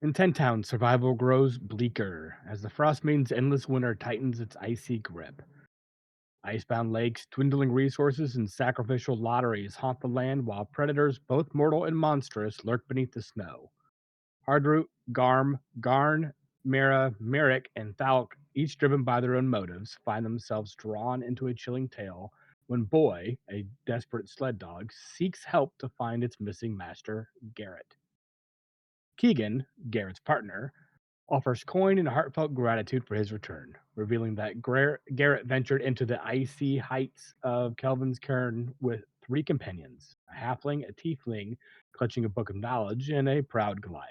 In Ten Town, survival grows bleaker as the Frostmaiden's endless winter tightens its icy grip. Icebound lakes, dwindling resources, and sacrificial lotteries haunt the land while predators, both mortal and monstrous, lurk beneath the snow. Hardroot, Garn, Mira, Merrick, and Thalk, each driven by their own motives, find themselves drawn into a chilling tale when Boy, a desperate sled dog, seeks help to find its missing master, Garrett. Keegan, Garrett's partner, offers coin and heartfelt gratitude for his return, revealing that Garrett ventured into the icy heights of Kelvin's Cairn with three companions: a halfling, a tiefling clutching a book of knowledge, and a proud Goliath.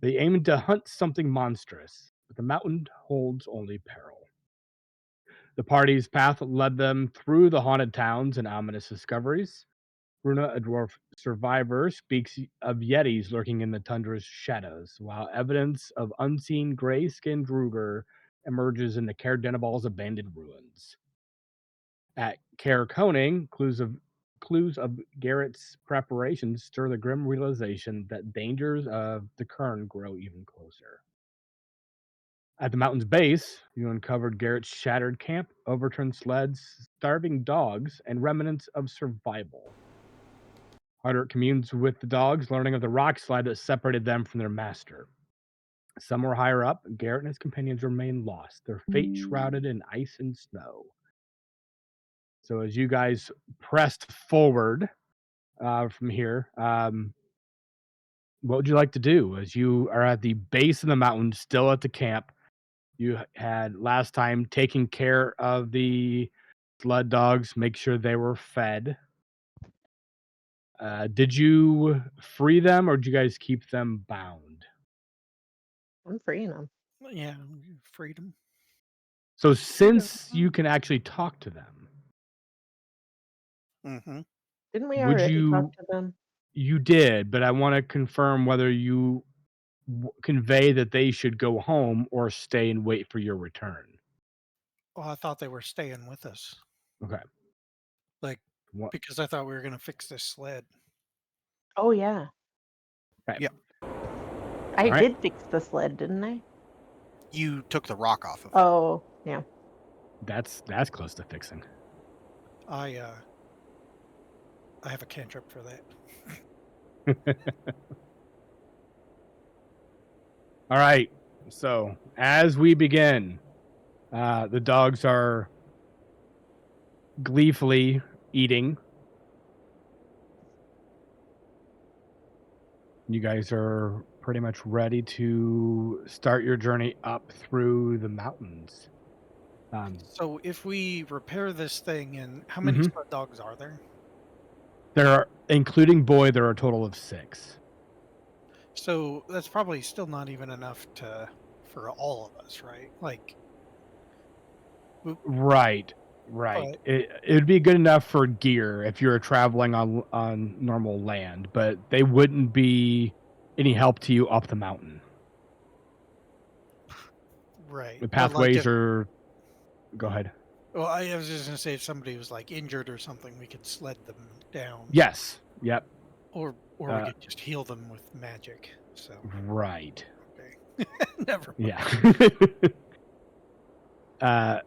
They aimed to hunt something monstrous, but the mountain holds only peril. The party's path led them through the haunted towns and ominous discoveries. Runa, a dwarf survivor, speaks of yetis lurking in the tundra's shadows, while evidence of unseen gray-skinned Ruger emerges in the Caer Denibal's abandoned ruins. At Caer Koning, clues of Garrett's preparations stir the grim realization that dangers of the Kern grow even closer. At the mountain's base, you uncovered Garrett's shattered camp, overturned sleds, starving dogs, and remnants of survival. Hardert communes with the dogs, learning of the rock slide that separated them from their master. Somewhere higher up, Garrett and his companions remain lost, their fate shrouded in ice and snow. So as you guys pressed forward from here, what would you like to do? As you are at the base of the mountain, still at the camp, you had last time taken care of the sled dogs, make sure they were fed. Did you free them or did you guys keep them bound? I'm freeing them. Yeah, freedom. So since you can actually talk to them, Mm-hmm. Didn't we would already talk you to them? you did, but I want to confirm whether you convey that they should go home or stay and wait for your return. Well, I thought they were staying with us, Okay. like What? because I thought we were gonna fix this sled. Oh, yeah. Okay. Yep. I All right. did fix the sled, didn't I? You took the rock off of it. Oh, yeah. That's close to fixing. I have a cantrip for that. All right. So as we begin, the dogs are gleefully eating. You guys are pretty much ready to start your journey up through the mountains. So if we repair this thing, and how many Mhm. sled dogs are there? There are, including Boy, there are a total of 6. So that's probably still not even enough for all of us, right? Like, Right, right. but It would be good enough for gear if you were traveling on normal land, but they wouldn't be any help to you up the mountain. right, The but like pathways if are. Go ahead. well, I was just gonna say if somebody was like injured or something, we could sled them down, Yes. Yep. or we Uh, could just heal them with magic. So right. okay, never mind. Yeah. uh,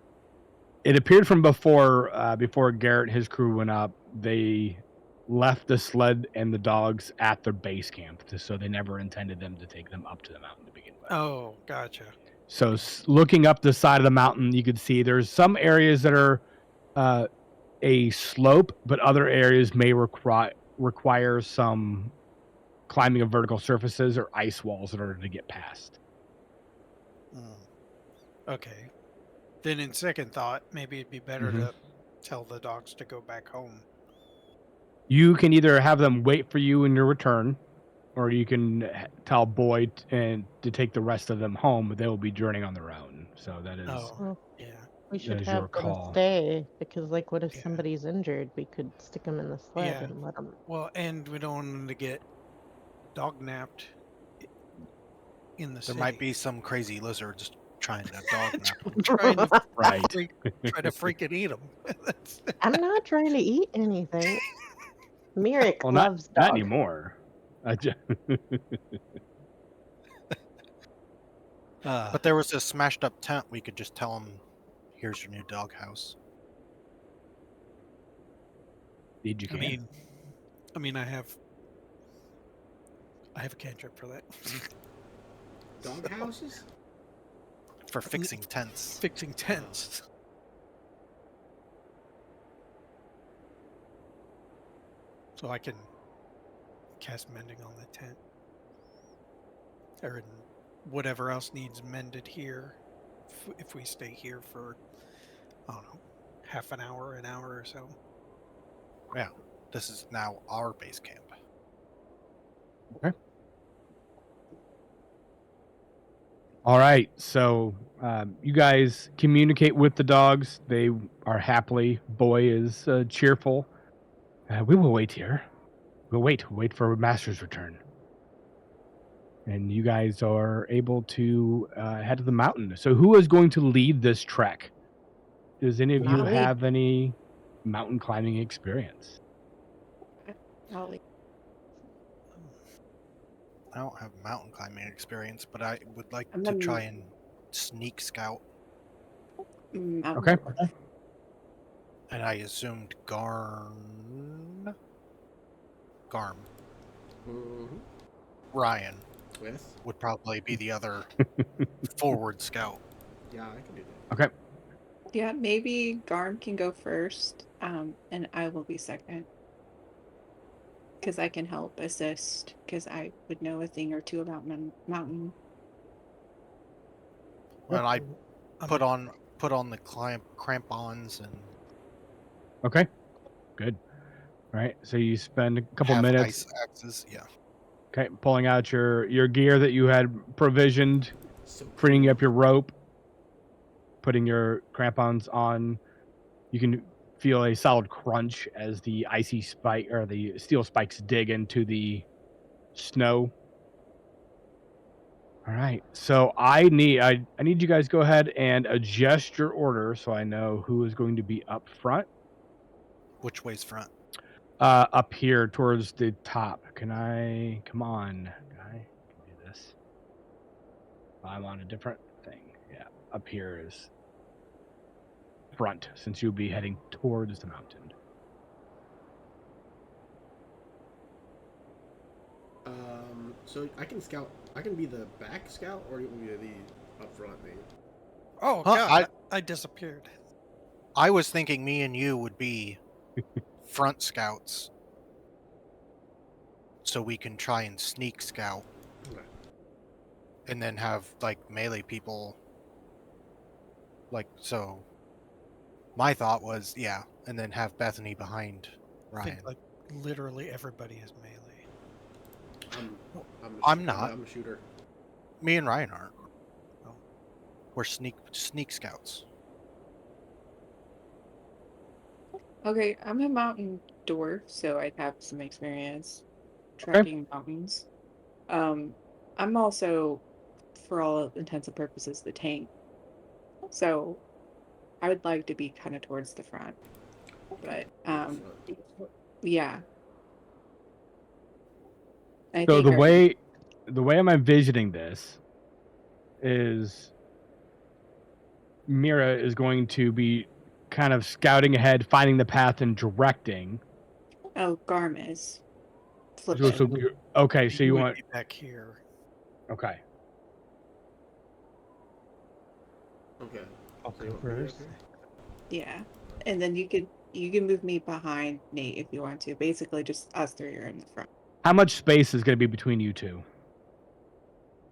it appeared from before Garrett and his crew went up. They left the sled and the dogs at their base camp, so they never intended them to take them up to the mountain to begin with. Oh, gotcha. So looking up the side of the mountain, you could see there's some areas that are a slope, but other areas may require some climbing of vertical surfaces or ice walls in order to get past. Mm, okay. Then, in second thought, maybe it'd be better Mm-hmm. to tell the dogs to go back home. You can either have them wait for you in your return, or you can tell Boyd and to take the rest of them home, but they will be journeying on their own. So Oh, Well, yeah, we that should is have your them call. stay because, like, what if yeah, somebody's injured? We could stick them in the sled yeah. and let them. Well, and we don't want them to get dog napped i- in the There might city. be some crazy lizards trying to dog nap them. Trying to Right. freak, try to freaking eat them. I'm not trying to eat anything. Merrick Well, not loves not dog. anymore. I ju- But there was a smashed up tent. We could just tell them, "Here's your new doghouse." Did you I can? mean, I have a cantrip for that. Dog houses? For fixing tents. Fixing tents. So I can cast mending on the tent. Or whatever else needs mended here. If we stay here for, I don't know, half an hour or so. Yeah, this is now our base camp. All right, so you guys communicate with the dogs. They are happily. Boy is cheerful. We will wait here. We'll wait for Master's return. And you guys are able to head to the mountain. So who is going to lead this trek? Does any of you Not me. have any mountain climbing experience? I'll leave. I don't have mountain climbing experience, but I would like I'm to a- try and sneak scout. Okay. And I assumed Garm, Mm-hmm. Ryan With? would probably be the other forward scout. Yeah, I can do that. Okay. Yeah, maybe Garm can go first, and I will be second. Because I can help assist, because I would know a thing or two about mountain. And I I'm put on the crampons and Okay. Good. All right. So you spend a couple have minutes. ice axes. Yeah. Okay, pulling out your gear that you had provisioned, So freeing cool. up your rope, putting your crampons on. You can feel a solid crunch as the icy spike or the steel spikes dig into the snow. All right, so I need you guys to go ahead and adjust your order so I know who is going to be up front. Which way's front? Up here towards the top. Come on, guy, can do this. I'm on a different thing. Yeah, up here is front since you'll be heading towards the mountain. So I can scout. I can be the back scout, or you want me to be up front, maybe. Oh Huh, god, I disappeared. I was thinking me and you would be front scouts, so we can try and sneak scout, Okay. and then have like melee people. Like so, my thought was and then have Bethany behind I Ryan. think like literally everybody is melee. I'm not. I'm a shooter. Me and Ryan aren't. Oh. We're sneak scouts. Okay, I'm a mountain dwarf, so I'd have some experience tracking mountains. I'm also, for all intents and purposes, the tank. So I would like to be kind of towards the front. But yeah. I So think the way I'm envisioning this is Mira is going to be kind of scouting ahead, finding the path and directing. Garm is flip So, it. okay, so you would want be back here. okay. Okay. I'll So you go want me up first. here? Yeah. And then you can move me behind Nate if you want to. Basically just us three are in the front. How much space is going to be between you two?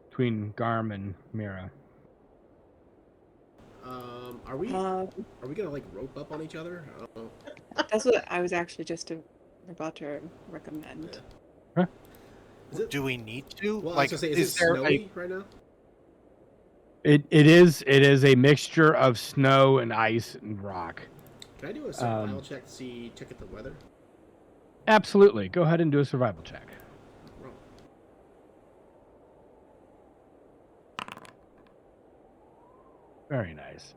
Between Garm and Mira. Are we Uh, gonna like rope up on each other? I don't know. that's what I was actually just about to recommend. Yeah. Is it? Do we need to? Well, like, I was gonna say, is is it there snowy right now? It is a mixture of snow and ice and rock. Can I do a survival check to check at the weather? Absolutely. Go ahead and do a survival check. Wrong. Very nice.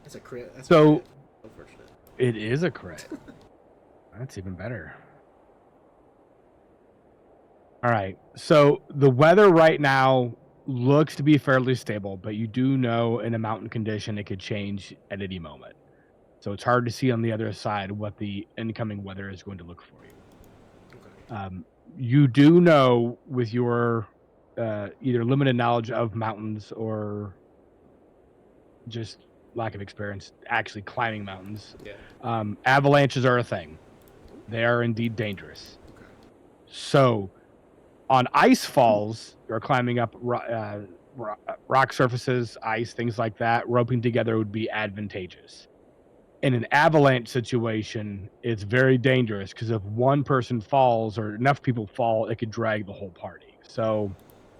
That's a crit. That's So- a crit. Unfortunate. It is a crit. That's even better. All right. So the weather right now looks to be fairly stable, but you do know in a mountain condition it could change at any moment. So it's hard to see on the other side what the incoming weather is going to look for you. Okay. You do know with your either limited knowledge of mountains or just lack of experience actually climbing mountains, Yeah. avalanches are a thing. They are indeed dangerous. Okay. So on ice falls or climbing up rock surfaces, ice, things like that, roping together would be advantageous. In an avalanche situation, it's very dangerous because if one person falls or enough people fall, it could drag the whole party. So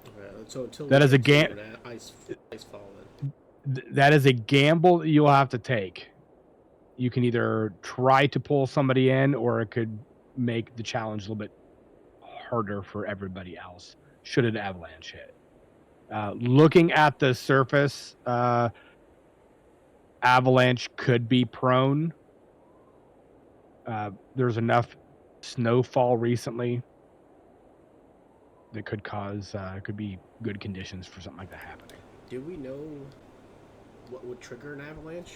Okay. So until we that is a get to gam- an ice fall, that is a gamble that you'll have to take. You can either try to pull somebody in, or it could make the challenge a little bit harder for everybody else should an avalanche hit. Looking at the surface, avalanche could be prone. There's enough snowfall recently that could cause could be good conditions for something like that happening. do we know what would trigger an avalanche?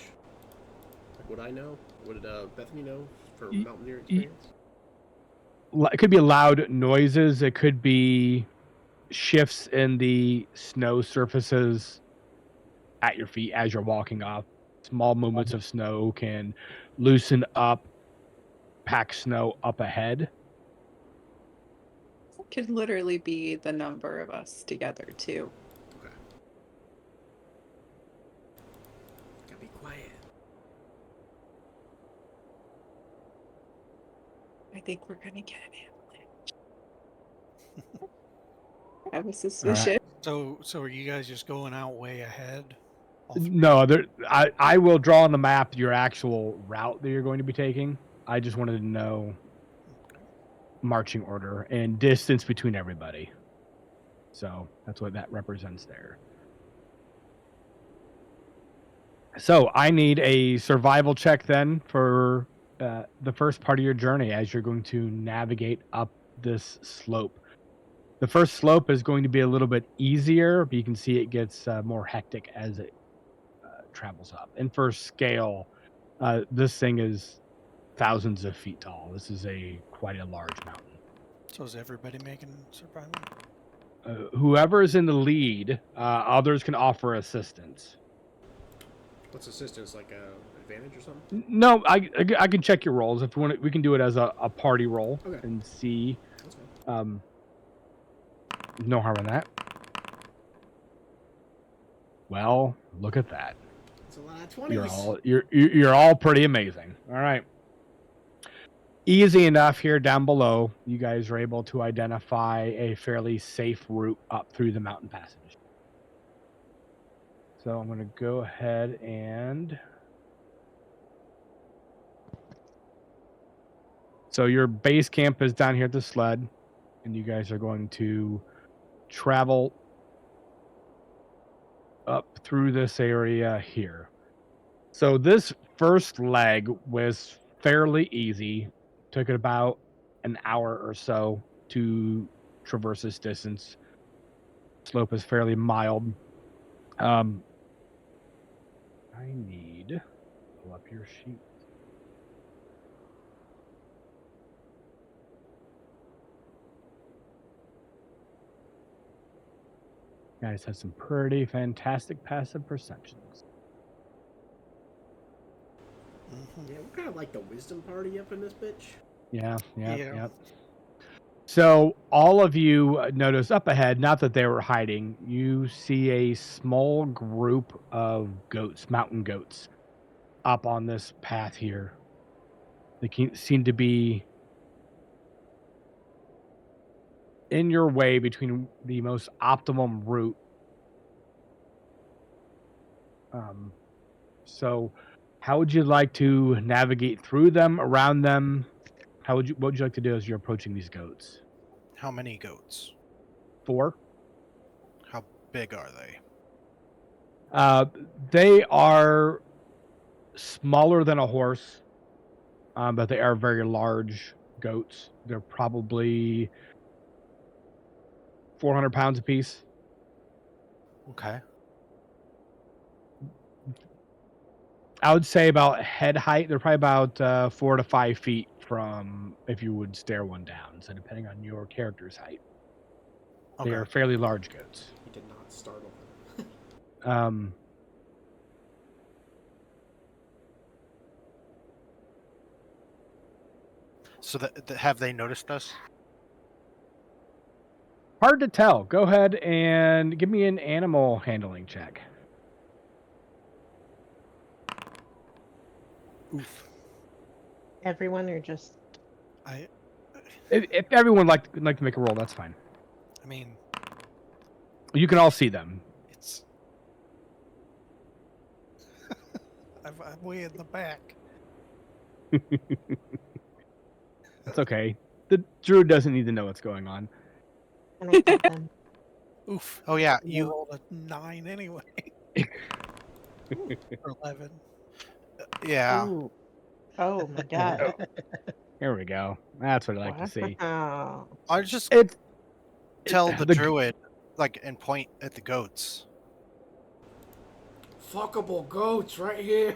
Like, would I know? Would Bethany know for Y- mountaineer y- experience? It could be loud noises. It could be shifts in the snow surfaces at your feet as you're walking off. Small movements of snow can loosen up, pack snow up ahead. Could literally be the number of us together too. Okay. Gotta be quiet. I think we're gonna get an avalanche. I have a All suspicion. right. So are you guys just going out way ahead? All three? No, I will draw on the map your actual route that you're going to be taking. I just wanted to know marching order and distance between everybody. So that's what that represents there. So I need a survival check then for the first part of your journey as you're going to navigate up this slope. The first slope is going to be a little bit easier, but you can see it gets more hectic as it travels up. And for scale, this thing is thousands of feet tall. This is quite a large mountain. So is everybody making survival? Whoever is in the lead, others can offer assistance. What's assistance, like advantage or something? No, I can check your rolls if you want. We can do it as a party roll Okay. and see. That's fine. No harm in that. Well, look at that. It's a lot of 20s. You're all pretty amazing. All right. Easy enough here down below. You guys are able to identify a fairly safe route up through the mountain passage. So I'm going to go ahead and... So your base camp is down here at the sled, and you guys are going to travel up through this area here. So this first leg was fairly easy. Took it about an hour or so to traverse this distance. Slope is fairly mild. I need to pull up your sheet. Guys have some pretty fantastic passive perceptions. Yeah, we're kind of like the wisdom party up in this bitch. Yeah. So all of you notice up ahead, not that they were hiding, you see a small group of goats, mountain goats, up on this path here. They seem to be in your way between the most optimum route. So how would you like to navigate through them, around them? What would you like to do as you're approaching these goats? How many goats? 4. How big are they? They are smaller than a horse, but they are very large goats. They're probably 400 pounds apiece. Okay. I would say about head height. They're probably about 4 to 5 feet from if you would stare one down. So depending on your character's height, they Okay. are fairly large goats. He did not startle them. Um, So have they noticed us? hard to tell. Go ahead and give me an animal handling check. Oof. Everyone or just I If everyone like to make a roll, that's fine. I mean, You can all see them. it's I'm way in the back. It's okay. The druid doesn't need to know what's going on. can I pet them? Oof. Oh yeah, I you. rolled a 9 anyway. Or 11. Yeah. Ooh. Oh my god. Here we go. That's what I like to see. Wow. I just It tell the the druid, like, and point at the goats. Fuckable goats right here.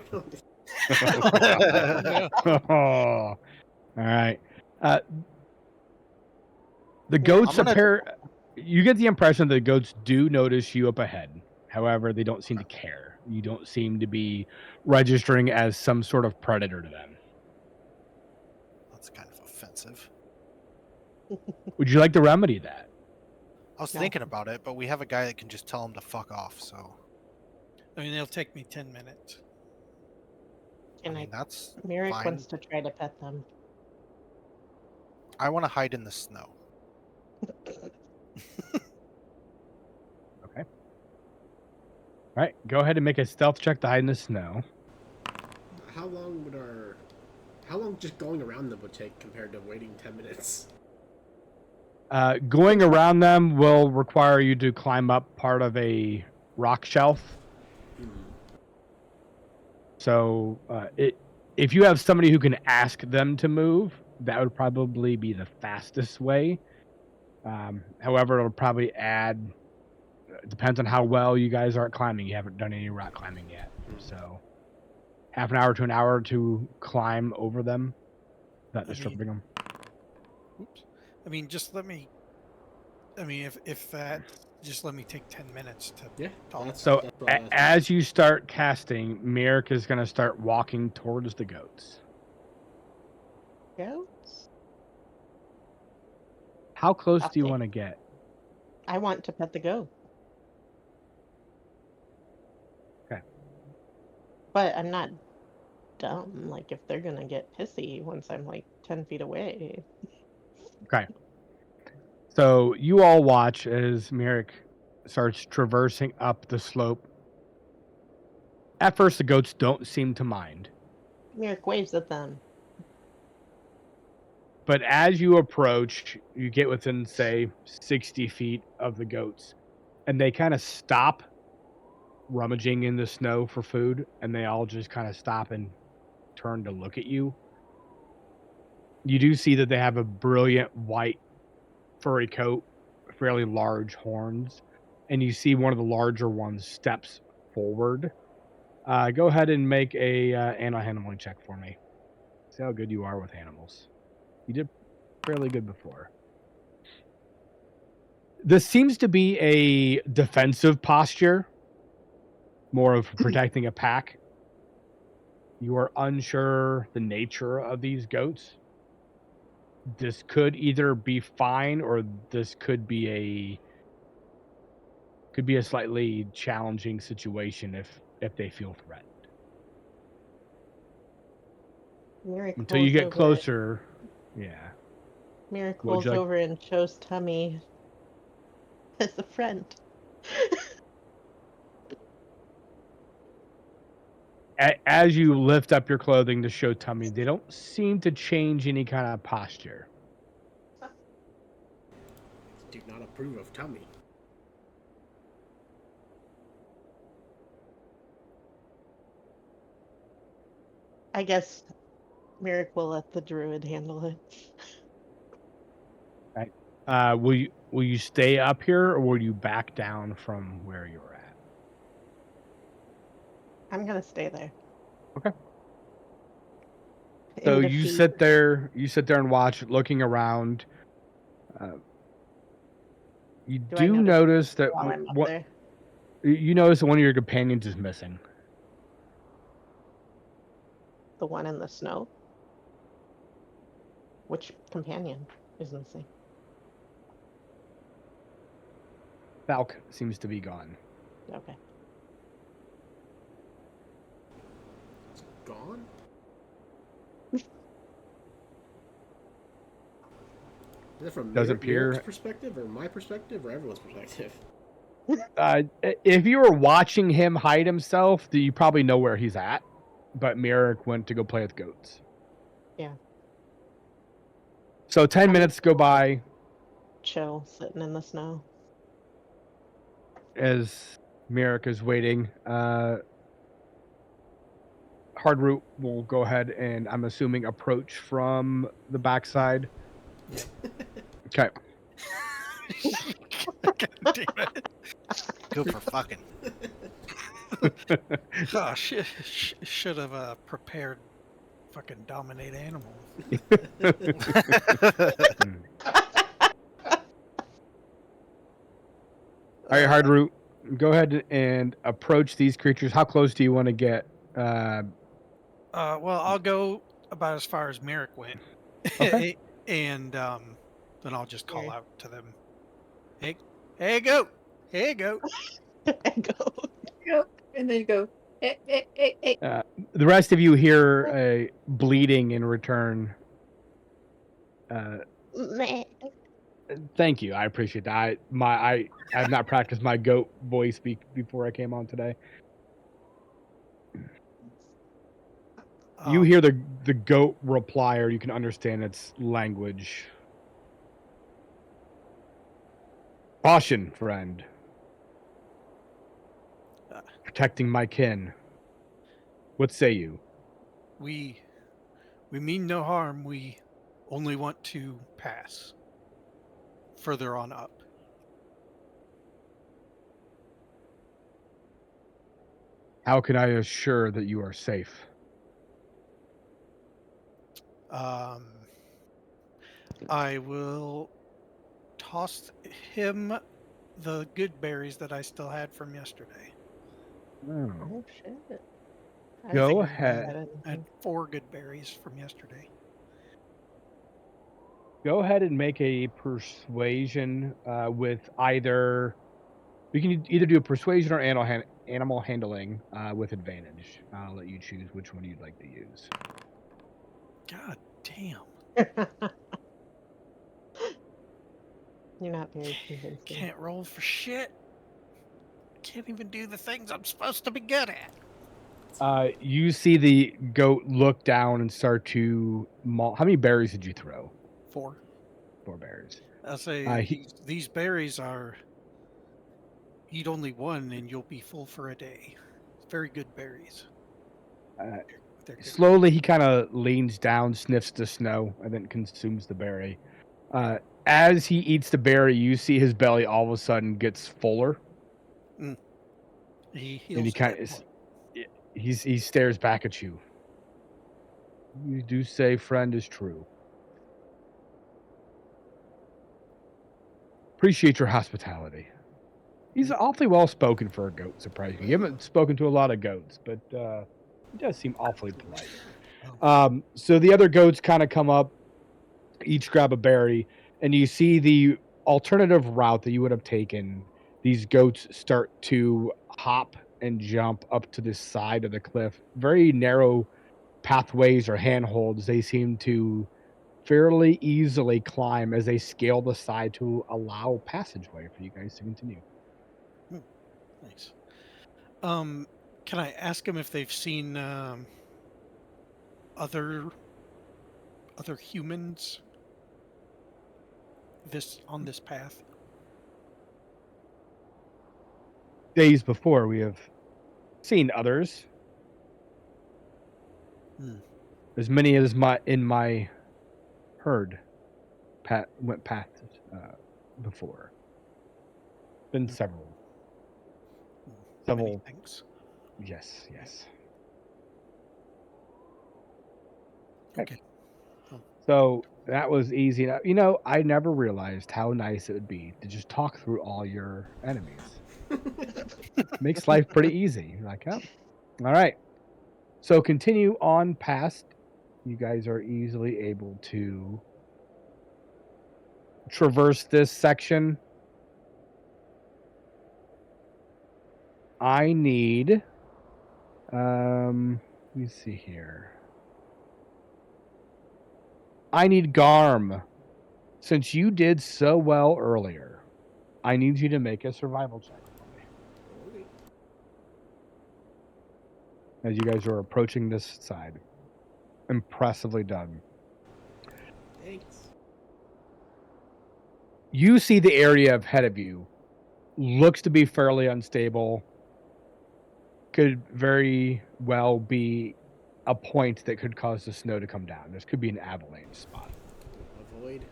all right. The Mira, goats I'm gonna- appear. You get the impression the goats do notice you up ahead. However, they don't seem to care. You don't seem to be registering as some sort of predator to them. That's kind of offensive. Would you like to remedy that? I was No. thinking about it, but we have a guy that can just tell him to fuck off. So I mean, it'll take me 10 minutes. Can I I? mean, that's Merrick fine. wants to try to pet them. I want to hide in the snow. Okay. All right. Go ahead and make a stealth check to hide in the snow. How long would how long just going around them would take compared to waiting 10 minutes? Going around them will require you to climb up part of a rock shelf. So if you have somebody who can ask them to move, that would probably be the fastest way. However, it'll probably add. It depends on how well you guys are at climbing. You haven't done any rock climbing yet, so half an hour to an hour to climb over them, not I disturbing mean, them. oops. I mean, just let me. I mean, if that, just let me take 10 minutes to Yeah. talk. So that's what I asked. as you start casting, Merrick is going to start walking towards the goats. Goats? How close I'll do you take- want to get? I want to pet the goat. Okay. But I'm not dumb. Like, if they're gonna get pissy once I'm like 10 feet away. Okay. So you all watch as Merrick starts traversing up the slope. At first, the goats don't seem to mind. Merrick waves at them. But as you approach, you get within, say, 60 feet of the goats, and they kind of stop rummaging in the snow for food, and they all just kind of stop and turn to look at you. You do see that they have a brilliant white furry coat, fairly large horns, and you see one of the larger ones steps forward. Go ahead and make a animal handling check for me. See how good you are with animals. You did fairly good before. This seems to be a defensive posture, more of protecting a pack. You are unsure the nature of these goats. This could either be fine or this could be a slightly challenging situation if they feel threatened. Merrick Until you rolls get over. closer, yeah. Merrick What would rolls you like? over and shows Tummy as a friend. As you lift up your clothing to show tummy, they don't seem to change any kind of posture. Do not approve of tummy. I guess Merrick will let the druid handle it. Right. Will you stay up here or will you back down from where you're at? I'm gonna stay there. Okay. In So you defeat. sit there and watch, looking around. You Do I do notice notice that while I'm up what there? you notice that one of your companions is missing. The one in the snow? Which companion is missing? Falk seems to be gone. Okay. Gone? Is that from Does Merrick's appear. perspective, or my perspective, or everyone's perspective? If you were watching him hide himself, you probably know where he's at. But Merrick went to go play with goats. Yeah. So 10 I'm minutes go by chill, sitting in the snow. as Merrick is waiting. Hardroot will go ahead and, I'm assuming, approach from the backside. Yep. Okay. God damn it. Good for fucking. Oh, should have prepared fucking dominate animal. All right, Hardroot, go ahead and approach these creatures. How close do you want to get? Well, I'll go about as far as Merrick went. Okay. And then I'll just call Here. out to them. Hey, goat! Hey, goat! Go. Go. And then you go, hey. The rest of you hear a bleeding in return. Meh. Thank you. I appreciate that. I have not practiced my goat voice before I came on today. You hear the goat reply, or you can understand its language. Caution, friend. Protecting my kin. What say you? We mean no harm. We only want to pass further on up. How can I assure that you are safe? I will toss him the good berries that I still had from yesterday. Oh shit. I Go think ahead. I had 4 good berries from yesterday. Go ahead and make a persuasion with either. You can either do a persuasion or animal handling with advantage. I'll let you choose which one you'd like to use. God damn. You're not very convincing. Can't roll for shit. Can't even do the things I'm supposed to be good at. You see the goat look down and start to maul. How many berries did you throw? 4. 4 berries. I'll say He, these berries are. Eat only one and you'll be full for a day. Very good berries. They're good. slowly, he kind of leans down, sniffs the snow, and then consumes the berry. As he eats the berry, you see his belly all of a sudden gets fuller, He and he heals kind of he stares back at you. You do say friend is true. Appreciate your hospitality. He's awfully well spoken for a goat, surprisingly. You haven't spoken to a lot of goats, but he does seem awfully polite. So the other goats kind of come up, each grab a berry, and you see the alternative route that you would have taken. These goats start to hop and jump up to the side of the cliff. Very narrow pathways or handholds. They seem to fairly easily climb as they scale the side to allow passageway for you guys to continue. Nice. Can I ask them if they've seen other humans on this path? Days before, we have seen others. As many as my herd went past before. Been several. Many things. Yes, yes. Okay. So that was easy enough. You know, I never realized how nice it would be to just talk through all your enemies. Makes life pretty easy. You're like, oh, all right. So continue on past. You guys are easily able to traverse this section. I need let me see here. I need Garm. Since you did so well earlier, I need you to make a survival check for me. Okay. As you guys are approaching this side. Impressively done. Thanks. You see the area ahead of you looks to be fairly unstable. Could very well be a point that could cause the snow to come down. This could be an avalanche spot. Avoid.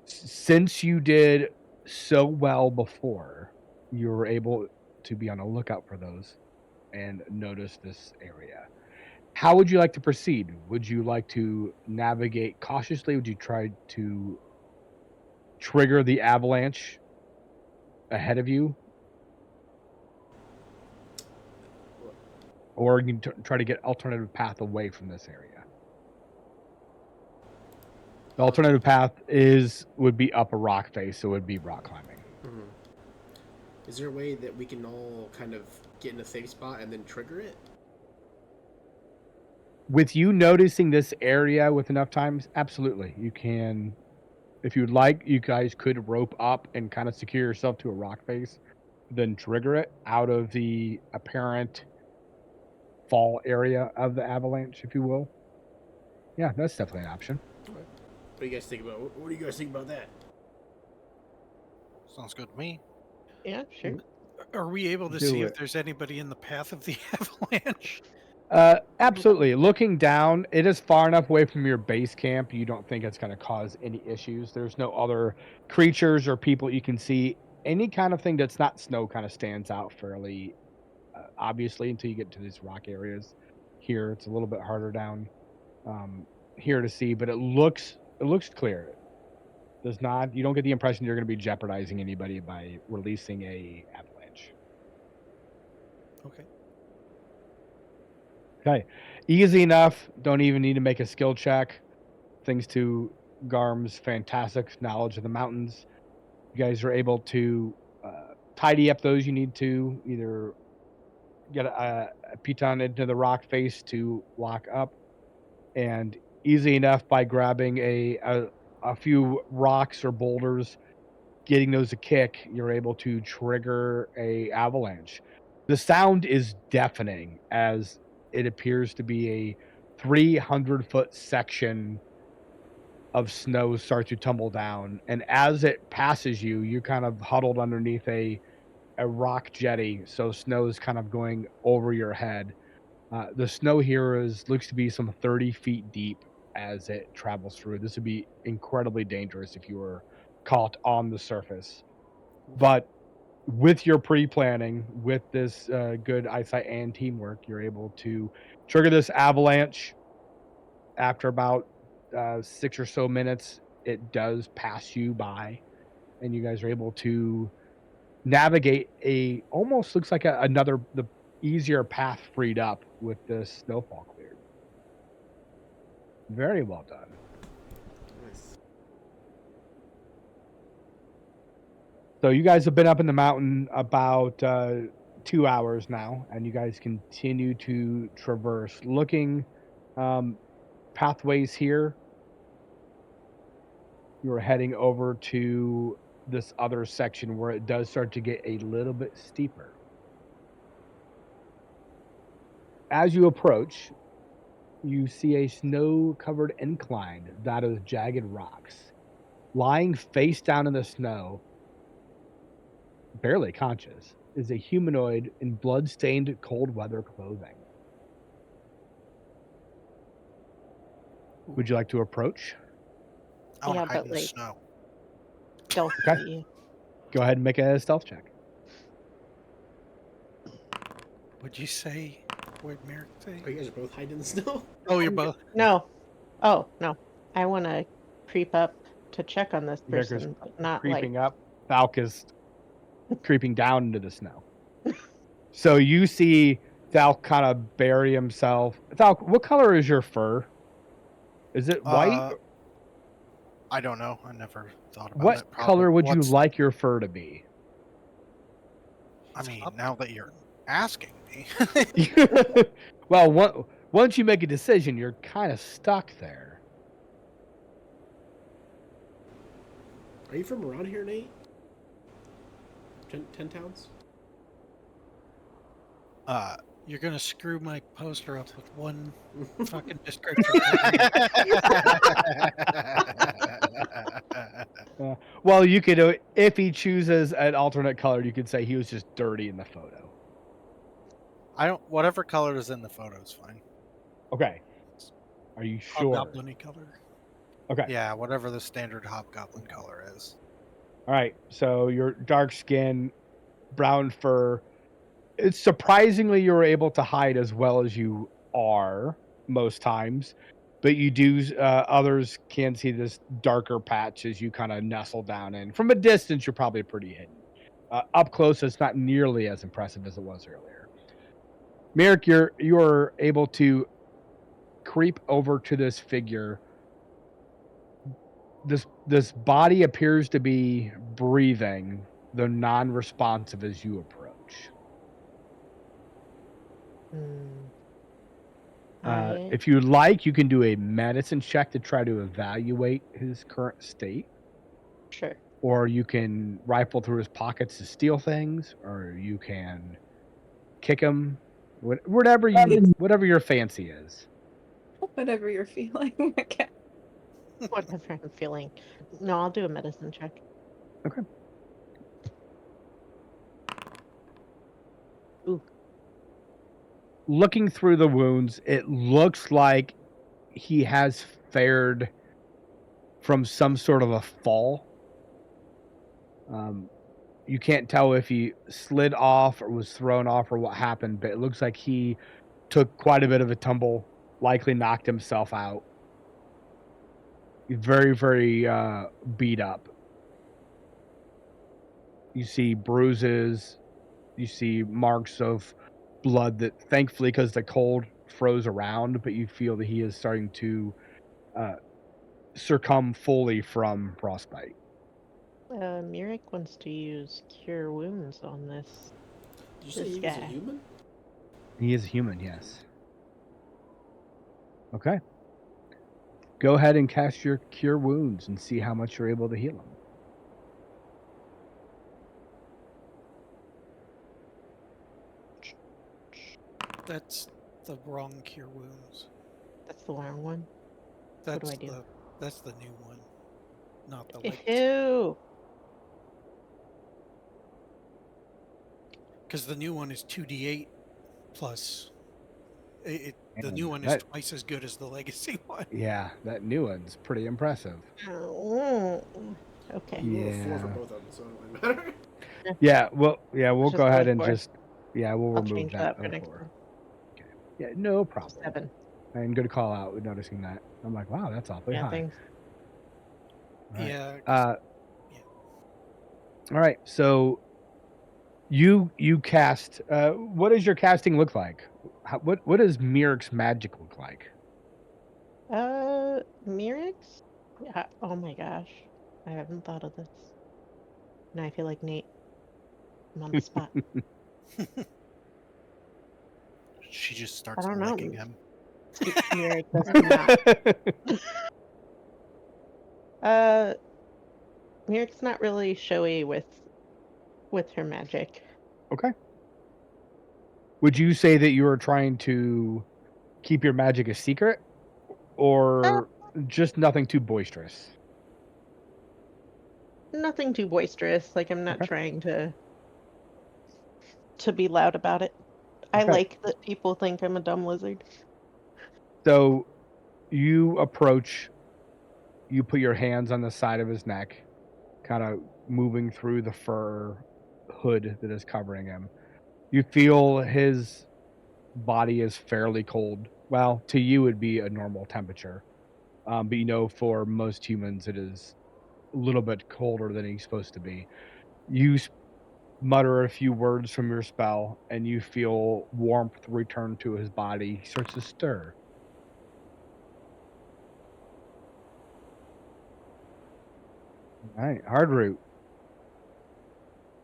Since you did so well before, you were able to be on the lookout for those and notice this area. How would you like to proceed? Would you like to navigate cautiously? Would you try to trigger the avalanche ahead of you? Or you can try to get alternative path away from this area. The alternative path would be up a rock face, so it would be rock climbing. Mm-hmm. Is there a way that we can all kind of get in a safe spot and then trigger it? With you noticing this area with enough times, absolutely. You can, if you'd like, you guys could rope up and kind of secure yourself to a rock face, then trigger it out of the apparent fall area of the avalanche, if you will. Yeah, that's definitely an option. Okay. What do you guys think about? What do you guys think about that? Sounds good to me. Yeah, sure. Are we able to Do see if it. there's anybody in the path of the avalanche? Absolutely. Looking down, it is far enough away from your base camp. You don't think it's going to cause any issues. There's no other creatures or people you can see. Any kind of thing that's not snow kind of stands out fairly obviously until you get to these rock areas. Here, it's a little bit harder down here to see, but it looks clear. Does not. You don't get the impression you're going to be jeopardizing anybody by releasing a avalanche. Okay. Okay, easy enough. Don't even need to make a skill check. Thanks to Garm's fantastic knowledge of the mountains, you guys are able to tidy up those you need to either get a piton into the rock face to lock up, and easy enough by grabbing a few rocks or boulders, getting those a kick, you're able to trigger a avalanche. The sound is deafening as it appears to be a 300-foot section of snow start to tumble down, and as it passes you, you're kind of huddled underneath a rock jetty, so snow is kind of going over your head. The snow here looks to be some 30 feet deep as it travels through. This would be incredibly dangerous if you were caught on the surface. But with your pre-planning, with this good eyesight and teamwork, you're able to trigger this avalanche. After about 6 or so minutes, it does pass you by, and you guys are able to navigate almost looks like the easier path freed up with this snowfall cleared. Very well done. Nice. So you guys have been up in the mountain about 2 hours now, and you guys continue to traverse, looking pathways here. You're heading over to this other section where it does start to get a little bit steeper. As you approach, you see a snow-covered incline dotted with jagged rocks. Lying face down in the snow, barely conscious, is a humanoid in blood-stained cold weather clothing. Would you like to approach? I want Yeah, to hide but in the like snow. stealthily. Go ahead and make a stealth check. What'd you say? What'd Merrick say? Oh, you guys are both hiding in the snow? Oh, you're I'm both. No. Oh, no. I want to creep up to check on this Vickers person, but not like. creeping up. Falk is creeping down into the snow. So you see Falk kind of bury himself. Falk, what color is your fur? Is it white? I don't know. I never thought about What it. color would you what's- like your fur to be? I mean, Up. now that you're asking me. Well, once you make a decision, you're kind of stuck there. Are you from around here, Nate? Ten Towns? You're gonna screw my poster up with one fucking description. Well, you could, if he chooses an alternate color, you could say he was just dirty in the photo. I don't. Whatever color is in the photo is fine. Okay. Are you sure? Hobgoblin-y color. Okay. Yeah, whatever the standard hobgoblin color is. All right. So your dark skin, brown fur. It's surprisingly you're able to hide as well as you are most times, but you do. Others can see this darker patch as you kind of nestle down in. From a distance, you're probably pretty hidden. Up close, it's not nearly as impressive as it was earlier. Merrick, you're able to creep over to this figure. This body appears to be breathing, though non-responsive as you approach. Hmm. I If you like, you can do a medicine check to try to evaluate his current state, Sure. or you can rifle through his pockets to steal things, or you can kick him. Whatever your fancy is. Whatever you're feeling. Okay. Whatever I'm feeling. No, I'll do a medicine check. Okay. Ooh. Looking through the wounds, it looks like he has fared from some sort of a fall. You can't tell if he slid off or was thrown off or what happened, but it looks like he took quite a bit of a tumble, likely knocked himself out. He's very, very beat up. You see bruises. You see marks of blood that, thankfully, because the cold froze around, but you feel that he is starting to succumb fully from frostbite. Murik wants to use Cure Wounds on this. Did you say This he was a guy. human? He is human, yes. Okay. Go ahead and cast your Cure Wounds and see how much you're able to heal him. That's the wrong cure wounds. That's the wrong one. That's What do I do? That's the new one, not the legacy. Ew. Because the new one is 2d8 plus. The And new one is that- twice as good as the legacy one. Yeah, that new one's pretty impressive. Oh, okay. You rolled a 4 for Yeah. both of them, so it don't really matter. We'll Just go ahead go and for it. we'll I'll remove change that for 04. next time. Yeah, no problem. 7. And good call out with noticing that. I'm like, wow, that's awfully Yeah, high. thanks. All right. Yeah. 'cause- All right, so you cast. What does your casting look like? What does Mirik's magic look like? Mirix? Yeah. Oh my gosh. I haven't thought of this. Now I feel like Nate. I'm on the spot. She just starts don't know. licking him. Mirix does not. Mirik's not really showy with her magic. Okay. Would you say that you are trying to keep your magic a secret, or just nothing too boisterous? Nothing too boisterous. Like I'm not Okay. trying to be loud about it. I Okay. like that people think I'm a dumb lizard. So you approach, you put your hands on the side of his neck, kind of moving through the fur hood that is covering him. You feel his body is fairly cold. Well, to you it'd be a normal temperature, but for most humans it is a little bit colder than he's supposed to be. You mutter a few words from your spell, and you feel warmth return to his body. He starts to stir. All right, hard root.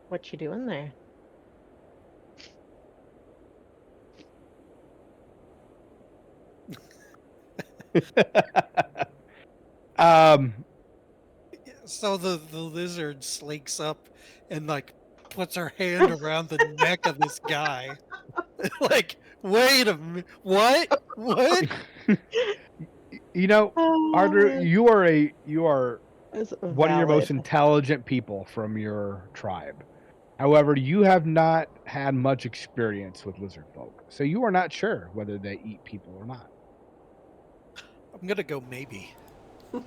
What you doing there? um, So the lizard slinks up and like puts her hand around the neck of this guy. Like, wait a minute, what? What? you know, Ardru, Uh, you are it's one of your most valid. intelligent people from your tribe. However, you have not had much experience with lizard folk, so you are not sure whether they eat people or not. I'm gonna go maybe. And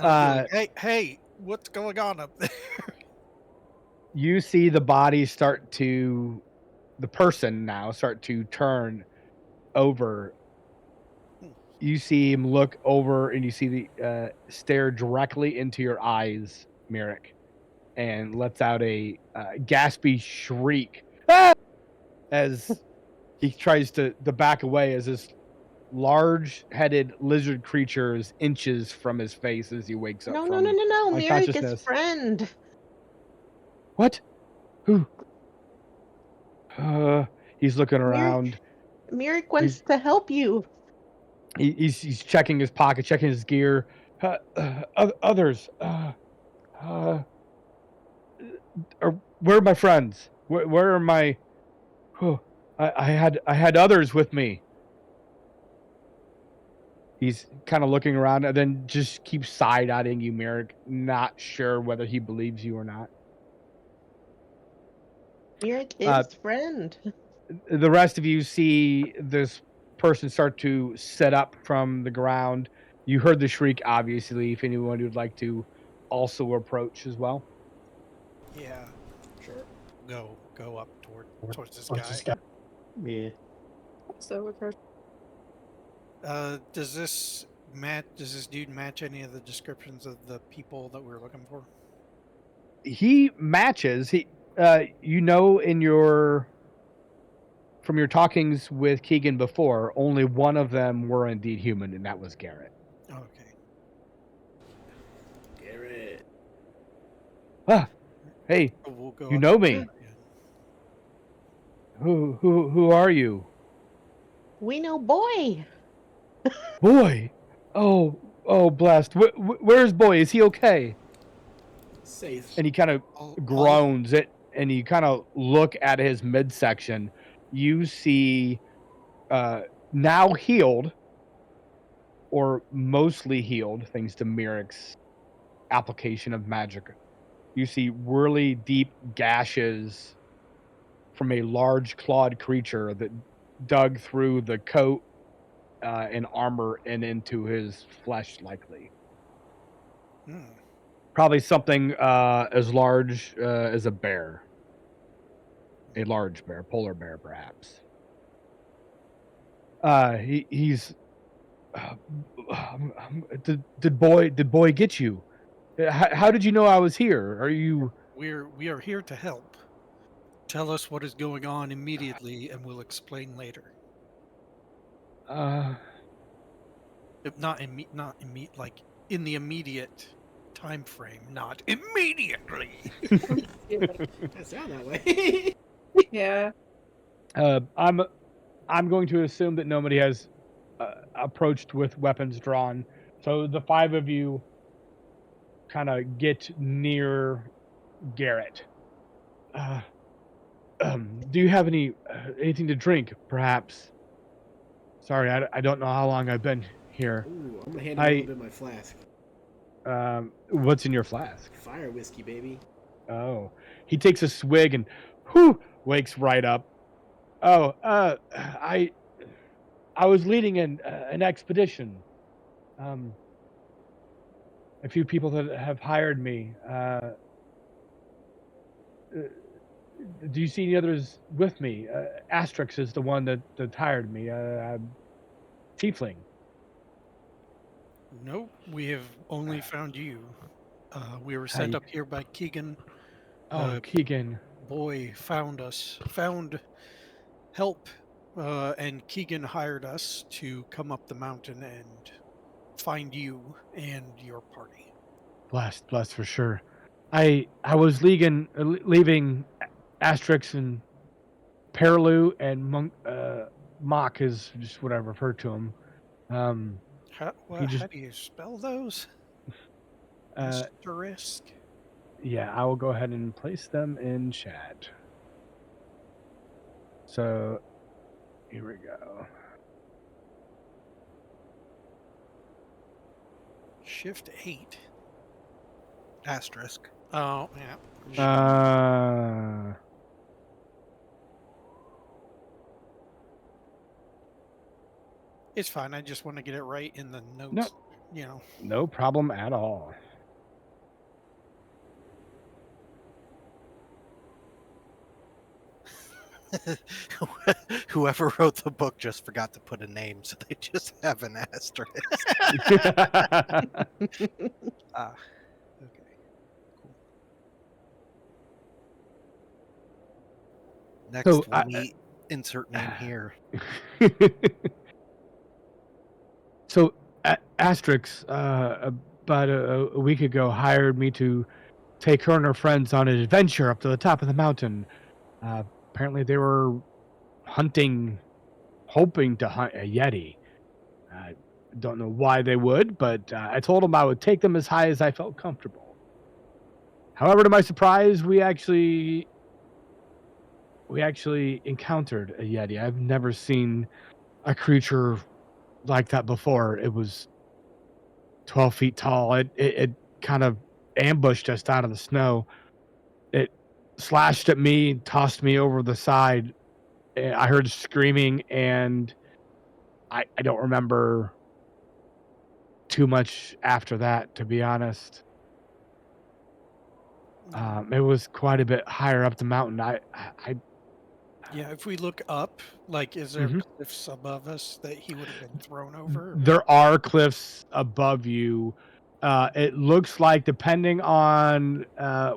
I'll be like, uh, hey, what's going on up there? you see the person now start to turn over. You see him look over, and you see the stare directly into your eyes, Merrick, and lets out a gaspy shriek. "Ah!" As he tries to back away, as this large-headed lizard creature is inches from his face as he wakes up No, no, no, from no, no. Merrick is unconsciousness. friend. What? Who? Uh, he's looking Merrick, around. Merrick wants He's to help you. he's checking his pocket, checking his gear. Others. Uh, where are my friends? Where are my? Oh, I had others with me. He's kind of looking around and then just keeps side-eyeing you, Merrick, not sure whether he believes you or not. Merrick Uh, is friend. the rest of you see this person start to set up from the ground. You heard the shriek, obviously, if anyone would like to also approach as well. Yeah, Sure. go up towards this What's this guy. guy? Yeah. So with her, Does this dude match any of the descriptions of the people that we're looking for? He matches. In your from your talkings with Keegan before, only one of them were indeed human, and that was Garrett. Okay. Garrett. Ah, hey, So we'll go you up. know me. Yeah. Who are you? We know boy. Boy. Oh, blessed. Where's Boy? Is he okay? Safe. And he kind of All groans it, and you kind of look at his midsection. You see, uh, now healed, or mostly healed, thanks to Merrick's application of magic. You see really deep gashes from a large clawed creature that dug through the coat and armor and into his flesh, likely. Hmm. Probably something as large as a bear, a large bear, polar bear, perhaps. He's. Uh, did boy get you? How did you know I was here? Are you? We are here to help. Tell us what is going on immediately, and we'll explain later. Uh, If not like in the immediate time frame, not immediately. yeah, That sound that way. yeah. I'm going to assume that nobody has approached with weapons drawn. So the five of you kind of get near Garrett. Uh, do you have anything to drink, perhaps? Sorry, I don't know how long I've been here. Ooh, I'm gonna hand him a little I bit of my flask. what's in your flask? Fire whiskey, baby. Oh, he takes a swig and whew, wakes right up. Oh, I was leading an expedition. Um, a few people that have hired me. Do you see any others with me? Asterix is the one that hired me. Tiefling. Nope, we have only found you. We were sent Hi. up here by Keegan. Oh, Keegan. Boy found us, found help, and Keegan hired us to come up the mountain and find you and your party. Blessed for sure. I was leaving Asterix and Perlu and Mock is just what I refer to him. He How just do you spell those? uh, Asterisk. yeah. I will go ahead and place them in chat. So here we go. Shift 8. Asterisk. Oh, yeah. It's fine. I just want to get it right in the No, notes, you know. no problem at all. Whoever wrote the book just forgot to put a name, so they just have an asterisk. Ah, okay. Cool. Next, So we'll meet insert name here. So Asterix, about a week ago, hired me to take her and her friends on an adventure up to the top of the mountain. Apparently, they were hoping to hunt a yeti. I don't know why they would, but I told them I would take them as high as I felt comfortable. However, to my surprise, we actually encountered a yeti. I've never seen a creature like that before. It was 12 feet tall. It kind of ambushed us out of the snow. It slashed at me, tossed me over the side. I heard screaming, and I don't remember too much after that, to be honest. It was quite a bit higher up the mountain. Yeah, if we look up, like, is there Mhm. cliffs above us that he would have been thrown over? There are cliffs above you. It looks like, depending on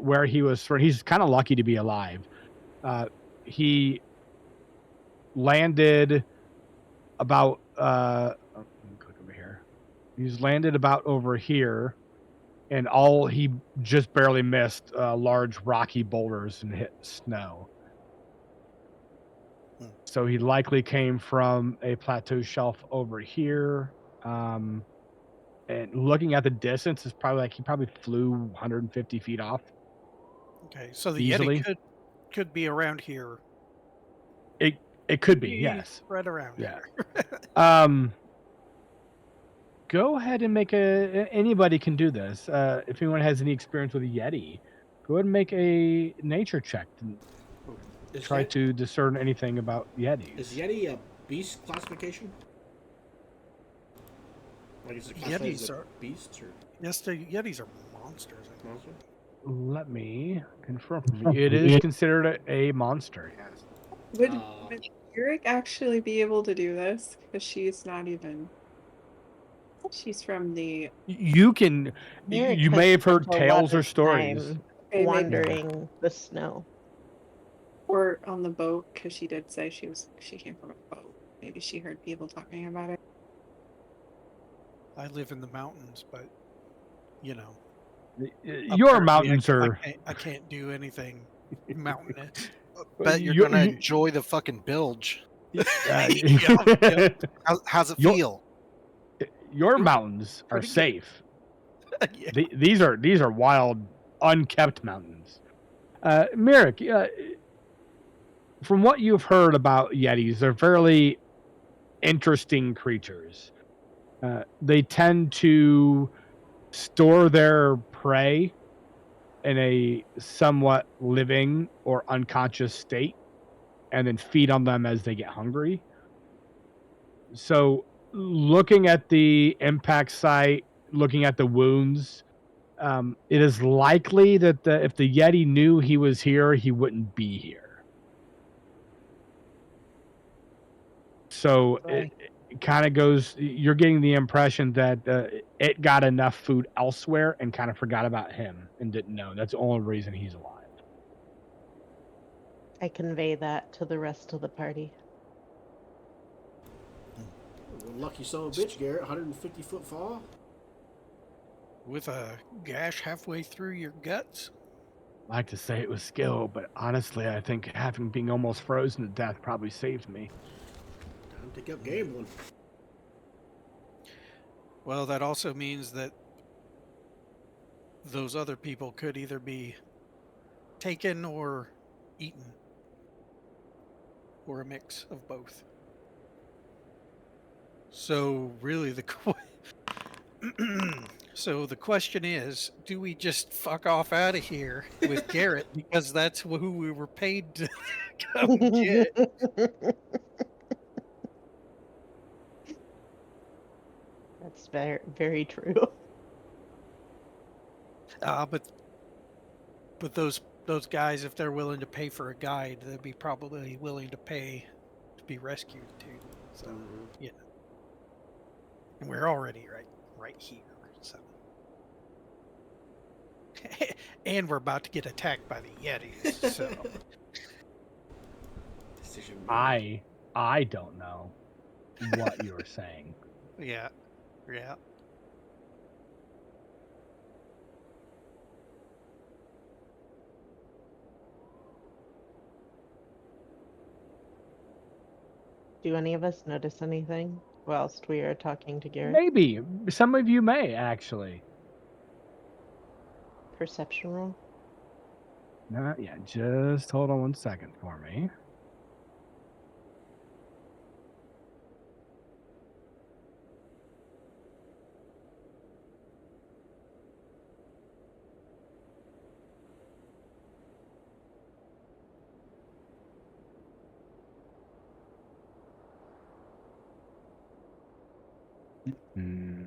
where he was from, he's kind of lucky to be alive. He landed about let me click over here. He's landed about over here, and all he just barely missed large rocky boulders and hit snow. Hmm. So he likely came from a plateau shelf over here. And looking at the distance, it's probably like he probably flew 150 feet off Okay, so the Yeti easily. could be around here. It it could be, Maybe yes. right around Yeah. here. Um, go ahead and make anybody can do this. If anyone has any experience with a Yeti, go ahead and make a nature check and Is, try to discern anything about is Yetis. Yeti a beast classification? Like, is it classified as Yetis a are beast or yes, the Yetis are monsters. I think. monster? Let me confirm for me. It is considered a monster, yes. Would Yurik actually be able to do this? Because she's not even. She's from the. You can. Merrick You has may have spent heard a lot tales or of stories. time Okay, maybe. wandering the snow. Or on the boat, because she did say she came from a boat. Maybe she heard people talking about it. I live in the mountains, but you know, Your apparently mountains are. I can't do anything mountainous. Bet you're gonna enjoy the fucking bilge. Yep. How's it Your- feel? Your mountains are Pretty good. safe. Yeah. These are wild, unkept mountains. Merrick, from what you've heard about Yetis, they're fairly interesting creatures. They tend to store their prey in a somewhat living or unconscious state and then feed on them as they get hungry. So, looking at the impact site, looking at the wounds, It is likely that if the Yeti knew he was here, he wouldn't be here. So Boy. it kind of goes. You're getting the impression that it got enough food elsewhere and kind of forgot about him and didn't know. That's the only reason he's alive. I convey that to the rest of the party. Lucky son of a bitch, Garrett. 150-foot fall. With a gash halfway through your guts? I like to say it was skill, but honestly, I think having being almost frozen to death probably saved me. Time to take up gambling. Well, that also means that those other people could either be taken or eaten, or a mix of both. So really so the question is, do we just fuck off out of here with Garrett because that's who we were paid to come get? That's very, very true. But those guys, if they're willing to pay for a guide, they'd be probably willing to pay to be rescued too. So yeah, and we're already right here. So and we're about to get attacked by the Yetis. So Decision made. I don't know what you're saying. yeah. Do any of us notice anything whilst we are talking to Garrett? Maybe some of you may actually. Perception roll? Not yet. Just hold on 1 second for me. Hmm.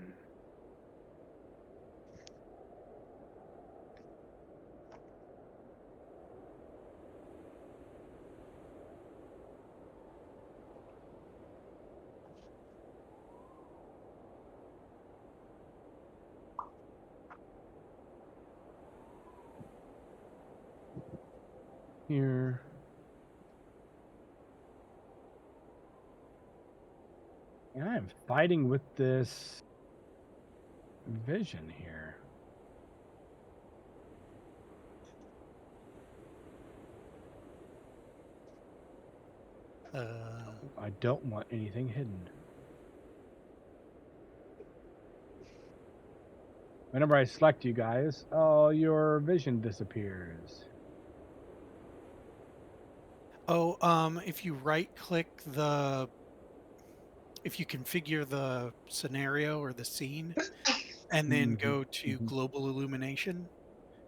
Here. And I am fighting with this vision here. I don't want anything hidden. Whenever I select you guys, oh, your vision disappears. Oh, if you right-click if you configure the scenario or the scene, and then go to global illumination,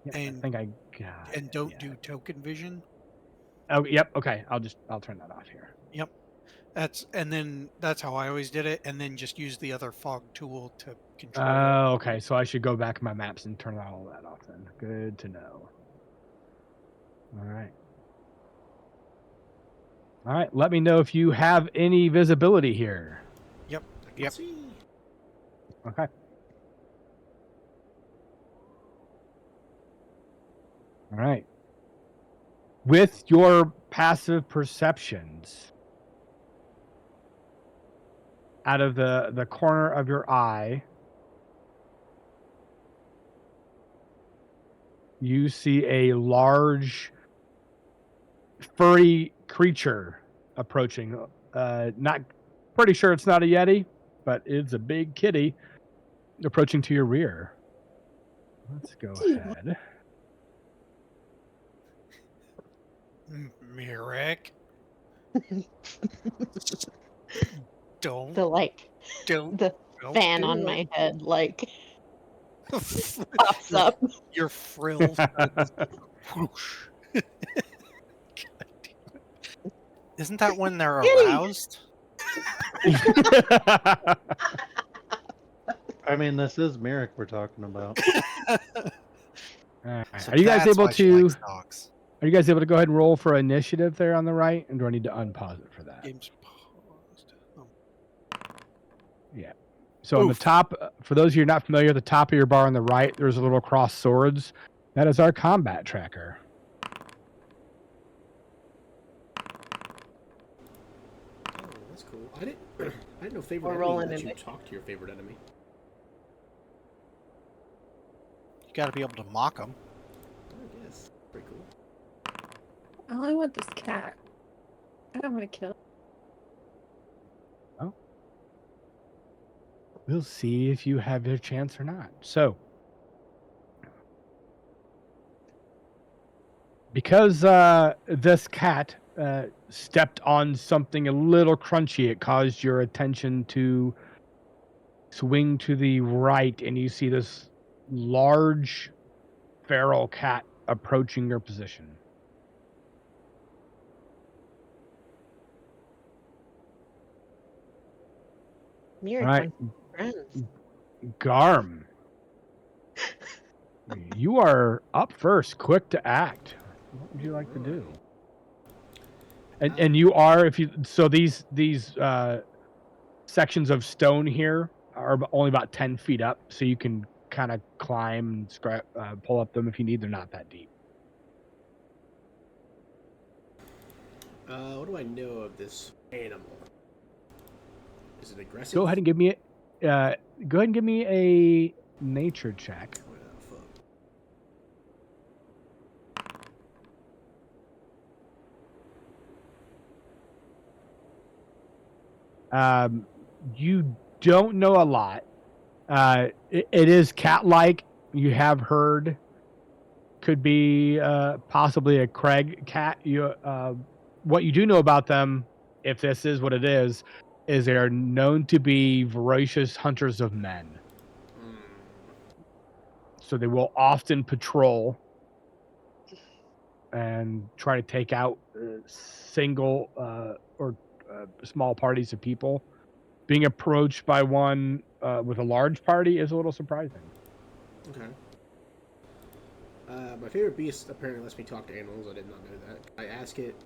Yep, I and think I got it. don't Yeah. do token vision. Oh, yep. Okay, I'll turn that off here. Yep. That's how I always did it, and then just use the other fog tool to control it. Okay. So I should go back in my maps and turn all that off then. Good to know. All right. All right. Let me know if you have any visibility here. Yep. Yep. See. Okay. All right. With your passive perceptions, out of the corner of your eye, you see a large furry creature approaching. Not pretty sure it's not a Yeti, but it's a big kitty approaching to your rear. Let's go ahead. Mirek. Don't. The Don't fan do on it. my head pops up. Your frills. Whoosh. Isn't that when they're Kitty! aroused? I mean, this is Merrick we're talking about. Alright. So Are you guys that's able why she to? likes dogs. Are you guys able to go ahead and roll for initiative there on the right? And do I need to unpause it for that? Game's paused. Oh. Yeah. So on the Oof. top, for those of you who are not familiar, the top of your bar on the right, there's a little cross swords. That is our combat tracker. Oh, that's cool. I didn't know favorite We're enemy rolling lets you in. talk to your favorite enemy. You got to be able to mock them. I guess. Pretty cool. Oh, I want this cat. I don't want to kill it. We'll see if you have your chance or not. So, because this cat stepped on something a little crunchy, it caused your attention to swing to the right, and you see this large feral cat approaching your position. Merrick, All right, my friends. Garm, you are up first, quick to act. What would you like to do? And you are, if you so these sections of stone here are only about 10 feet up, so you can kind of climb and pull up them if you need. They're not that deep. What do I know of this animal? Is it aggressive? Go ahead and give me a nature check. Oh, yeah, fuck. You don't know a lot. It is cat-like. You have heard could be possibly a Craig cat. What you do know about them, if this is what it is they are known to be voracious hunters of men. So they will often patrol and try to take out single or small parties of people. Being approached by one with a large party is a little surprising. Okay. My favorite beast apparently lets me talk to animals. I did not know that. I ask it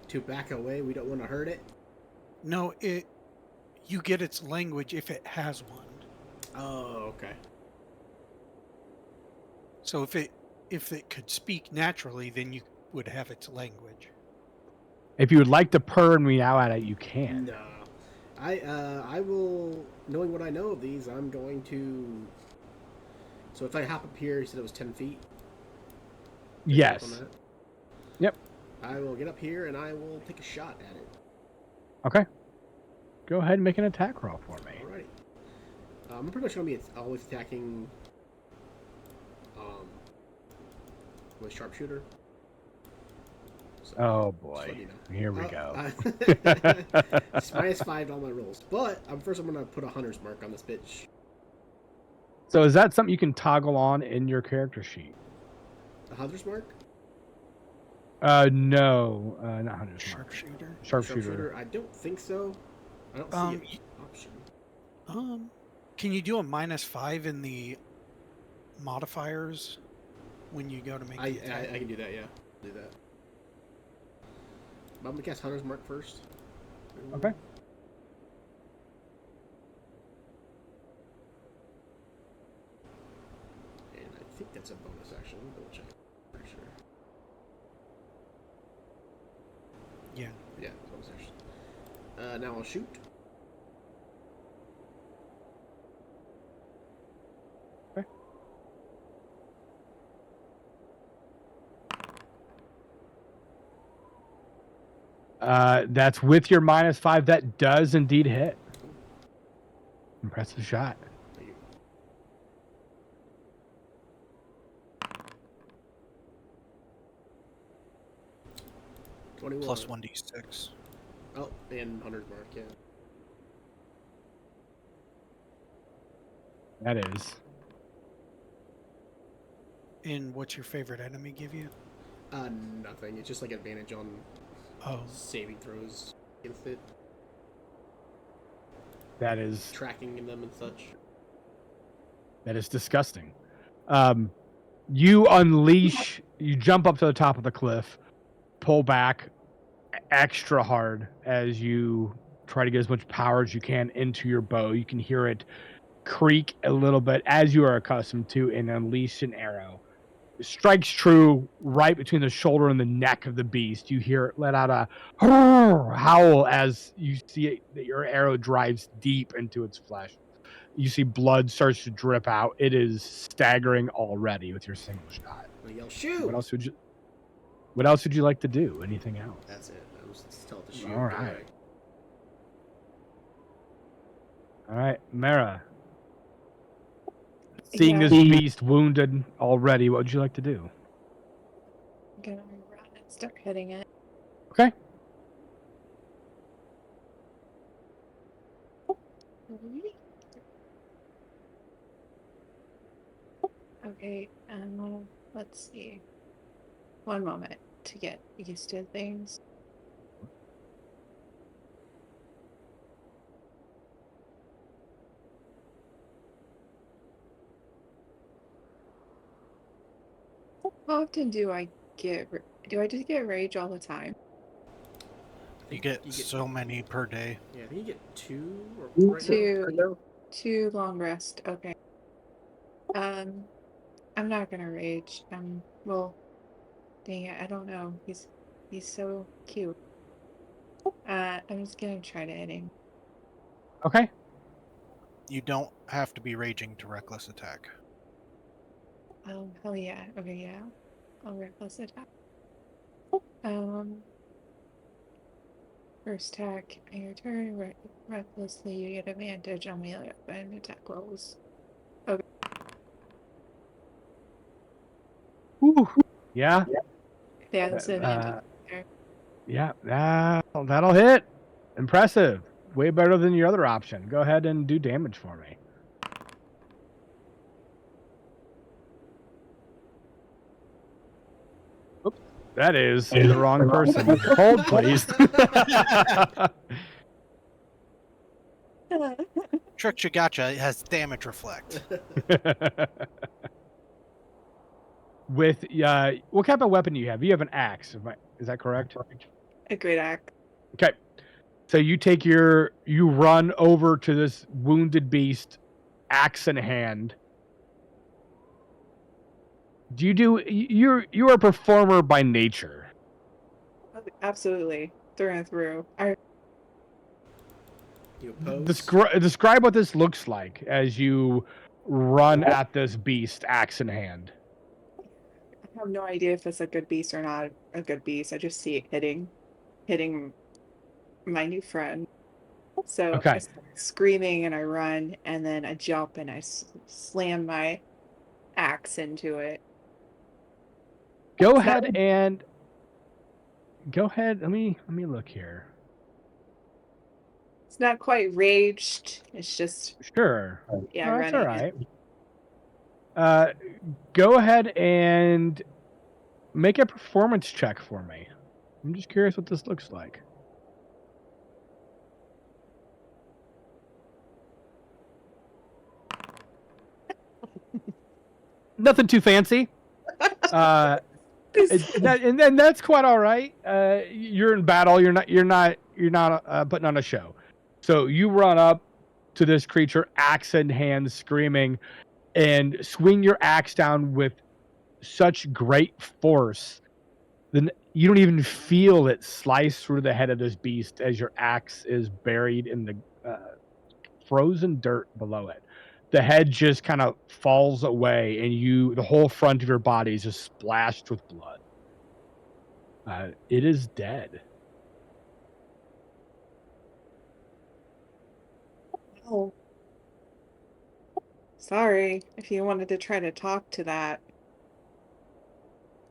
to back away. We don't want to hurt it. No, you get its language if it has one. Oh, okay. So if it could speak naturally, then you would have its language. If you would like to purr and meow at it, you can. No. I will, knowing what I know of these, I'm going to... So if I hop up here, you said it was 10 feet? Yes. Yep. I will get up here and I will take a shot at it. Okay. Go ahead and make an attack roll for me. Alrighty. I'm pretty much going to be always attacking with sharpshooter. So, Oh boy. so you know. Here we go. It's -5 on my rolls. But I'm going to put a hunter's mark on this bitch. So is that something you can toggle on in your character sheet? A hunter's mark? No, not hunter's mark. Sharpshooter. Sharpshooter. I don't think so. I don't see an option. Can you do a -5 in the modifiers when you go to make? I can do that. Yeah, do that. But I'm gonna cast hunter's mark first. Okay. And I think that's a bonus action. Let me double check. Pretty sure. Yeah. Yeah, bonus action. Now I'll shoot. Okay. That's with your -5. That does indeed hit. Impressive shot. Thank you. Plus 1d6. Oh, and hunter's mark. Yeah. That is. And what's your favorite enemy give you? Nothing. It's just like advantage on saving throws against it. That is. Tracking them and such. That is disgusting. You unleash. You jump up to the top of the cliff, pull back extra hard as you try to get as much power as you can into your bow. You can hear it creak a little bit as you are accustomed to, and unleash an arrow. It strikes true right between the shoulder and the neck of the beast. You hear it let out a howl as you see it, that your arrow drives deep into its flesh. You see blood starts to drip out. It is staggering already with your single shot. I yell, shoot! What else would you like to do? Anything else? That's it. I was just told to shoot. All right. All right, Mara. Seeing this beast wounded already, what would you like to do? I'm gonna run and start hitting it. Okay. Okay, let's see. One moment to get used to things. How often do I just get rage all the time? You get so many per day. Yeah, I think you get 2 or right Two long rest. Okay. I'm not gonna rage. Well, dang it, I don't know. He's so cute. I'm just gonna try to hit him. Okay. You don't have to be raging to reckless attack. Oh, hell yeah. Okay, yeah. I'll reckless attack. First attack on your turn, recklessly you get advantage on melee weapon attack rolls. Okay. Ooh. Yeah. Yeah, that's an advantage there. Yeah. That'll hit. Impressive. Way better than your other option. Go ahead and do damage for me. Oops. That is the wrong person. Hold, please. Trick you gotcha. It has damage reflect. With what type of weapon do you have? You have an axe. Is that correct? A great axe. Okay. So you run over to this wounded beast, axe in hand. You're a performer by nature. Absolutely. Through and through. You oppose? Describe what this looks like as you run at this beast, axe in hand. I have no idea if it's a good beast or not a good beast. I just see it hitting my new friend. So Okay. I start screaming and I run and then I jump and I slam my axe into it. Go ahead. Let me look here. It's not quite raged. It's just Sure. yeah, No, that's running. all right. Go ahead and make a performance check for me. I'm just curious what this looks like. Nothing too fancy. And that's quite all right. You're in battle. You're not putting on a show. So you run up to this creature, axe in hand, screaming, and swing your axe down with such great force. Then you don't even feel it slice through the head of this beast as your axe is buried in the frozen dirt below it. The head just kind of falls away, and the whole front of your body is just splashed with blood. It is dead. Oh. Sorry if you wanted to try to talk to that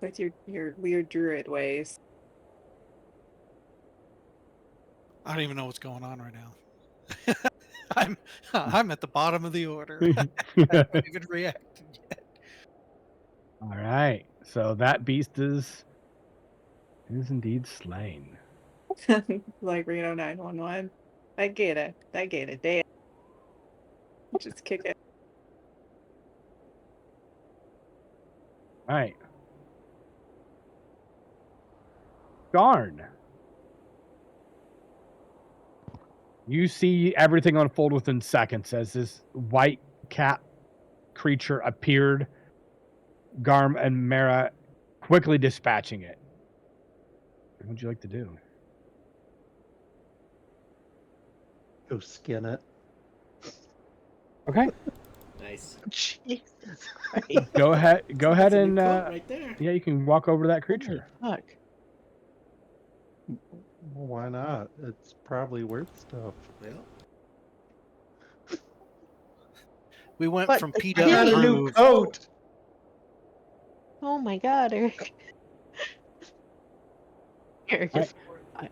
with your weird druid ways. I don't even know what's going on right now. I'm at the bottom of the order. I haven't even reacted yet. All right. So that beast is indeed slain. Like Reno 911. I get it. Damn. Just kick it. All right. Darn. You see everything unfold within seconds as this white cat creature appeared. Garm and Mara quickly dispatching it. What would you like to do? Go skin it. Okay. Nice. Jesus Christ. Go ahead. Go ahead That's a new and quote right there. yeah, you can walk over to that Holy creature. fuck. Well, why not? It's probably worth stuff. Well, We went But from the PW I got a new Groove. coat. Oh my god, Eric. Eric All is right.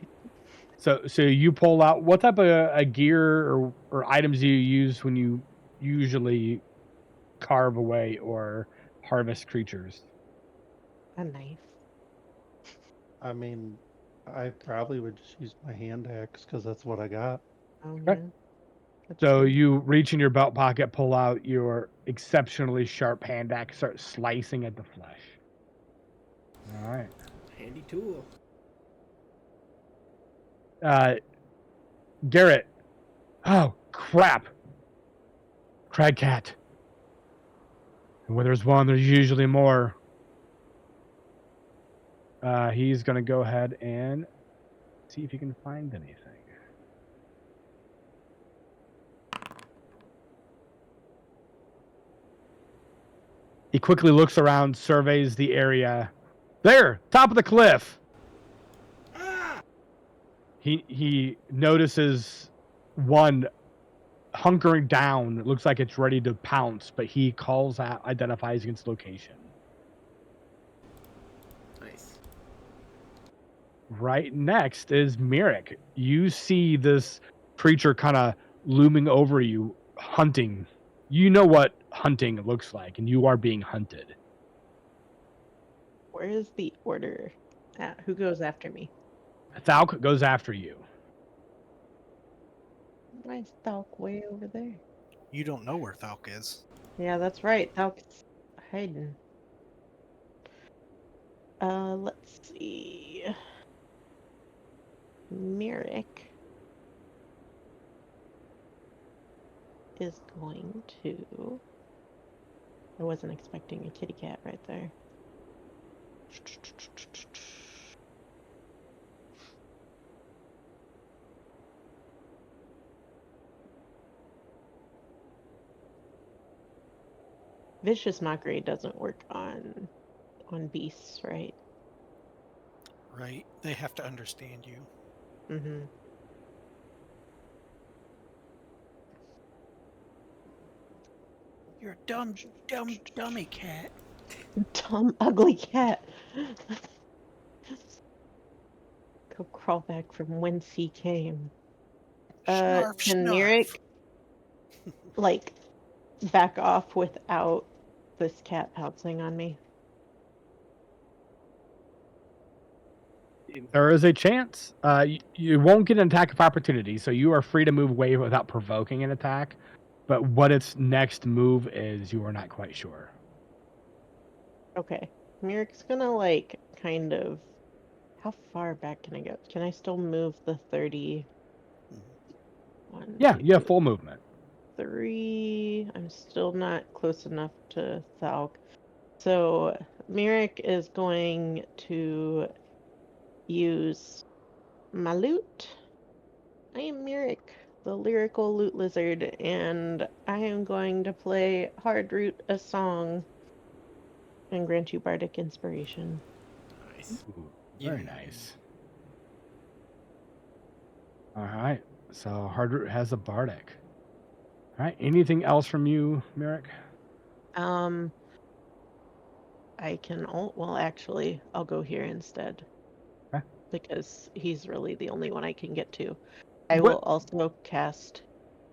horrified. So you pull out what type of gear or items do you use when you usually carve away or harvest creatures? A knife. I mean, I probably would just use my hand axe because that's what I got. Oh Okay. yeah. That's So true. you reach in your belt pocket, pull out your exceptionally sharp hand axe, start slicing at the flesh. All right. handy tool. Garrett. Oh, crap. Cragcat. And where there's one, there's usually more. He's going to go ahead and see if he can find anything. He quickly looks around, surveys the area. There, top of the cliff. Ah! He notices one hunkering down. It looks like it's ready to pounce, but he calls out, identifies its location. Nice. Right next is Mirek. You see this creature kind of looming over you, hunting. You know what hunting looks like, and you are being hunted. Where is the order at? Who goes after me? Thalk goes after you. Why is Thalk way over there? You don't know where Thalk is. Yeah, that's right. Thalk's hiding. Let's see. Merrick is going to. I wasn't expecting a kitty cat right there. Vicious mockery doesn't work on beasts, right? Right? They have to understand you. Mm-hmm. You're a dummy cat. Dumb, ugly cat. Go crawl back from whence he came. Snarf, Can snarf. Mirek like back off without this cat pouncing on me? There is a chance. You won't get an attack of opportunity, so you are free to move away without provoking an attack. But what its next move is, you are not quite sure. Okay. Mirek's gonna like kind of. How far back can I go? Can I still move the 30? One, Yeah, two, you have full movement. 3. I'm still not close enough to Thalk. So Mirek is going to use my lute. I am Mirek, the lyrical lute lizard, and I am going to play Hard Root a song and grant you bardic inspiration. Nice. Ooh, very Yeah. nice. All right. So Hardroot has a bardic. All right. Anything else from you, Mirek? I can well actually I'll go here instead. Okay. Because he's really the only one I can get to. I What- will also cast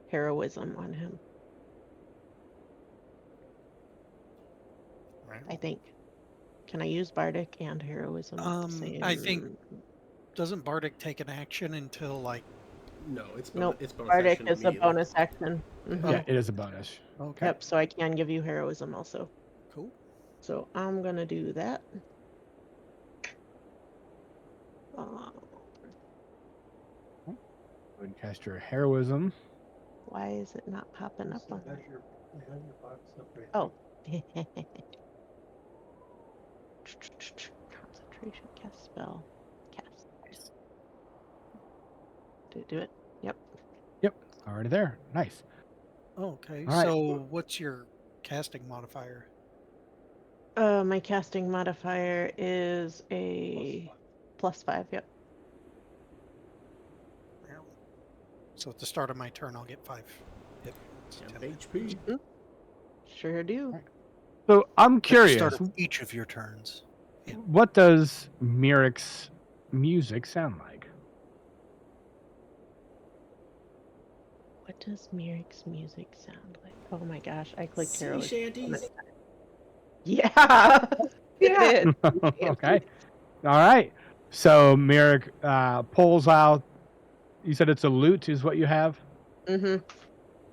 heroism on him, Right. I think. Can I use bardic and heroism at the same? I think doesn't Bardic take an action until like No, it's Nope. it's bonus Bardic action is a immediately. bonus action. Mhm. Yeah, it is a bonus. okay. Yep, so I can give you heroism also. Cool. So I'm gonna do that. Go ahead and cast your heroism. Why is it not popping up on Has me? your box up right Oh. Concentration cast spell. Cast. Did it do it? Yep. Yep, already there. Nice. Okay, All right. so what's your casting modifier? My casting modifier is a +5. Yep. So at the start of my turn, I'll get 5 hit points. Temp 10 HP. Sure do. Right. So I'm At the start curious, of each of your turns. Yeah. what does Myric's music sound like? What does Myric's music sound like? Oh my gosh, I clicked Sea heroism. shanties. Yeah. Yeah. It is. Okay. All right. So Myric pulls out. You said it's a lute, is what you have? Mm-hmm.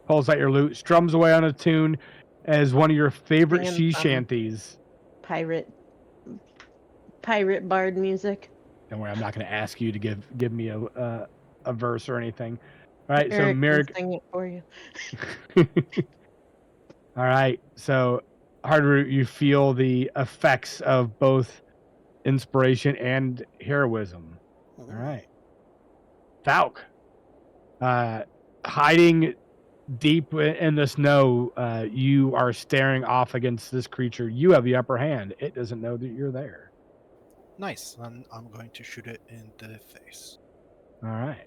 Pulls out your lute, strums away on a tune as one of your favorite Singing sea some shanties. pirate bard music. Don't worry, I'm not going to ask you to give me a verse or anything. All right. So Eric can Myric. sing it for you. All right. So Hardroot, you feel the effects of both inspiration and heroism. All right. Falk. Hiding deep in the snow, you are staring off against this creature. You have the upper hand. It doesn't know that you're there. Nice. I'm going to shoot it in the face. All right.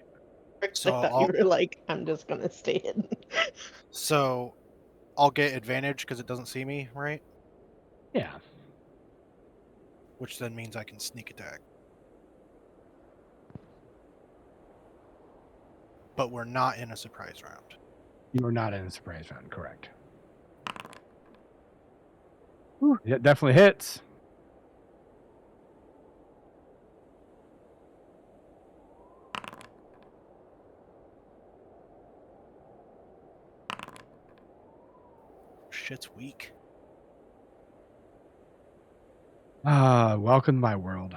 So I thought you were like, I'm just gonna stay hidden. So I'll get advantage because it doesn't see me, right? Yeah. Which then means I can sneak attack. But we're not in a surprise round. You are not in a surprise round, correct. Whew, it definitely hits. Shit's weak. Welcome to my world.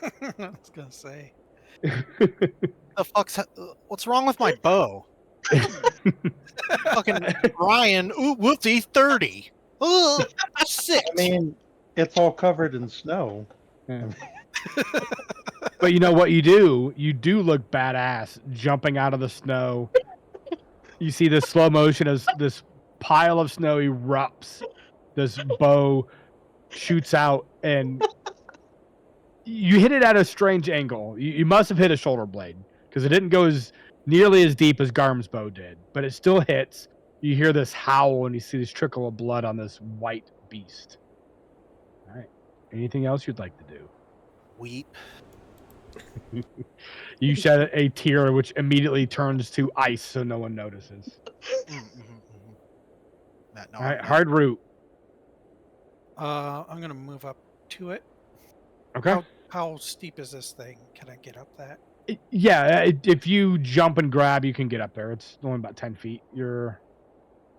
I was gonna say. The fuck's what's wrong with my bow? Fucking Ryan, ooh, whoopsie, 30. Ugh, 6. I mean, it's all covered in snow. Yeah. But you know what you do? You do look badass jumping out of the snow. You see this slow motion as this pile of snow erupts. This bow shoots out, and you hit it at a strange angle. You must have hit a shoulder blade because it didn't go as nearly as deep as Garm's bow did, but it still hits. You hear this howl, and you see this trickle of blood on this white beast. All right. Anything else you'd like to do? Weep. You shed a tear, which immediately turns to ice, so no one notices. Matt, no, All right, I'm hard root. I'm gonna move up to it. Okay. How steep is this thing? Can I get up that? Yeah, if you jump and grab, you can get up there. It's only about 10 feet. You're a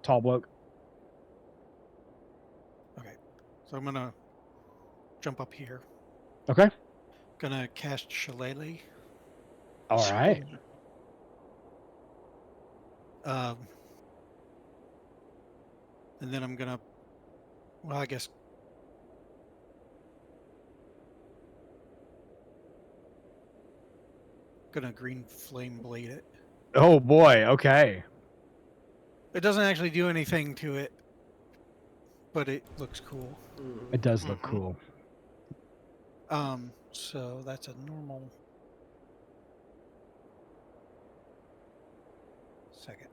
tall bloke. Okay, so I'm gonna jump up here. Okay. Gonna cast Shillelagh. All right. And then I'm gonna, well, I guess, gonna green flame blade it. Oh boy. Okay. It doesn't actually do anything to it, but it looks cool. It does look cool. So that's a normal. Second.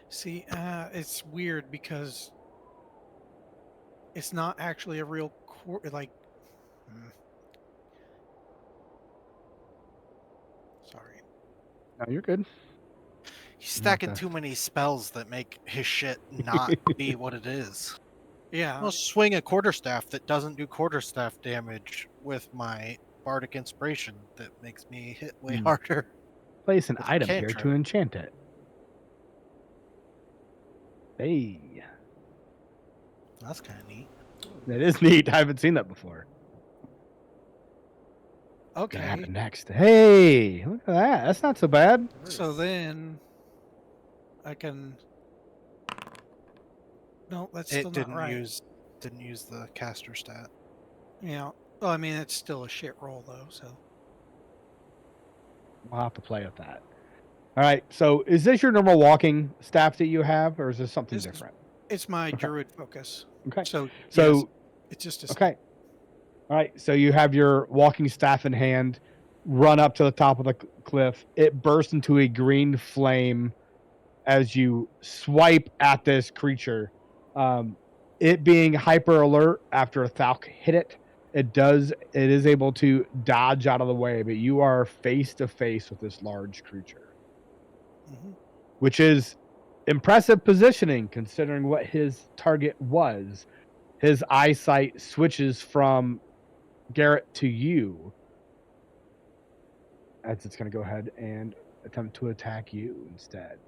See, it's weird because it's not actually a real like. Sorry. No, you're good. He's stacking too many spells that make his shit not be what it is. Yeah. I'll swing a quarterstaff that doesn't do quarterstaff damage with my bardic inspiration that makes me hit way Hmm. harder. Place an With a item here to cantrip. enchant it. Hey, That's kind of neat. that is neat. I haven't seen that before. What's gonna Okay. happen next? Hey, look at that. That's not so bad. So then I can. No, that's still It not right. didn't use the caster stat. Yeah. Well, I mean, it's still a shit roll though. So We'll have to play with that. All right. So, is this your normal walking staff that you have, or is this something this is different? it's my Okay. druid focus. Okay. So yes, So, it's just a okay. All right. So you have your walking staff in hand. Run up to the top of the cliff. It bursts into a green flame as you swipe at this creature. It being hyper alert after a Thalk hit it, it is able to dodge out of the way, but you are face to face with this large creature, Mhm. which is impressive positioning considering what his target was. His eyesight switches from Garrett to you as it's going to go ahead and attempt to attack you instead.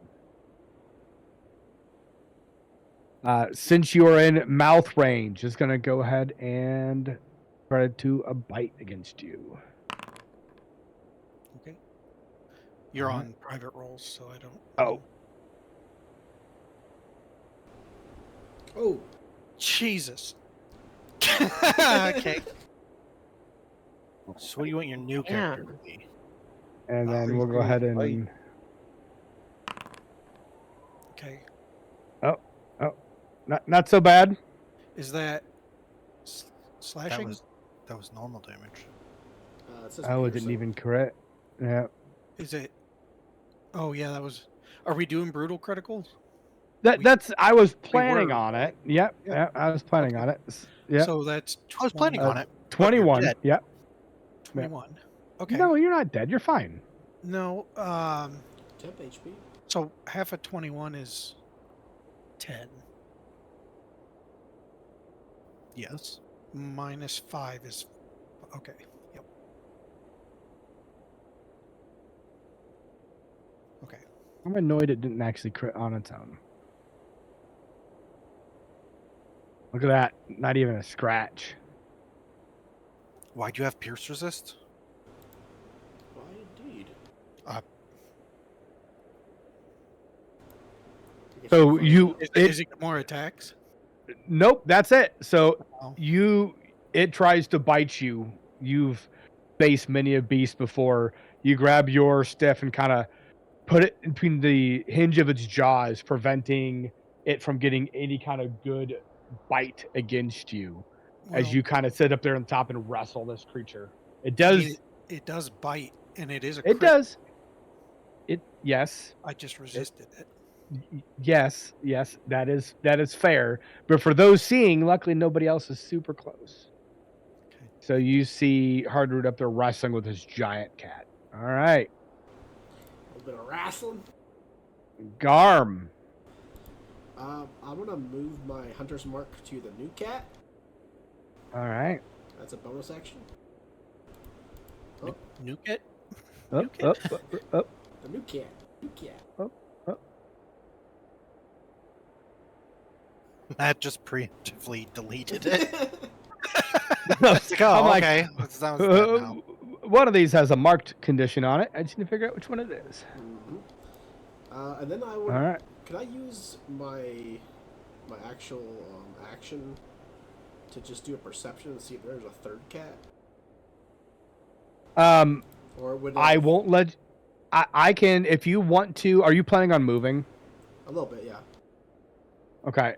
Since you are in mouth range, it's going to go ahead and try to a bite against you. Okay. You're Alright. on private rolls, so I don't. Oh, Oh, Jesus. Okay. So what do you want your new character to be? and then Freeze we'll go me ahead with and Okay. not so bad. Is that slashing? That was normal damage. it says Oh, it didn't piercing. even crit. Yeah, Is it? Oh yeah, that was. Are we doing brutal criticals? that's. I was We planning were, on right? it. Yep, Yeah. yep. I was planning Okay. on it. Yep. So that's I was planning 20, on it. But you're 21. dead. Yep. 21. Okay. No, you're not dead. You're fine. No. Temp HP. So half of 21 is 10. Yes. Minus 5 is. Okay. Yep. Okay. I'm annoyed it didn't actually crit on its own. Look at that. Not even a scratch. Why'd you have pierce resist? Why indeed? So you Is it more attacks? Nope, that's it. So Oh. it tries to bite you. You've faced many a beast before. You grab your stiff and kind of put it in between the hinge of its jaws, preventing it from getting any kind of good bite against you as Well, you kind of sit up there on top and wrestle this creature. It I does. mean, it does bite, and it is a It crit. does. Yes. I just resisted it. Yes, that is fair. But for those seeing, luckily nobody else is super close. Okay. So you see Hardroot up there wrestling with his giant cat. All right, A little bit of wrestling. Garm. I'm gonna move my hunter's mark to the new cat. All right. That's a bonus action. Nuke it? Up. The new cat. New cat. Matt just preemptively deleted it. I'm It's like, oh, like, okay. That sounds dead now. one of these has a marked condition on it. I just need to figure out which one it is. Mm-hmm. And then I would. All right. Can I use my actual action to just do a perception and see if there's a third cat? Or would I won't let. I can if you want to. Are you planning on moving? A little bit, yeah. Okay.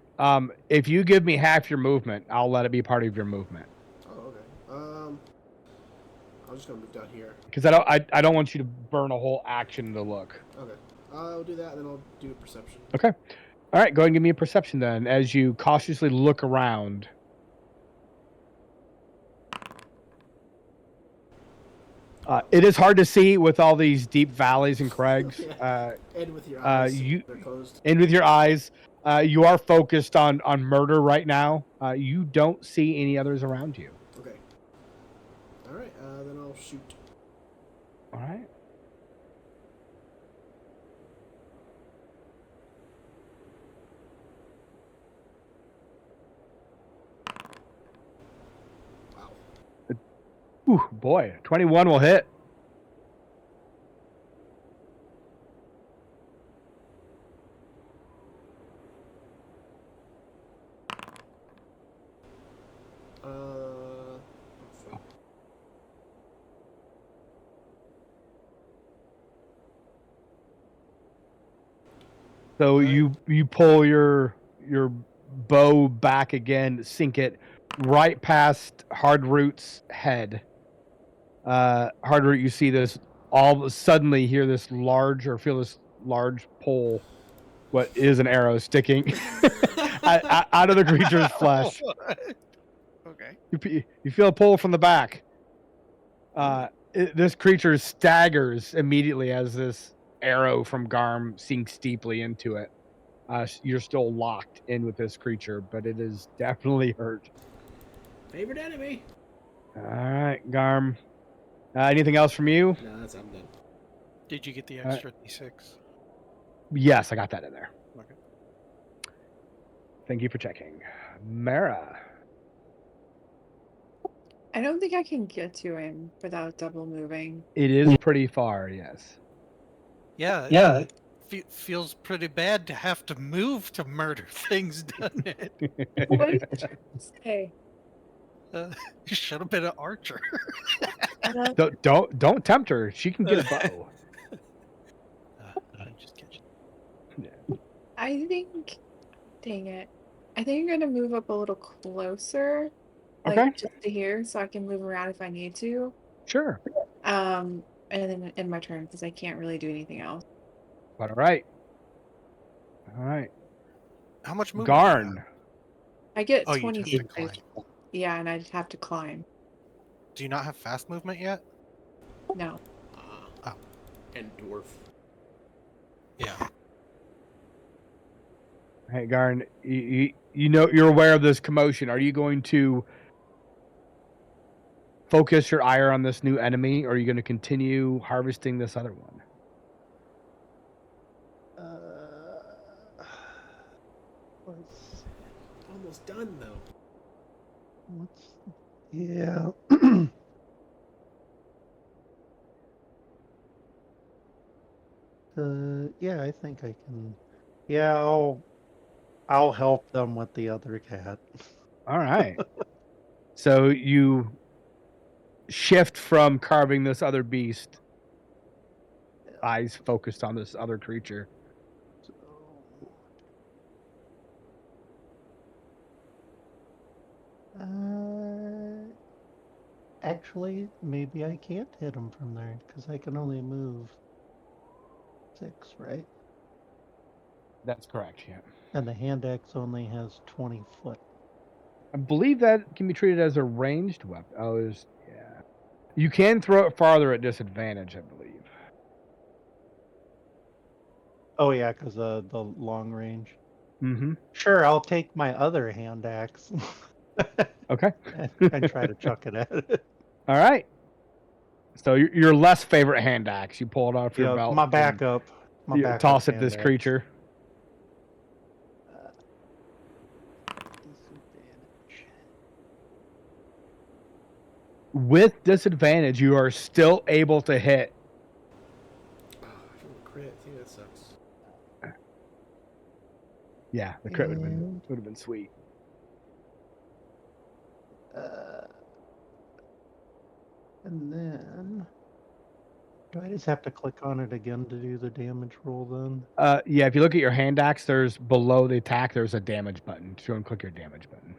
If you give me half your movement, I'll let it be part of your movement. Oh, okay. I'm just gonna move down here. Because I don't want you to burn a whole action to look. Okay. I'll do that, and then I'll do a perception. Okay. All right. Go ahead and give me a perception then, as you cautiously look around. It is hard to see with all these deep valleys and crags. Yeah. And with your eyes, they're closed. And with your eyes, you are focused on murder right now. You don't see any others around you. Okay. All right, then I'll shoot. All right. Wow. Ooh, boy, 21 will hit. Fuck. So you pull your bow back again, sink it right past Hardroot's head. Hardroot, you see this suddenly hear this large or feel this large pole. What is an arrow sticking out of the creature's flesh? Okay. You feel a pull from the back. This creature staggers immediately as this arrow from Garm sinks deeply into it. You're still locked in with this creature, but it is definitely hurt. Favorite enemy. All right, Garm. Anything else from you? No, I'm done. Did you get the extra D6? Yes, I got that in there. Okay. Thank you for checking. Mara. I don't think I can get to him without double moving. It is pretty far, yes. Yeah. Yeah. Feels pretty bad to have to move to murder things, doesn't it? What did you say? You should have been an archer. Don't tempt her. She can get a bow. I'm just kidding. Yeah. I think, dang it. I think I'm gonna move up a little closer, like Okay. just to here, so I can move around if I need to. Sure. And then in my turn, because I can't really do anything else. All right. All right. How much movement? Do you Garn. have? I get Oh, 20 you have to feet. climb. Yeah, and I just have to climb. Do you not have fast movement yet? No. Oh. And dwarf. Yeah. Hey, Garn, you know you're aware of this commotion. Are you going to focus your ire on this new enemy, or are you going to continue harvesting this other one? Let's Almost done though. yeah. Yeah, I think I can. Yeah, I'll help them with the other cat. All right. So you shift from carving this other beast, eyes focused on this other creature. So, actually, maybe I can't hit him from there because I can only move 6, right? That's correct, yeah. And the hand axe only has 20 foot. I believe that can be treated as a ranged weapon. Yeah. You can throw it farther at disadvantage, I believe. Oh yeah, because the long range. Mm-hmm. Sure, I'll take my other hand axe Okay. and try to chuck it at it. All right. So your less favorite hand axe, you pull it off your Yeah, belt. my backup. My You backup toss it hand this axe. creature. Disadvantage. With disadvantage, you are still able to hit. Oh, I feel a crit. See, that sucks. Yeah, the crit would have been sweet. And then, do I just have to click on it again to do the damage roll then? Yeah, if you look at your hand axe, there's below the attack, there's a damage button. So and click your damage button.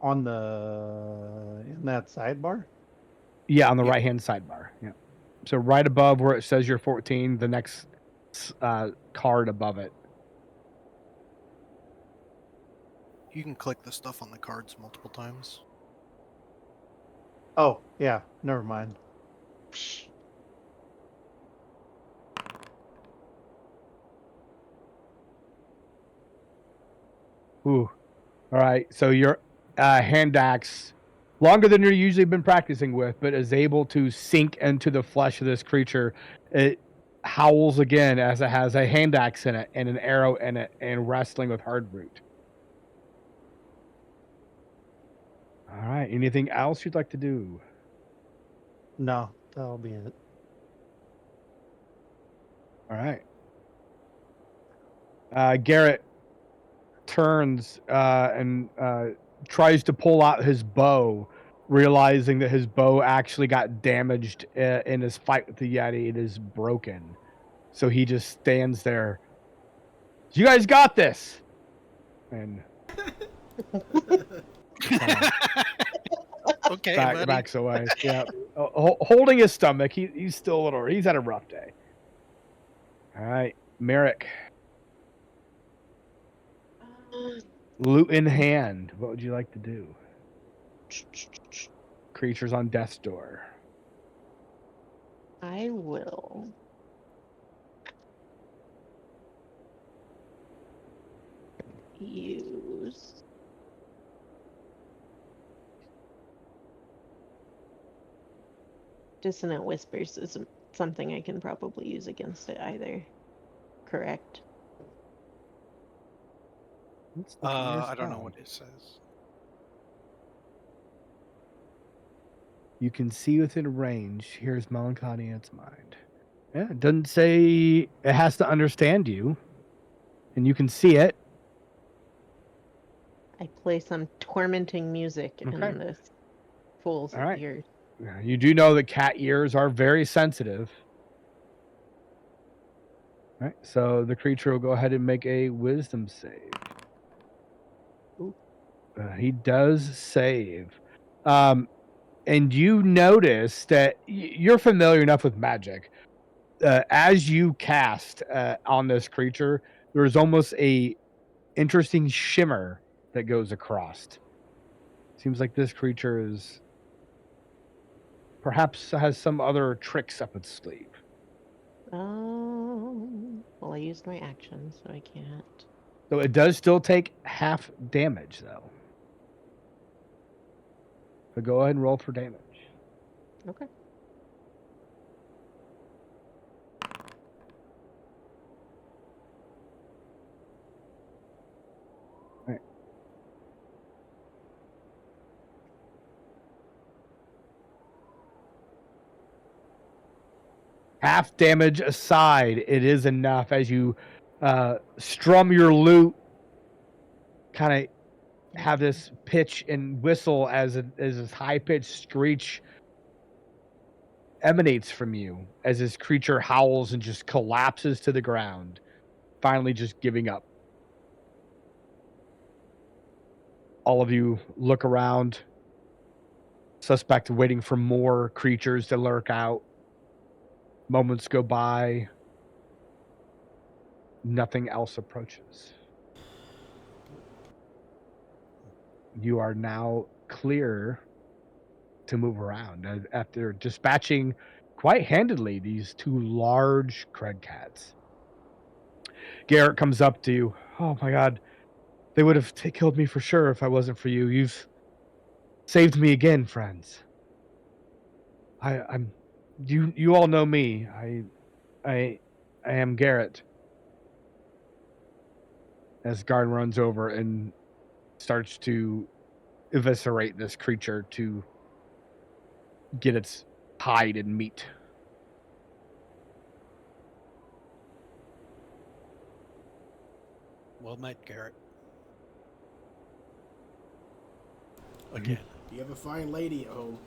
On in that sidebar? Yeah, on the right hand sidebar. Yeah. So right above where it says you're 14, the next card above it. You can click the stuff on the cards multiple times. Oh, yeah, never mind. Ooh. All right. So your hand axe, longer than you're usually been practicing with, but is able to sink into the flesh of this creature. It howls again as it has a hand axe in it and an arrow in it and wrestling with Hardroot. All right. Anything else you'd like to do? No, that'll be it. All right. Garrett turns and tries to pull out his bow, realizing that his bow actually got damaged in his fight with the Yeti. It is broken. So he just stands there. You guys got this! And Okay, buddy. backs away. Yeah. Holding his stomach. He's still a little, he's had a rough day. All right. Merrick. Loot in hand. What would you like to do? Creatures on death's door. I will use Dissonant Whispers is something I can probably use against it either. Correct. Let's look at your I don't know spell. what it says. You can see within range. Here's melancholy in its mind. Yeah, it doesn't say it has to understand you, and you can see it. I play some tormenting music Okay. in this fool's All right. ears. You do know that cat ears are very sensitive. All right, so the creature will go ahead and make a wisdom save. Ooh. He does save. And you notice that you're familiar enough with magic. As you cast on this creature, there's almost a interesting shimmer that goes across. Seems like this creature is perhaps has some other tricks up its sleeve. Well, I used my action, so I can't. So it does still take half damage, though. So go ahead and roll for damage. Okay. Right. Half damage aside, it is enough as you strum your lute, kind of have this pitch and whistle as this high-pitched screech emanates from you as this creature howls and just collapses to the ground, finally just giving up. All of you look around, suspect waiting for more creatures to lurk out. Moments go by. Nothing else approaches. You are now clear to move around after dispatching quite handedly these two large Craig cats. Garrett comes up to you. Oh my God. They would have killed me for sure if I wasn't for you. You've saved me again, friends. I'm you all know me. I am Garrett. As Guard runs over and starts to eviscerate this creature to get its hide and meat. Well met, Garrett. Again. You have a fine lady at home.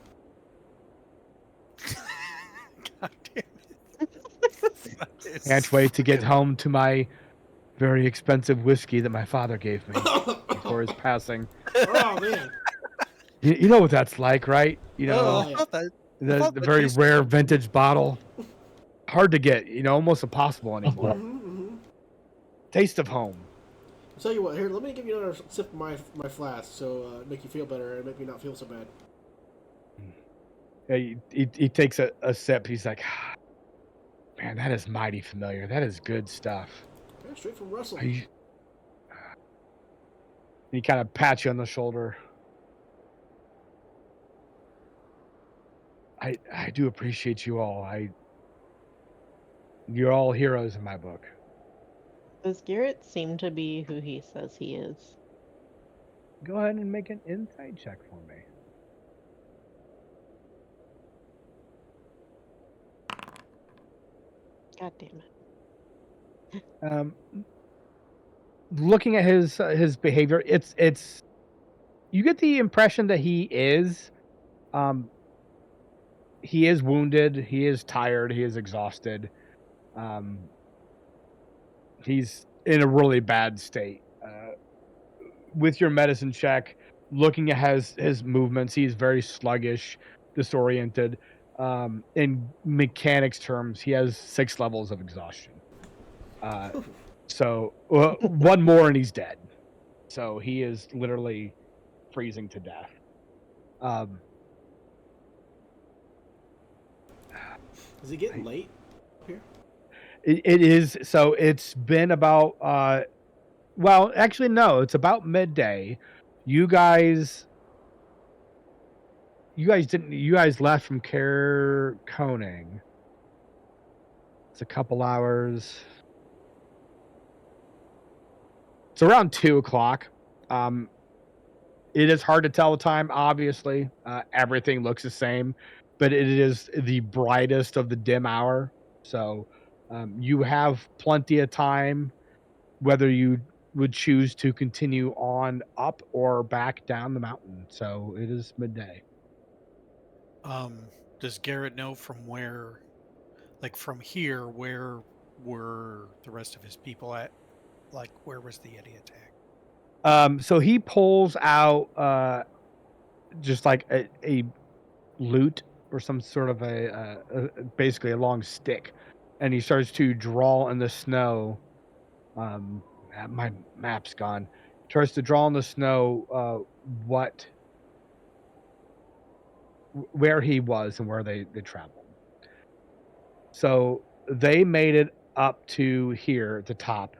God damn it. Can't wait to get home to my very expensive whiskey that my father gave me before his passing. Oh man. You know what that's like, right? You know, yeah. the very rare vintage bottle. Hard to get, almost impossible anymore. Taste of home. I'll tell you what, here, let me give you another sip of my flask, so make you feel better and make me not feel so bad. Yeah, he takes a sip. He's like, man, that is mighty familiar. That is good stuff. Yeah, straight from Russell. He kind of pats you on the shoulder. I do appreciate you all. You're all heroes in my book. Does Garrett seem to be who he says he is? Go ahead and make an insight check for me. God damn it. Looking at his behavior, it's you get the impression that he is wounded, he is tired, he is exhausted. He's in a really bad state. With your medicine check, looking at his movements, he's very sluggish, disoriented. In mechanics terms, he has 6 levels of exhaustion. So one more and he's dead. So he is literally freezing to death. Is it getting late here? It is. So it's been about well, actually no, it's about midday. You guys left from Care Koning. It's a couple hours. It's around 2:00. It is hard to tell the time, obviously. Everything looks the same, but it is the brightest of the dim hour. So you have plenty of time, whether you would choose to continue on up or back down the mountain. So it is midday. Does Garrett know from where, like from here, where were the rest of his people at? Like, where was the Yeti attack? So he pulls out just like a lute or some sort of basically a long stick, and he starts to draw in the snow. My map's gone. Tries to draw in the snow where he was and where they traveled. So they made it up to here at the top.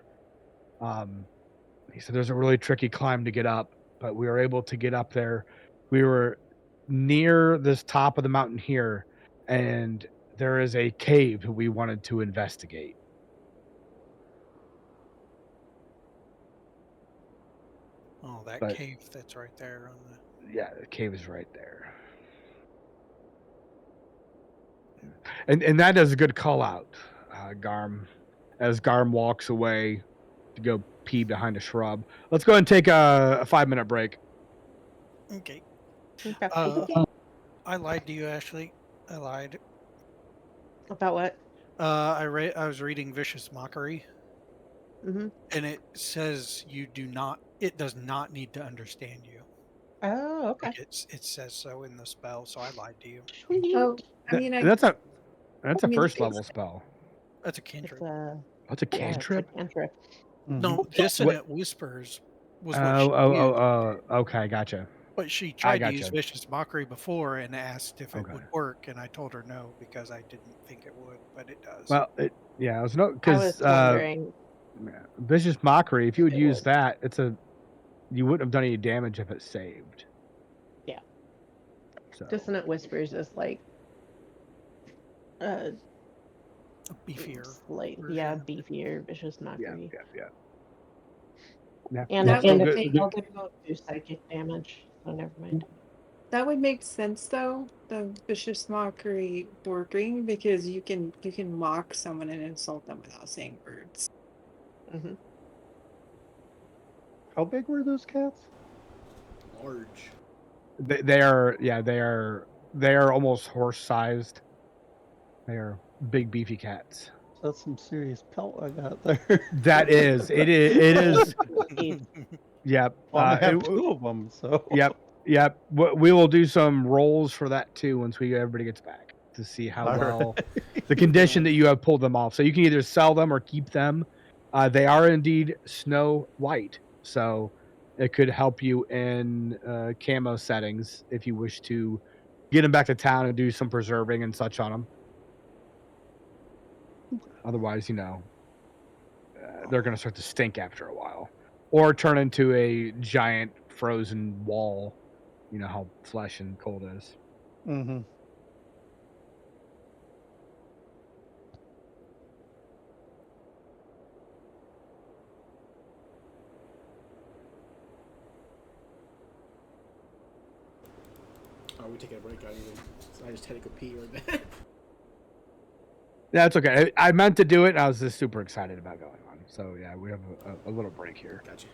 He said there's a really tricky climb to get up, but we were able to get up there. We were near this top of the mountain here, and there is a cave we wanted to investigate. Oh, that But cave that's right there on the. yeah, the cave is right there. And that is a good call out, Garm. As Garm walks away to go pee behind a shrub. Let's go ahead and take a 5-minute break. Okay. Okay. I lied to you, Ashley. I lied. About what? I was reading Vicious Mockery, Mm-hmm. and it says it does not need to understand you. Oh, okay. Like it says so in the spell, so I lied to you. Sweet. Oh, I mean, That's a I mean, first level spell. That's a It's cantrip. That's a yeah, it's a cantrip. cantrip. No, Dissonant Whispers was what she used. Okay, gotcha. But she I tried to use gotcha. Vicious Mockery before and asked if it Okay. would work, and I told her no because I didn't think it would, but it does. Well, I was no I because was wondering vicious mockery. If you would if it use would. that, you wouldn't have done any damage if it saved. Yeah. So Dissonant Whispers is like A beefier. yeah, beefier, vicious yeah. mockery. And That still would good. make- Do psychic damage, so never mind. that would make sense though, the vicious mockery working, because you can mock someone and insult them without saying words. Mm-hmm. How big were those cats? Large. They are almost horse sized. They are big beefy cats. That's some serious pelt I got there. That is it is yep. Well, I have 2 of them, so. Yep. We will do some rolls for that too once everybody gets back to see how All well right. the condition that you have pulled them off. So you can either sell them or keep them. They are indeed snow white, so it could help you in camo settings if you wish to get them back to town and do some preserving and such on them. Otherwise, they're going to start to stink after a while, or turn into a giant frozen wall. You know how flesh and cold is. Mm-hmm. Oh, we're taking a break. I just had to go pee right back. That's okay. I meant to do it, and I was just super excited about going on. So yeah, we have a little break here. Gotcha.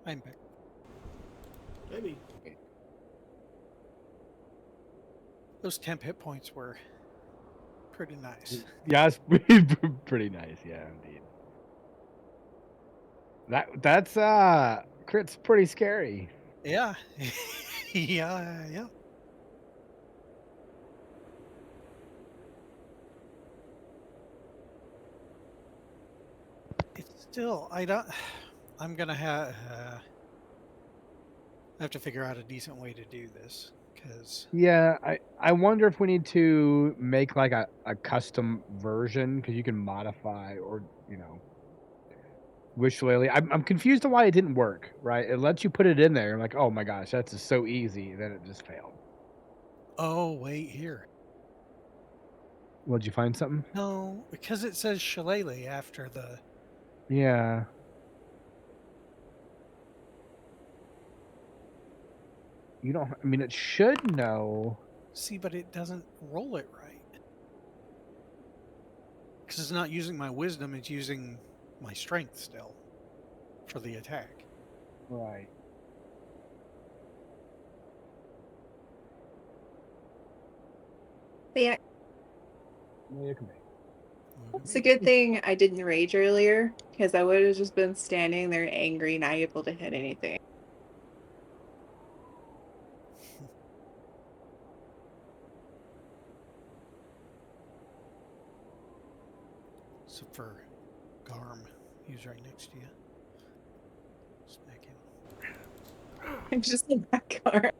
I'm back. Maybe. Those temp hit points were pretty nice. Yeah, it's pretty nice. Yeah, indeed. That's crit's pretty scary. Yeah. Yeah. It's still, I'm gonna have to figure out a decent way to do this because Yeah, I wonder if we need to make like a custom version because you can modify or wish Lily. I'm confused on why it didn't work. Right, it lets you put it in there. I'm like, oh my gosh, that's just so easy. Then it just failed. oh wait here. Well, did you find something? No, because it says shillelagh after the Yeah. You don't. I mean, it should know. see, but it doesn't roll it right. Because it's not using my wisdom, it's using my strength still for the attack. Right. But yeah, Well, it can be. Look at it's a me. good thing I didn't rage earlier, because I would have just been standing there angry, not able to hit anything. So for Garm, he's right next to you. Smack him. I'm just in that car.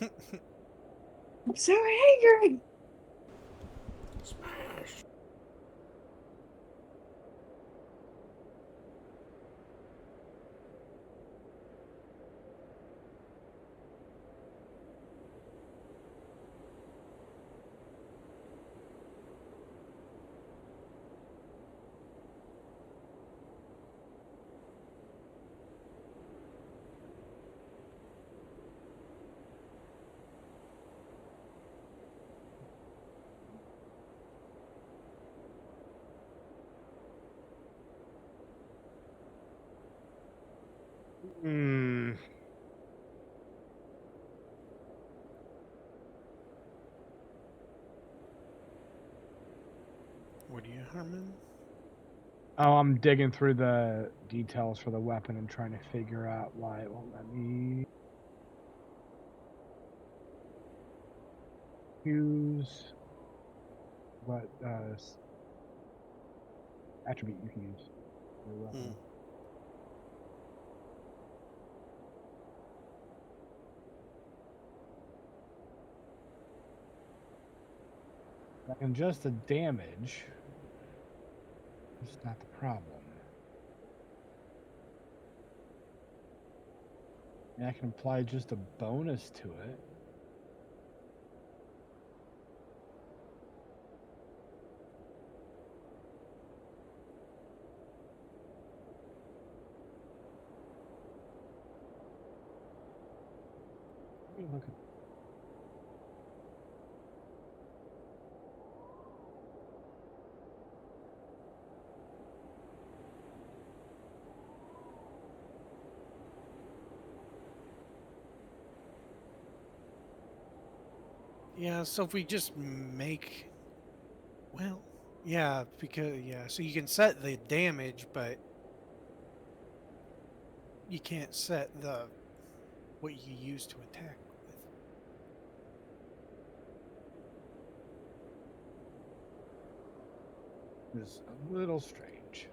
I'm so angry. Smash. Hmm. What are you, Herman? Oh, I'm digging through the details for the weapon and trying to figure out why it won't let me use what attribute you can use for your weapon. I can adjust the damage. It's not the problem. And I can apply just a bonus to it. Let me look at. Yeah, so if we just make, well, yeah, because so you can set the damage, but you can't set the what you use to attack with. It's a little strange.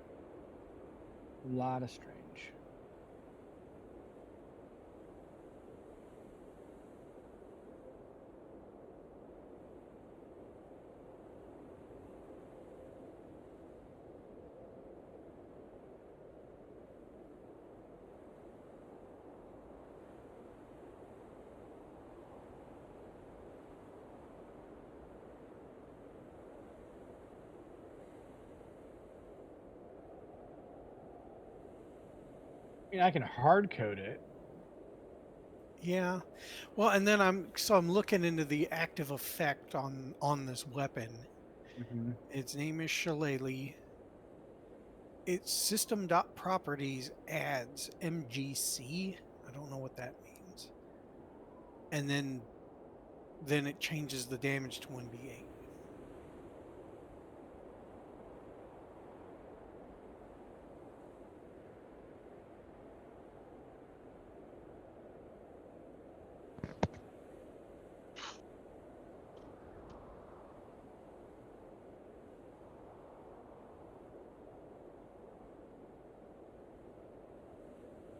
A lot of strange. I mean, I can hard code it. Yeah, well, and then I'm looking into the active effect on this weapon. Mm-hmm. Its name is Shillelagh. It's system.properties adds MGC. I don't know what that means. And then it changes the damage to 1d8.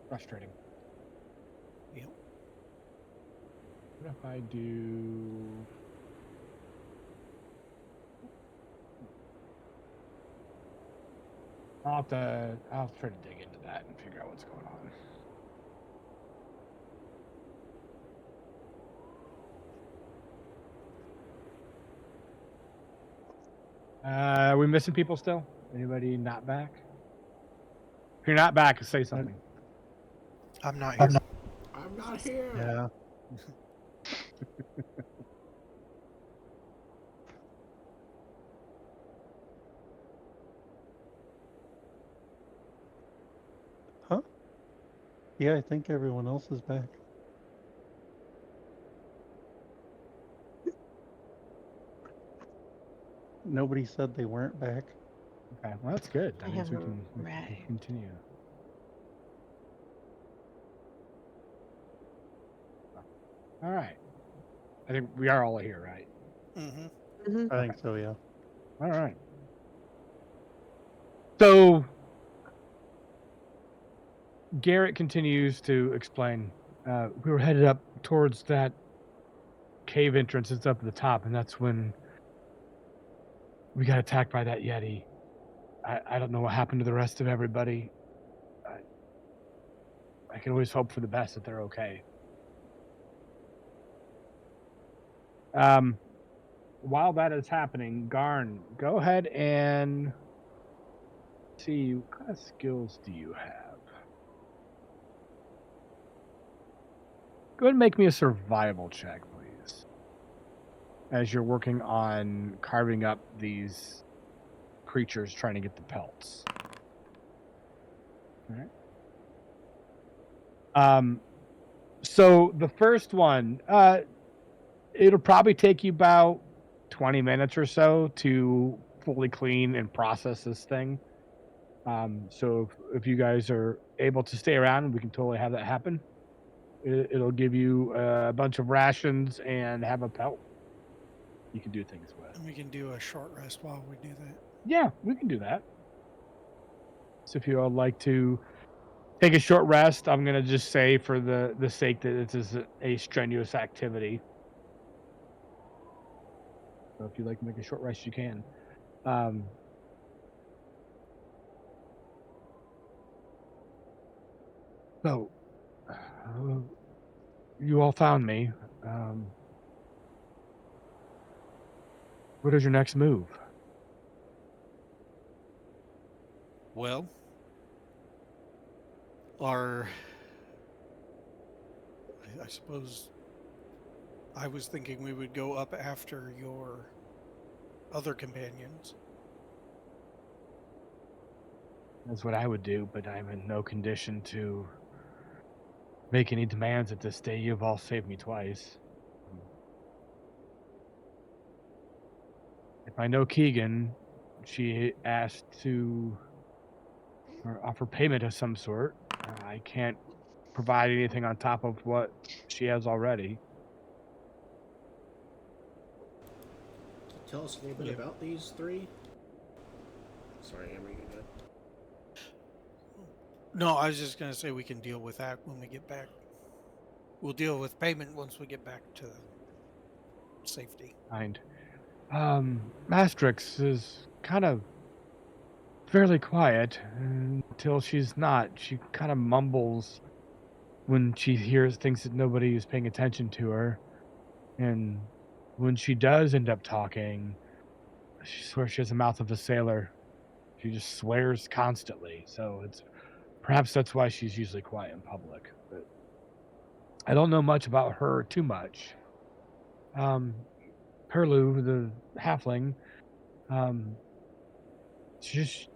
Frustrating. Yep. What if I do? I'll try to dig into that and figure out what's going on. Are we missing people still? Anybody not back? If you're not back, say something. I'm not here. I'm not here. Yeah. Huh? Yeah, I think everyone else is back. Nobody said they weren't back. Okay, well that's good. That I means we haven't can read. continue. All right. I think we are all here, right? Mm-hmm. I think so, yeah. All right. So Garrett continues to explain. We were headed up towards that cave entrance. It's up at the top, and that's when we got attacked by that Yeti. I don't know what happened to the rest of everybody. I can always hope for the best that they're okay. While that is happening, Garn, go ahead and see what kind of skills do you have. Go ahead and make me a survival check, please. As you're working on carving up these creatures trying to get the pelts. All right. So the first one, it'll probably take you about 20 minutes or so to fully clean and process this thing. So if you guys are able to stay around, we can totally have that happen. It'll give you a bunch of rations and have a pelt you can do things with. And we can do a short rest while we do that. Yeah, we can do that. So if you would like to take a short rest, I'm going to just say for the sake that this is a strenuous activity. So if you'd like to make a short rest, you can. So, you all found me. What is your next move? Well, I suppose I was thinking we would go up after your other companions. That's what I would do, but I'm in no condition to make any demands at this stage. You've all saved me twice. If I know Keegan, she asked to or offer payment of some sort. I can't provide anything on top of what she has already. Tell us a little bit Yeah. about these three. Sorry, Emery, you good? No, I was just going to say we can deal with that when we get back. We'll deal with payment once we get back to safety. And Mastrix is kind of fairly quiet until she's not. She kind of mumbles when she hears things that nobody is paying attention to her. And when she does end up talking, she swears she has the mouth of a sailor. She just swears constantly. So it's perhaps that's why she's usually quiet in public. But I don't know much about her too much. Perlu, the halfling, she just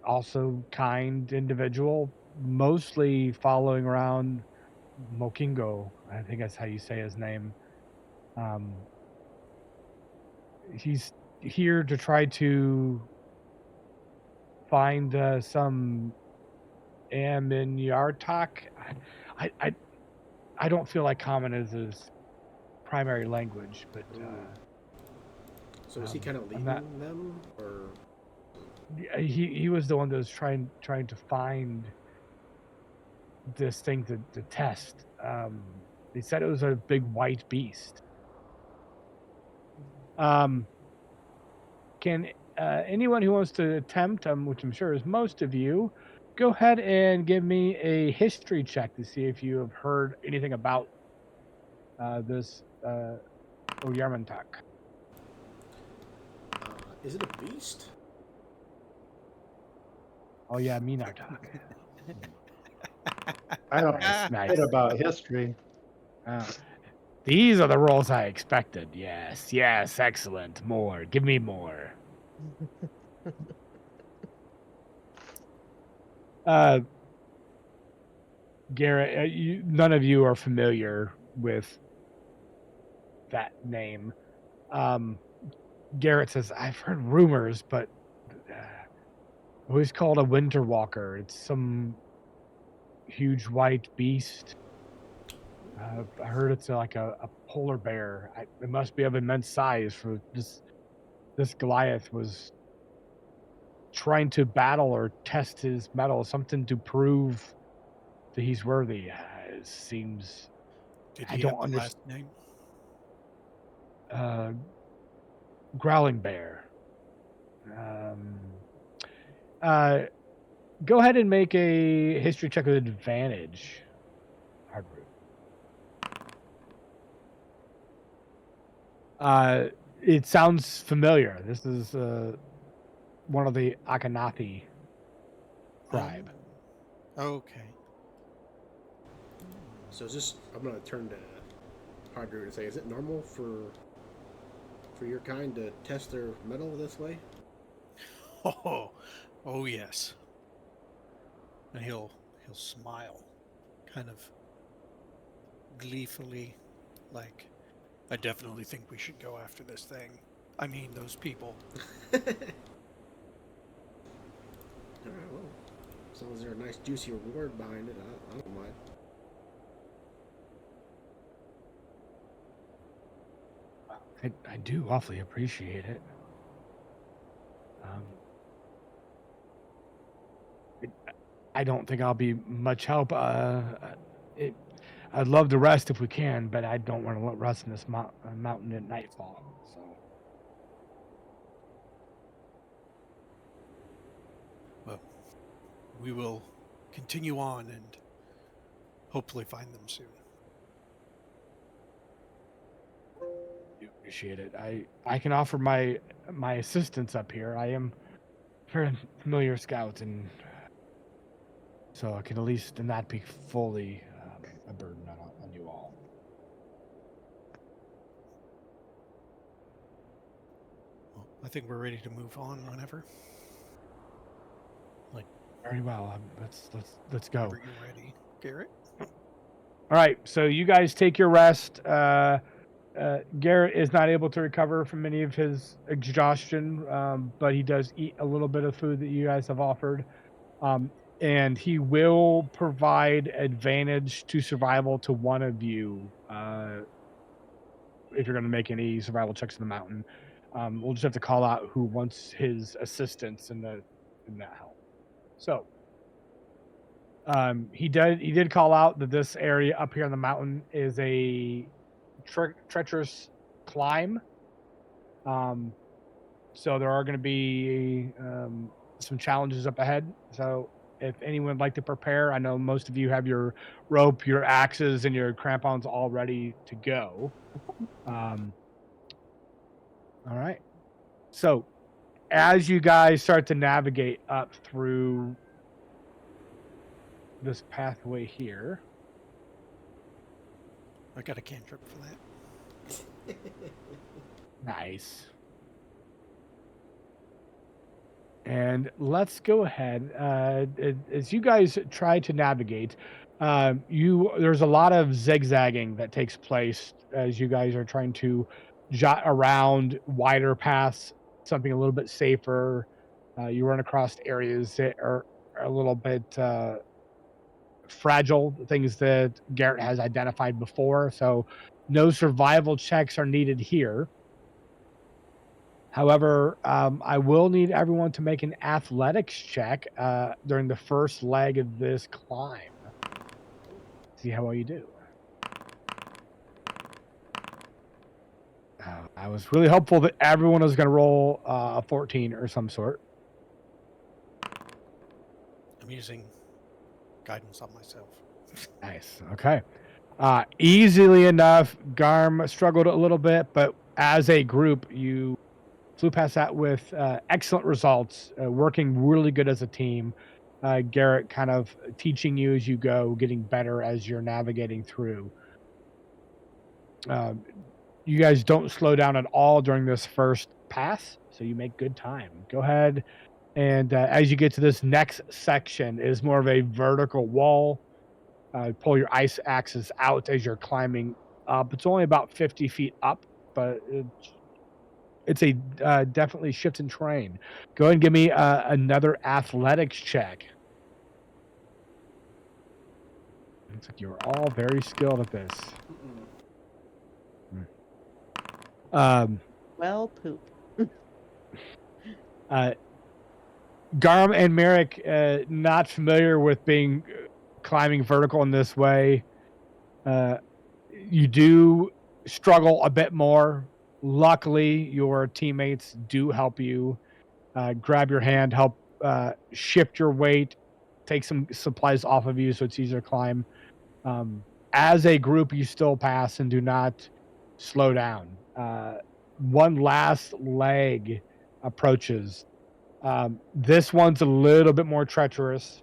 also kind individual, mostly following around Mokingo. I think that's how you say his name. He's here to try to find some Aminyartak. I don't feel like Common is his primary language, but So is he kind of I'm leading not. them, or He was the one that was trying to find this thing to test. They said it was a big white beast. Can anyone who wants to attempt, which I'm sure is most of you, go ahead and give me a history check to see if you have heard anything about this Oyarmantak. is it a beast? Oh yeah, Minartak. I don't Nice, know nice. shit about history. These are the rolls I expected. Yes, yes, excellent. More. Give me more. Garrett, none of you are familiar with that name. Garrett says, I've heard rumors, but always called a winter walker. It's some huge white beast. I heard it's like a polar bear. It must be of immense size. For this Goliath was trying to battle or test his mettle, something to prove that he's worthy. It seems Did I he don't have the understand. last name? Growling bear. Um, uh, Go ahead and make a history check with advantage. Hard root. It sounds familiar. This is one of the Akhenathi tribe. Okay. So is this? I'm gonna turn to Hardroot and say, is it normal for your kind to test their metal this way? Oh yes. And he'll smile, kind of gleefully, like, I definitely think we should go after this thing. I mean, those people. All right, well, as long as there's a nice juicy reward behind it, I don't mind. I do awfully appreciate it. I don't think I'll be much help. I'd love to rest if we can, but I don't want to rest in this mountain at nightfall. So Well, we will continue on and hopefully find them soon. I appreciate it. I can offer my assistance up here. I am very familiar scout, and so I can at least not be fully a burden on you all. Well, I think we're ready to move on whenever. Very well. Let's go. Whenever you're ready, Garrett. All right. So you guys take your rest. Garrett is not able to recover from any of his exhaustion, but he does eat a little bit of food that you guys have offered. And he will provide advantage to survival to one of you if you're going to make any survival checks in the mountain. We'll just have to call out who wants his assistance in that help. So he did call out that this area up here on the mountain is a treacherous climb. So there are going to be some challenges up ahead. So if anyone would like to prepare, I know most of you have your rope, your axes, and your crampons all ready to go. All right. So as you guys start to navigate up through this pathway here, I got a cantrip for that. nice. And let's go ahead. As you guys try to navigate, there's a lot of zigzagging that takes place as you guys are trying to jot around wider paths, something a little bit safer. You run across areas that are a little bit fragile, things that Garrett has identified before. So, no survival checks are needed here. However, I will need everyone to make an athletics check during the first leg of this climb. See how well you do. I was really hopeful that everyone was going to roll a 14 or some sort. I'm using guidance on myself. Nice. Okay. Easily enough, Garm struggled a little bit, but as a group, you flew past that with excellent results, working really good as a team. Garrett kind of teaching you as you go, getting better as you're navigating through. Um, you guys don't slow down at all during this first pass, so you make good time. Go ahead and as you get to this next section, it is more of a vertical wall. Pull your ice axes out as you're climbing up. It's only about 50 feet up, but it's a definitely shift in terrain. Go ahead and give me another athletics check. Looks like you're all very skilled at this. Well, poop. Garm and Merrick, not familiar with being climbing vertical in this way. You do struggle a bit more. Luckily, your teammates do help you. Grab your hand, help shift your weight, take some supplies off of you so it's easier to climb. As a group, you still pass and do not slow down. One last leg approaches. This one's a little bit more treacherous.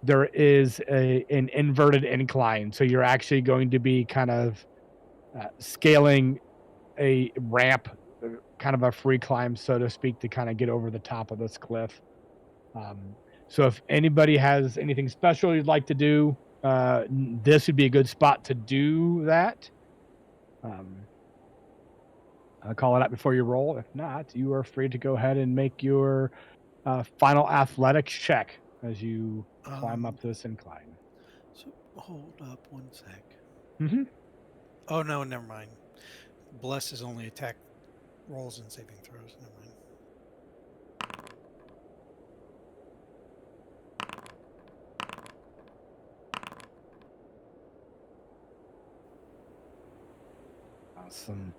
There is an inverted incline, so you're actually going to be kind of scaling a ramp, kind of a free climb, so to speak, to kind of get over the top of this cliff. So if anybody has anything special you'd like to do, this would be a good spot to do that. I'll call it out before you roll. If not, you are free to go ahead and make your final athletics check as you climb up this incline. So hold up one sec. Mm-hmm. Oh no, never mind. Bless is only attack rolls and saving throws. Never mind. Awesome.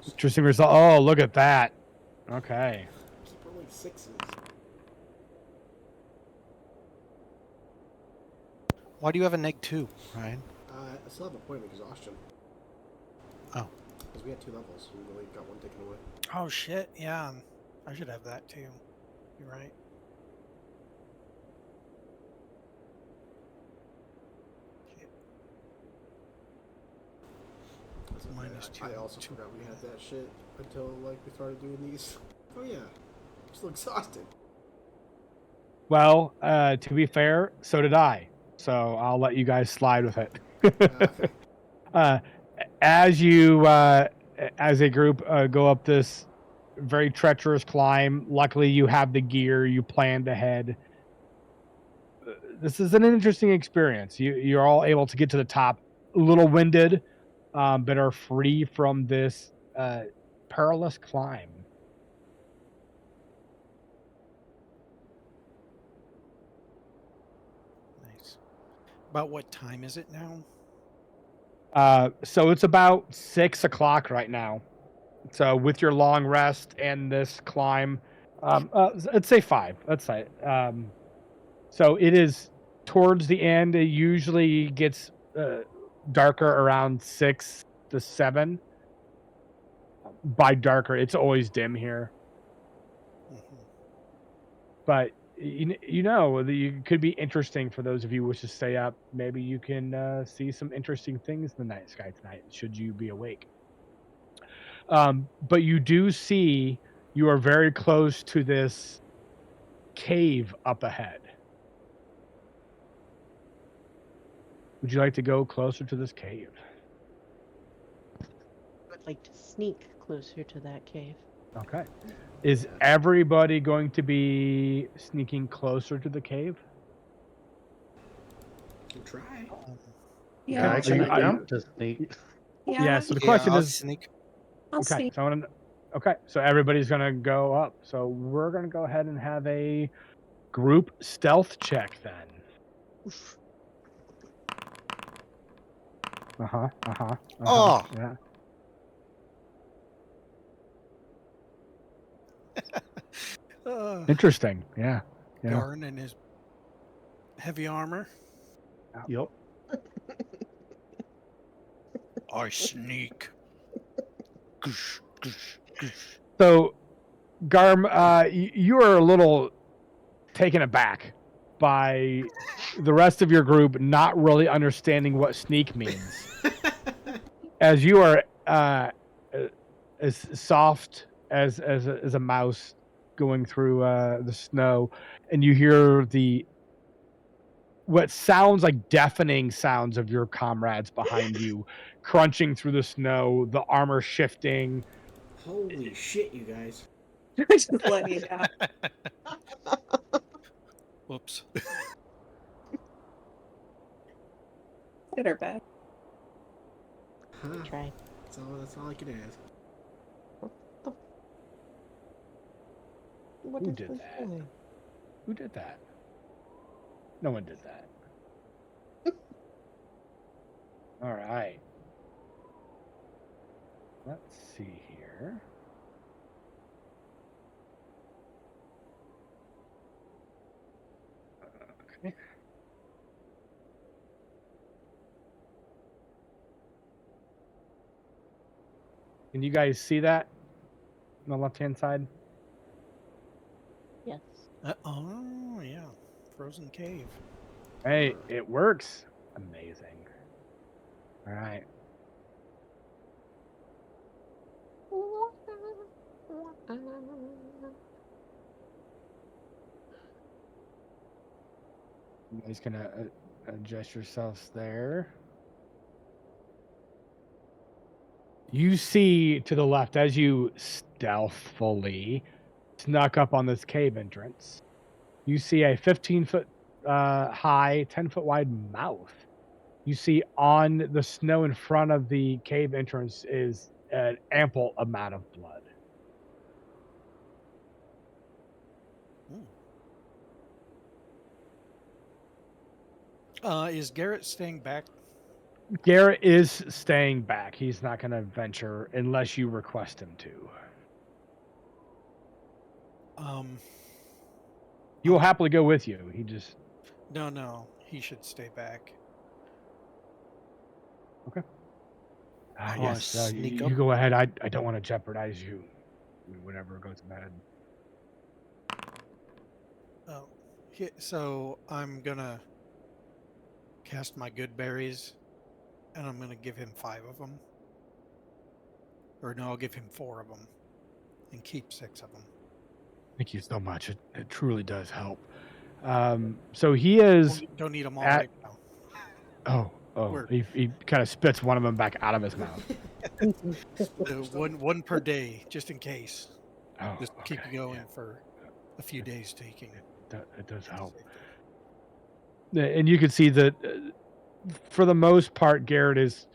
Interesting result. Oh, look at that. Okay. Keep rolling sixes. Why do you have a -2, Ryan? I still have a point of exhaustion. Oh. Because we had 2 levels. We really got one taken away. Oh shit! Yeah, I should have that too. You're right. -2. I also forgot we had that shit until like we started doing these. Oh yeah, I'm still exhausted. Well, to be fair, so did I. So I'll let you guys slide with it. Okay. As you, as a group, go up this very treacherous climb, luckily you have the gear, you planned ahead. This is an interesting experience. You're all able to get to the top, a little winded, but are free from this perilous climb. Nice. About what time is it now? So it's about 6 o'clock right now. So with your long rest and this climb, let's say 5. Let's say. So it is towards the end. It usually gets darker around 6 to 7. By darker, it's always dim here. Mm-hmm. But you could be interesting for those of you who wish to stay up. Maybe you can see some interesting things in the night sky tonight, should you be awake. But you do see you are very close to this cave up ahead. Would you like to go closer to this cave? I would like to sneak closer to that cave. Okay. Is Yeah. everybody going to be sneaking closer to the cave? We'll try. Yeah, I I'll Are you, can try. are you, attempt to sneak. yeah, Yeah, so the Yeah, question I'll is, sneak. I'll okay, sneak. so everybody's gonna go up. So we're gonna go ahead and have a group stealth check then. Oh, Yeah. Uh, Interesting. Yeah. Yeah. Garn and his heavy armor. Yep. I sneak. So Garm, you are a little taken aback by the rest of your group not really understanding what sneak means, as you are as soft as a mouse going through the snow, and you hear the what sounds like deafening sounds of your comrades behind you crunching through the snow, the armor shifting. Holy shit, you guys. Just letting you down. Whoops. Good or bad. Huh. We tried. That's all I can ask. What Who is did this that? doing? Who did that? No one did that. All right. Let's see here. Okay. Can you guys see that on the left-hand side? Yes. Oh, yeah. Frozen cave. Hey, it works. Amazing. All right. You guys can adjust yourselves there. You see to the left as you stealthily snuck up on this cave entrance. You see a 15-foot high, 10-foot wide mouth. You see on the snow in front of the cave entrance is an ample amount of blood. Is Garrett staying back? Garrett is staying back. He's not going to venture unless you request him to. He will happily go with you. He just No. He should stay back. okay. I wanna Yes, sneak you up. go ahead. I don't want to jeopardize you. Whatever goes bad. Oh, so I'm gonna cast my good berries, and I'm gonna give him 5 of them. Or no, I'll give him 4 of them, and keep 6 of them. Thank you so much. It truly does help. So he is Don't eat them all at. right now. Oh, he kind of spits one of them back out of his mouth. One per day, just in case. Oh, Just okay. keep you going Yeah, for a few days taking. it does help. Safety. And you can see that for the most part, Garrett is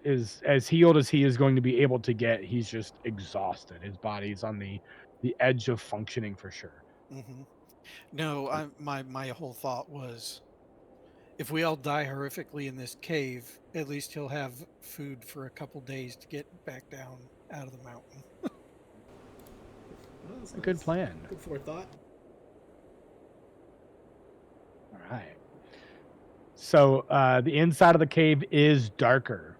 as healed as he is going to be able to get. He's just exhausted. His body's on the edge of functioning for sure. Mm-hmm. No, my whole thought was, if we all die horrifically in this cave, at least he'll have food for a couple days to get back down out of the mountain. Well, A good plan. Good forethought. All right. So the inside of the cave is darker.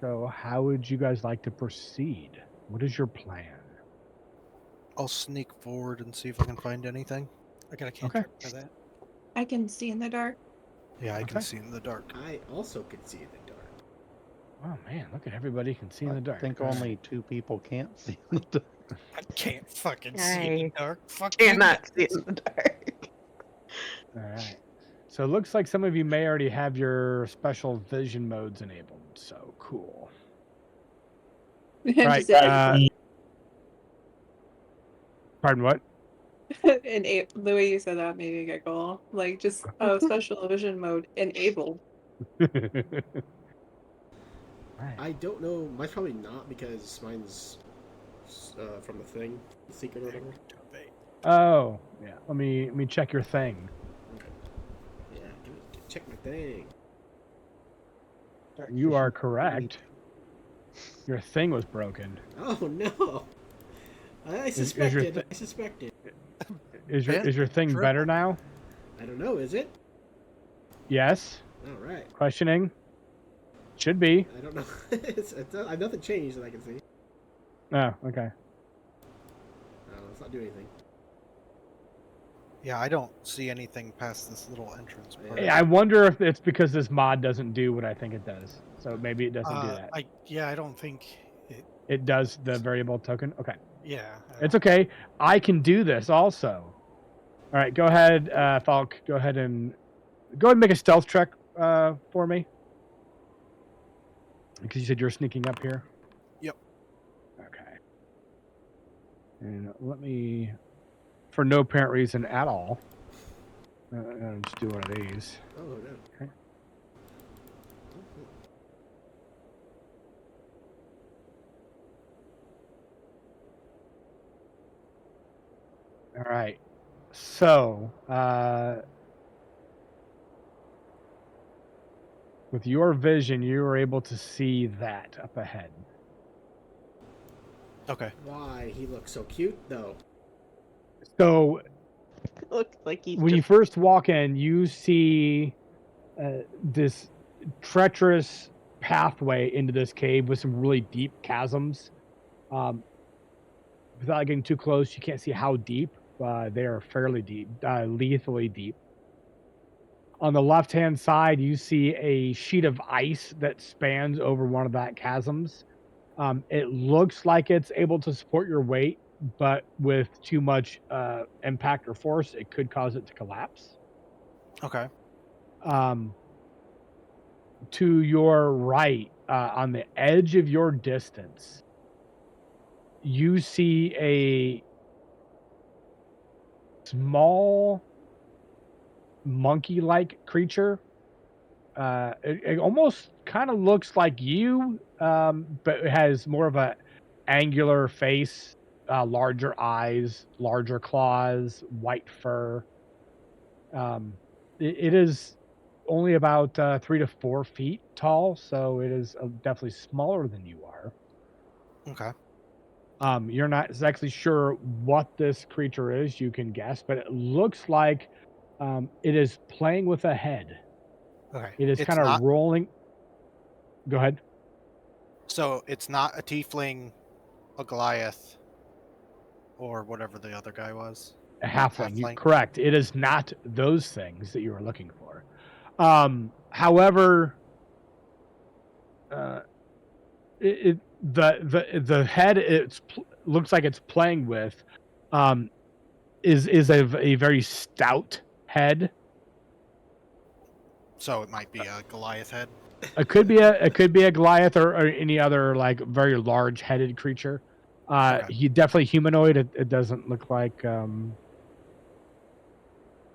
So how would you guys like to proceed? What is your plan? I'll sneak forward and see if I can find anything. I got a Okay. cantrip for that. I can see in the dark. Yeah, I can Okay. see in the dark. I also can see in the dark. Oh man, look at everybody can see in I the dark. think All only right. 2 people can't see in the dark. I can't fucking see in the I dark. Fuck you cannot see guys. in the dark. All right. So it looks like some of you may already have your special vision modes enabled. So cool. Right. Just a- Pardon what? the way you said that made me giggle. Like just special vision mode enabled. Right. I don't know. Mine's probably not because mine's from the thing, the secret or whatever. Oh, yeah. Let me check your thing. Okay. Yeah, check my thing. Dark You are vision correct. Your thing was broken. Oh no! I Is your suspected. I suspected. is your thing Triple. better now? I don't know. Is it? Yes. All right. Questioning. Should be. I don't know. Nothing changed that I can see. Oh, okay. Let's not do anything. Yeah, I don't see anything past this little entrance part. Hey, I wonder if it's because this mod doesn't do what I think it does. So maybe it doesn't do that. I don't think it. It does the variable token. Okay. Yeah. It's okay. I can do this also. All right, go ahead, Falk. Go ahead and make a stealth check for me. Because you said you're sneaking up here. Yep. Okay. And let me, for no apparent reason at all, just do one of these. Oh no. Okay. All right. So, with your vision, you were able to see that up ahead. Okay. Why he looks so cute though? So, Looks like he's when you just first walk in, you see this treacherous pathway into this cave with some really deep chasms. Without getting too close, you can't see how deep. They are fairly deep, lethally deep. On the left-hand side, you see a sheet of ice that spans over one of that chasms. It looks like it's able to support your weight, but with too much impact or force, it could cause it to collapse. Okay. To your right, on the edge of your distance, you see a small monkey-like creature. It almost kind of looks like you, but it has more of a angular face, larger eyes, larger claws, white fur. It is only about 3 to 4 feet tall, so it is definitely smaller than you are. Okay. You're not exactly sure what this creature is. You can guess, but it looks like it is playing with a head. Okay. It is It's kind of not. rolling. Go ahead. So it's not a tiefling, a Goliath, or whatever the other guy was. A halfling. Halfling. Correct. It is not those things that you were looking for. However, the head looks like it's playing with is a very stout head. So it might be a Goliath head. It could be a Goliath or any other like very large headed creature. Okay. He definitely humanoid. It doesn't look like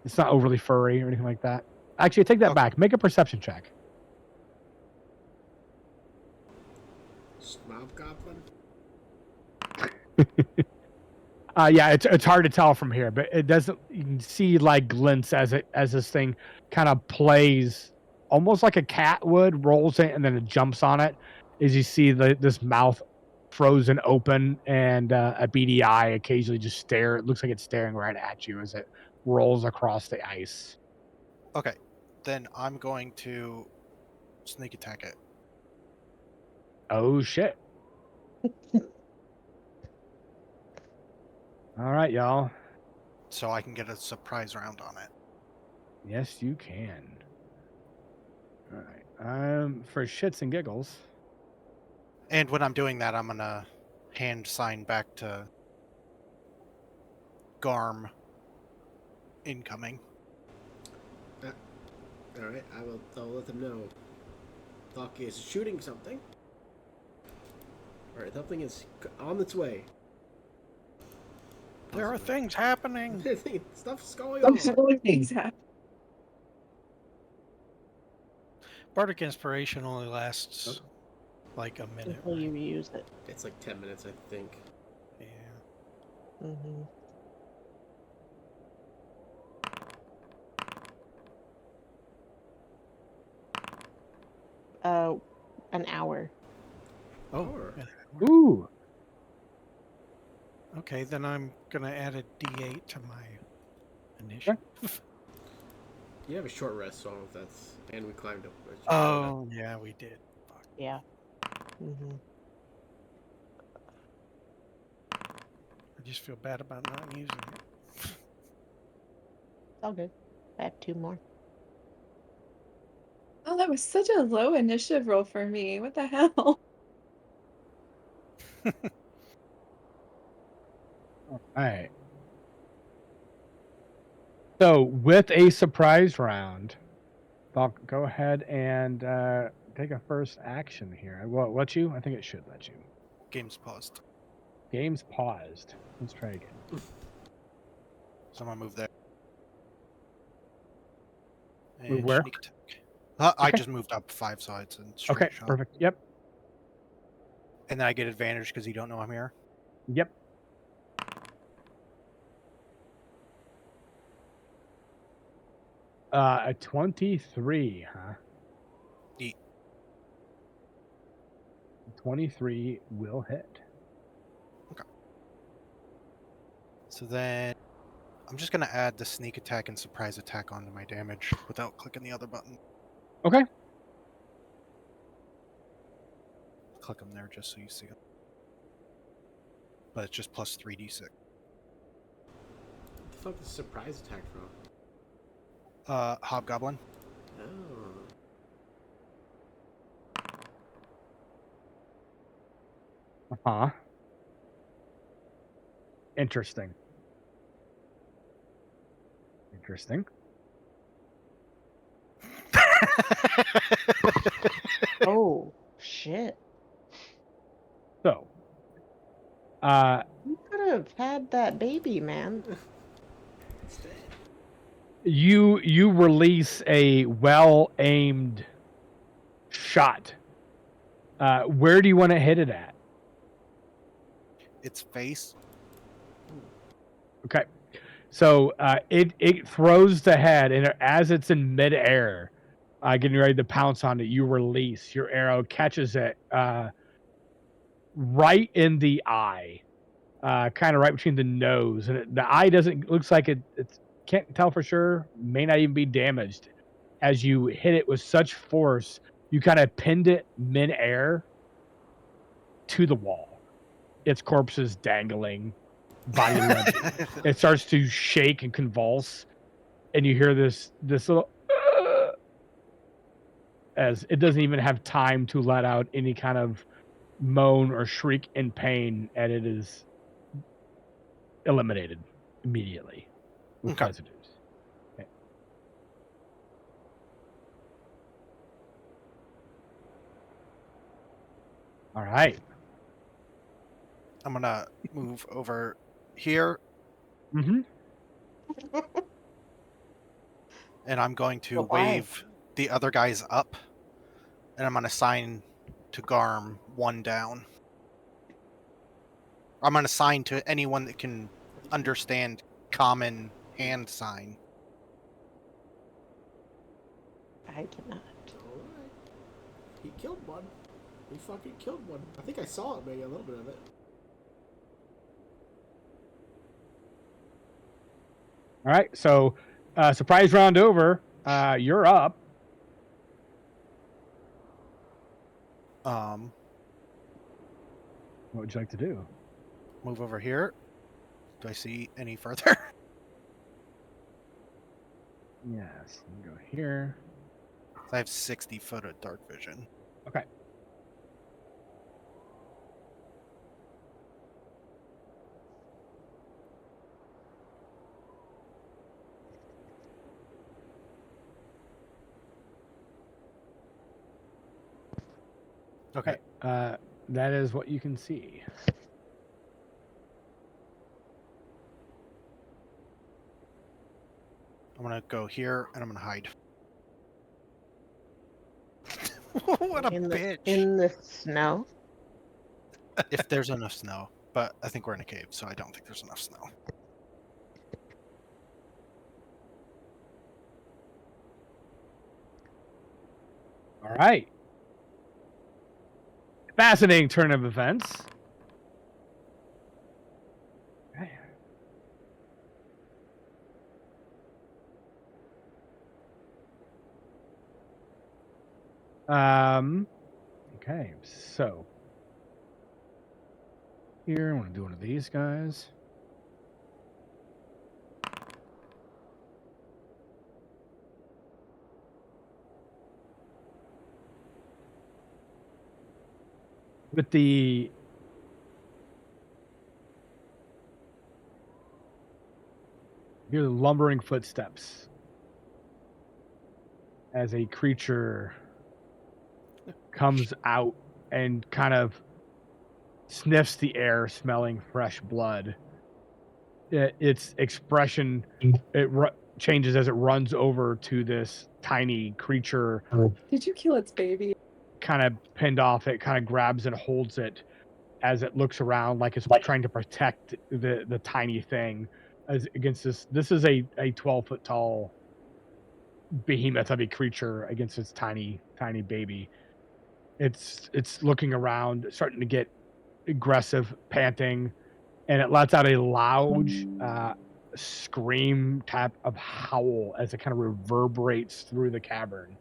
it's not overly furry or anything like that. Actually, I take that back. Make a perception check. Hobgoblin. Yeah, it's hard to tell from here, but it doesn't. You can see like glints as this thing kind of plays, almost like a cat would, rolls it and then it jumps on it. As you see this mouth frozen open and a beady eye occasionally just stare. It looks like it's staring right at you as it rolls across the ice. Okay. Then I'm going to sneak attack it. Oh shit! All right, y'all. So I can get a surprise round on it. Yes, you can. All right. For shits and giggles, And when I'm doing that, I'm gonna hand sign back to Garm incoming. Alright, I'll let them know. Thok is shooting something. Alright, something is on its way. There are Possibly. things happening. Stuff's going on. Things happen. Bardic Inspiration only lasts like a minute. Until you use it. It's like 10 minutes, I think. Yeah. Mm-hmm. An hour. Oh. Or- Yeah. Ooh. Okay, then I'm gonna add a D8 to my initiative. You have a short rest, so I don't know if that's. And we climbed up. Oh, yeah, we did. Fuck. Yeah. Mm-hmm. I just feel bad about not using it. It's all good. I have 2 more. Oh, that was such a low initiative roll for me. What the hell? All right. So with a surprise round, I'll go ahead and take a first action here. Will it let you? I think it should let you. Game's paused. Game's paused. Let's try again. So I'm gonna move there. Move And where? sneak attack. I Okay. just moved up 5 sides and straight Okay, shot. perfect. Yep. And then I get advantage because you don't know I'm here. Yep. A 23, huh? Eat. 23 will hit. So then I'm just gonna add the sneak attack and surprise attack onto my damage without clicking the other button. Okay. Click them there just so you see them. But it's just plus 3d6. What the fuck is surprise attack from? Hobgoblin. Oh. Uh-huh. Interesting. Interesting. Oh, shit. So, You could have had that baby, man. It's dead. you release a well-aimed shot. Where do you want to hit it at? Its face. Okay. So it throws the head, and as it's in midair, getting ready to pounce on it, you release your arrow, catches it right in the eye, kind of right between the nose, and the eye doesn't looks like it's can't tell for sure, may not even be damaged. As you hit it with such force, you kind of pinned it midair to the wall. Its corpse is dangling, body limp. It starts to shake and convulse, and you hear this little as it doesn't even have time to let out any kind of moan or shriek in pain, and it is eliminated immediately with Okay. residues. Okay. All right. I'm gonna move over here Mm-hmm. and I'm going to But why? wave the other guys up, and I'm gonna sign to Garm 1 down. I'm gonna sign to anyone that can understand common hand sign. I cannot. Alright. He killed one. He fucking killed one. I think I saw it, maybe a little bit of it. All right. So, surprise round over. You're up. What would you like to do? Move over here. Do I see any further? Yes. Let me go here. I have 60 foot of dark vision. Okay. Okay. That is what you can see. I'm gonna go here and I'm gonna hide. What a bitch! in the snow. If there's enough snow, but I think we're in a cave, so I don't think there's enough snow. All right. Fascinating turn of events. Okay. Okay, so here I want to do one of these guys. With the hear the lumbering footsteps as a creature comes out and kind of sniffs the air, smelling fresh blood. Its expression changes as it runs over to this tiny creature, Did you kill its baby? kind of pinned off. It kind of grabs and holds it as it looks around, like it's trying to protect the tiny thing as against this. This is a 12-foot tall behemoth of a creature against its tiny baby. It's looking around, starting to get aggressive, panting, and it lets out a loud scream type of howl as it kind of reverberates through the cavern.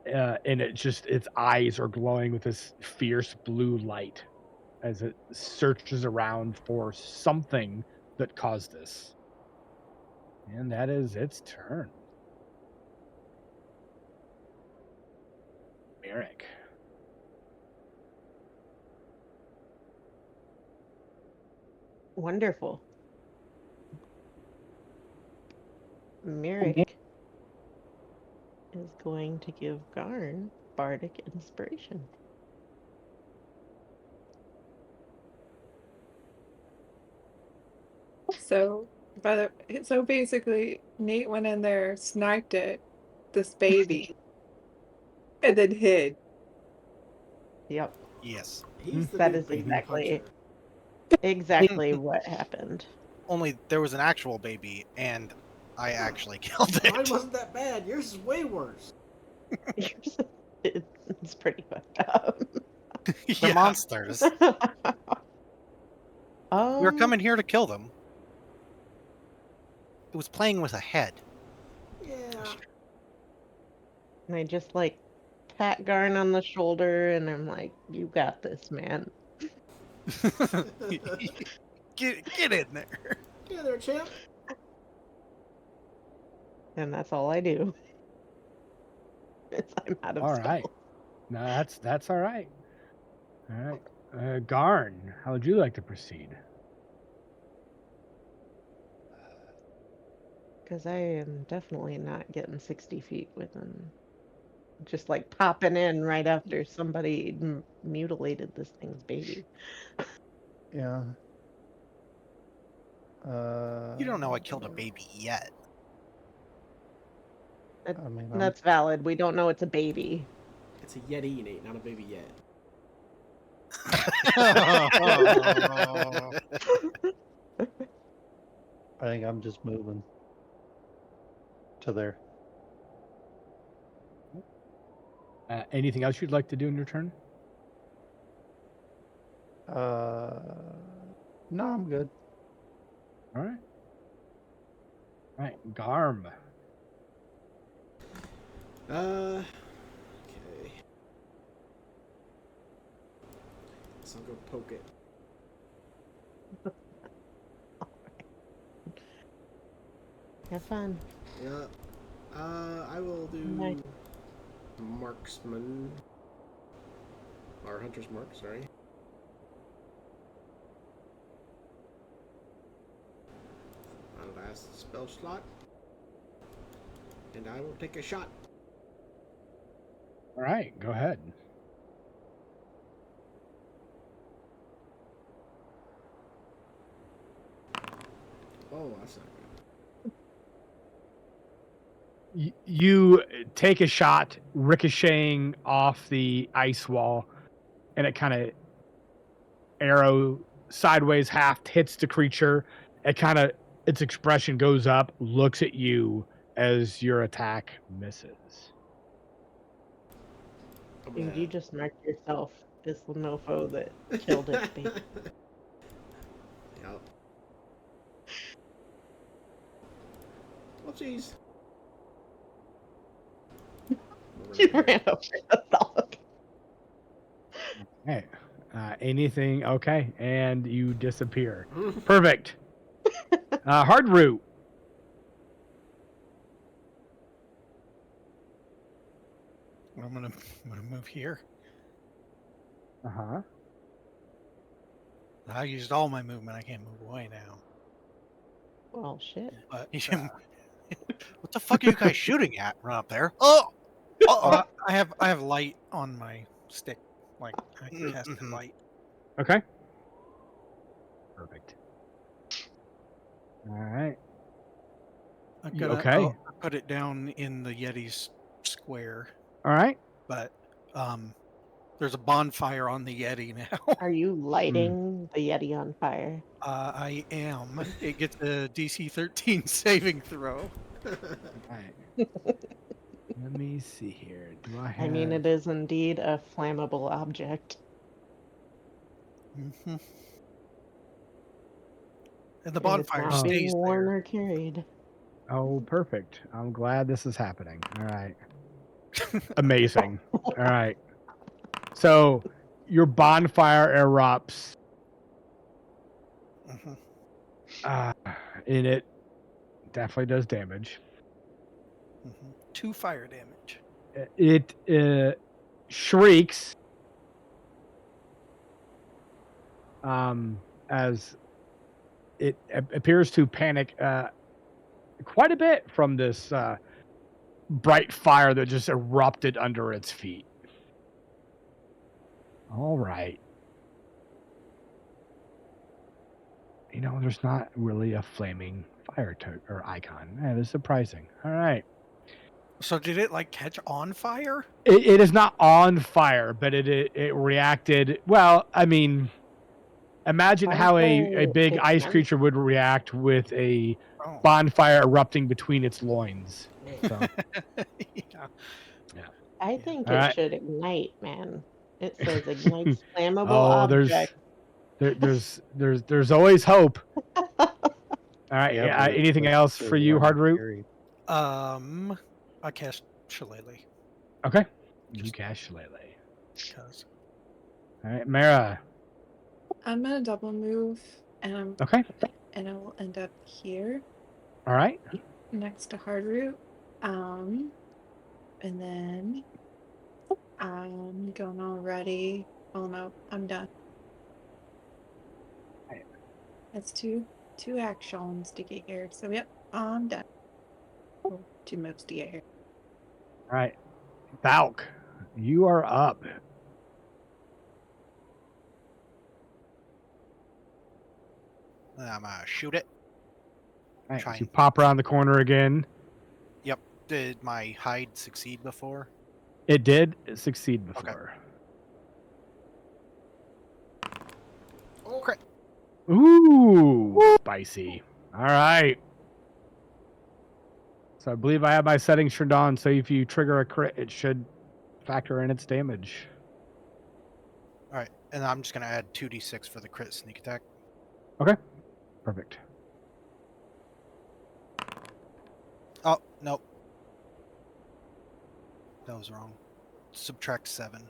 And its eyes are glowing with this fierce blue light as it searches around for something that caused this. And that is its turn. Merrick. Wonderful. Merrick is going to give Garn bardic inspiration. So, so basically, Nate went in there, sniped it, this baby, and then hid. Yep, Yes. He's the that new is baby puncher. exactly what happened. Only there was an actual baby, and I actually killed Mine it. wasn't that bad. Yours is way worse. It's pretty fucked up. The Yeah. monsters. We were Um, coming here to kill them. It was playing with a head. Yeah. and I just like pat Garn on the shoulder, and I'm like, "You got this, man." Get in there. Yeah, there, champ. And that's all I do. I'm out of All spells. right. No, that's all right. All right. Garn, how would you like to proceed? Because I am definitely not getting 60 feet within. Just like popping in right after somebody mutilated this thing's baby. Yeah. You don't know I killed a baby yet. I mean, That's valid. We don't know it's a baby. It's a Yeti, Nate, not a baby yet. I think I'm just moving to there. Anything else you'd like to do in your turn? No, I'm good. All right. All right. Garm. Okay. So I'll go poke it. Have fun. Yeah. I will do Nice. marksman. Or hunter's mark, sorry. My last spell slot. And I will take a shot. All right, go ahead. Oh, that's not good. You take a shot ricocheting off the ice wall, and it kind of arrow sideways half hits the creature. It kind of its expression goes up, looks at you as your attack misses. I'm Dude, gonna- you just marked yourself as the mofo that killed its baby. Yep. Whoopsies. You ran over the dog. Hey, anything? Okay, and you disappear. Perfect. Hard route. I'm gonna move here. Uh huh. I used all my movement. I can't move away now. Well, shit. But What the fuck are you guys shooting at? Run up there. Oh! Uh-oh. I have light on my stick. Like I can cast Mhm. light. Okay. Perfect. All right. I'm You gonna okay? put it down in the Yeti's square. All right. But there's a bonfire on the Yeti now. Are you lighting the Yeti on fire? I am. It gets a DC 13 saving throw. All right. Let me see here. Do I have? I mean, it is indeed a flammable object. Mm-hmm. And the It is bonfire not being stays worn there. or carried. Oh, perfect. I'm glad this is happening. All right. Amazing. All right. So your bonfire erupts, Mm-hmm. uh, and it definitely does damage. Mm-hmm. 2 fire damage. It shrieks as it appears to panic quite a bit from this bright fire that just erupted under its feet. All right. You know, there's not really a flaming fire or icon. That is surprising. All right. So did it like catch on fire? It is not on fire, but it reacted. Well, I mean, imagine how a Bonfire big takes ice vent. creature would react with a Oh. bonfire erupting between its loins. So, Yeah. I think all it right. should ignite, man. It says ignites flammable Oh, object. there's always hope. All right. Yeah, Yeah. but Anything else for you, Hard Root? I cast Shillelagh Okay. You Just- cast Shillelagh. because All right, Mara. I'm gonna double move, Okay. and I will end up here All right. next to Hard Root. And then I'm going already. Oh no, I'm done. Right. That's two actions to get here. So yep, I'm done. Oh, 2 moves to get here. All right. Valk, you are up. I'm gonna shoot it. All right. Try So you and- pop around the corner again. Yep. Did my hide succeed before? It did succeed before. Oh, crit. Ooh, spicy. All right. So I believe I have my settings turned on. So if you trigger a crit, it should factor in its damage. All right, and I'm just gonna add 2d6 for the crit sneak attack. Okay. Perfect. Oh nope, that was wrong. Subtract 7.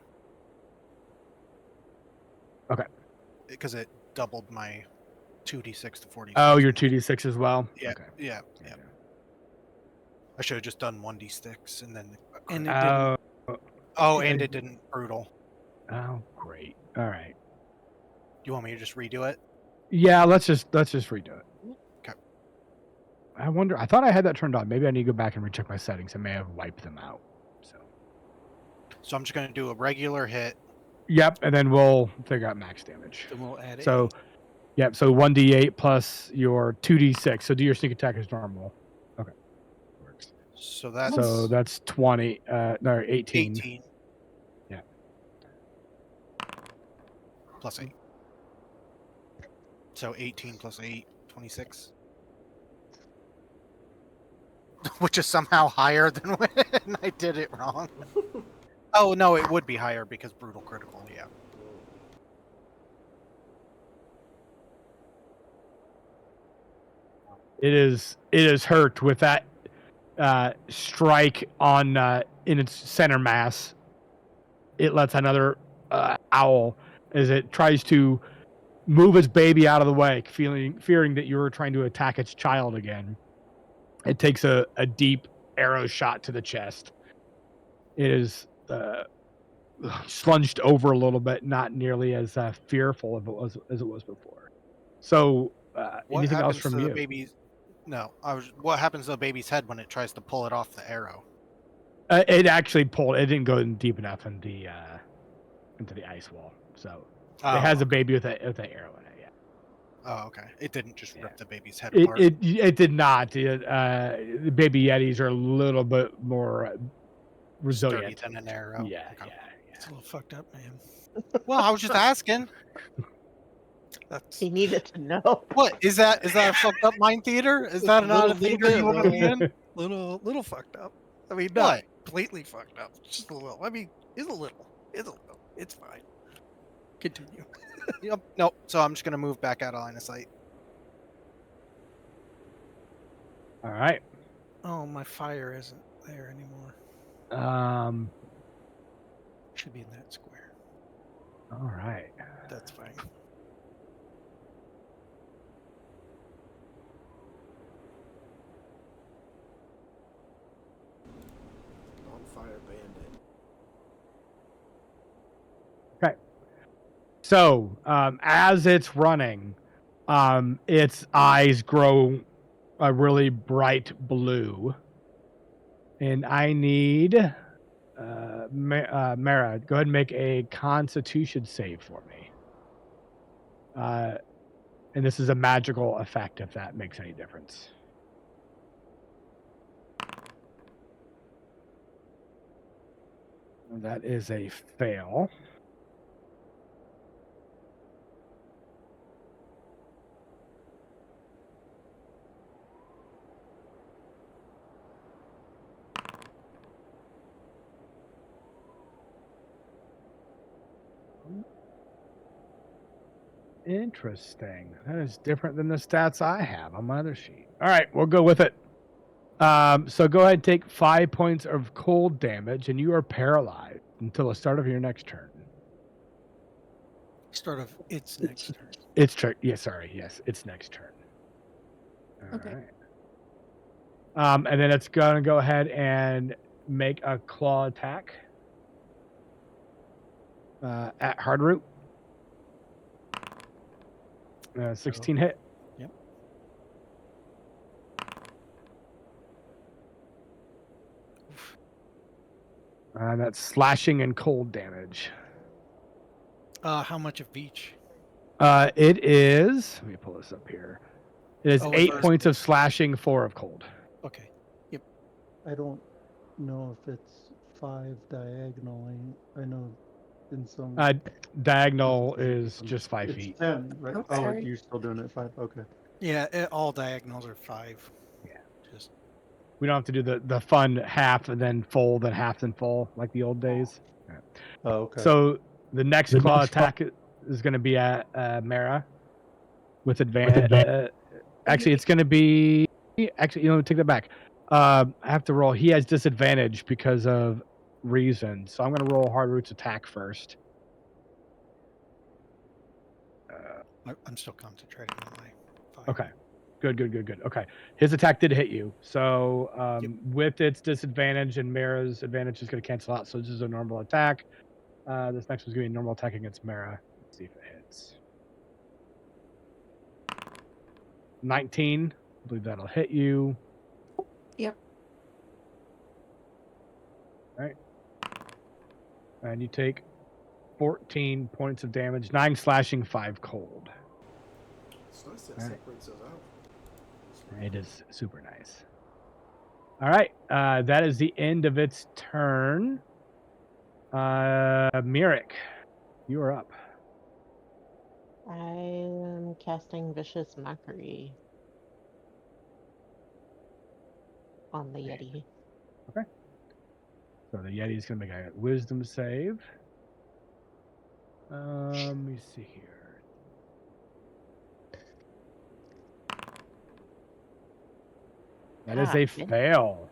Okay. Because it doubled my 2d6 to 40. Oh, your 2d6 as well? Yeah, Okay. yeah. I should have just done 1d6 and then. and it didn't. Oh, and it didn't brutal. Oh, great. All right. You want me to just redo it? Yeah, let's just redo it. Okay. I wonder. I thought I had that turned on. Maybe I need to go back and recheck my settings. I may have wiped them out. So So I'm just going to do a regular hit. Yep, and then we'll figure out max damage. Then we'll add So, yep, so 1d8 plus your 2d6. So do your sneak attack as normal. Okay. Works. So that's So that's 20, no, 18. 18. Yeah. Plus 8. So 18 plus 8, 26. Which is somehow higher than when I did it wrong. Oh, no, it would be higher because brutal critical, yeah. It is hurt with that strike on in its center mass. It lets another owl as it tries to move its baby out of the way, fearing that you're trying to attack its child again. It takes a deep arrow shot to the chest. It is slunged over a little bit, not nearly as fearful as it was before. So, What anything else happens from to the you? baby's... No, what happens to the baby's head when it tries to pull it off the arrow? It actually pulled. It didn't go in deep enough into the ice wall. So Oh, it has a okay. baby with an arrow in it. Yeah. Oh, okay. It didn't just rip the baby's head It apart. it did not. The baby yetis are a little bit more Sturdy resilient. than an arrow. Yeah, Okay. It's a little fucked up, man. Well, I was just asking. That's He needed to know. What is that? Is that a fucked up mind theater? Is that not a theater you want to be in? little fucked up. I mean, What? not completely fucked up. Just a little. I mean, it's a little. It's a little. It's fine. Continue. Yep. Nope. So I'm just gonna move back out of line of sight. All right. Oh, my fire isn't there anymore. Should be in that square. All right. That's fine. On fire bandit. Okay. So, as it's running, its eyes grow a really bright blue, and I need Mara. Go ahead and make a Constitution save for me. And this is a magical effect, if that makes any difference. That is a fail. Interesting. That is different than the stats I have on my other sheet. All right, we'll go with it. So go ahead and take 5 points of cold damage, and you are paralyzed until the start of your next turn. Start of its next turn. It's turn. Yeah, sorry. Yes, it's next turn. All Okay. right. And then it's gonna go ahead and make a claw attack at Hardroot. 16 hit. Yep. That's slashing and cold damage. How much of each? It is. Let me pull this up here. It is Oh, 8 first points hit. of slashing, 4 of cold. Okay. I don't know if it's 5 diagonally. I know in some. Diagonal instances is just 5 it's feet. 10, right? Oh, Oh, sorry. you're still doing it 5. Okay. Yeah, all diagonals are 5. Yeah. Just We don't have to do the fun half and then full, then half and full like the old days. Yeah. Oh, okay. So the next claw attack is going to be at Mara with advantage. Actually, it's going to be. Actually, take that back. I have to roll. He has disadvantage because of reason. So I'm going to roll Hardroot's attack first. I'm still concentrating on my fire. Okay. Good. Okay. His attack did hit you. So with its disadvantage and Mara's advantage is going to cancel out. So this is a normal attack. This next one's going to be a normal attack against Mara. Let's see if it hits. 19. I believe that'll hit you. Yep. All right. And you take 14 points of damage, 9 slashing, 5 cold. It's nice that All right. separates those out. It is super nice. All right. That is the end of its turn. Mirik, you are up. I am casting Vicious Mockery on the Yeti. Okay. So the Yeti is going to make a wisdom save. Let me see here. That is a man. fail.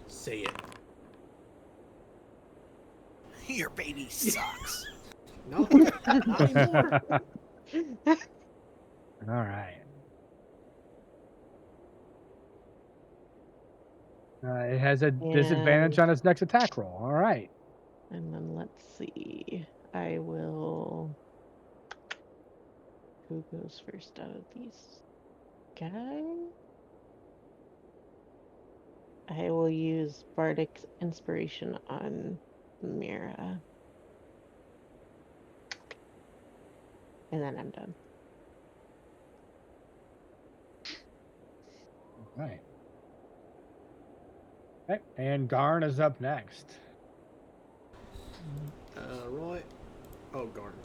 Say it. Your baby sucks. No, not anymore. All right. It has a disadvantage on its next attack roll. All right. And then let's see. I will. Who goes first out of these guys? I will use Bardic Inspiration on Mira. And then I'm done. All right. Okay. And Garn is up next. Right. Oh, Garden.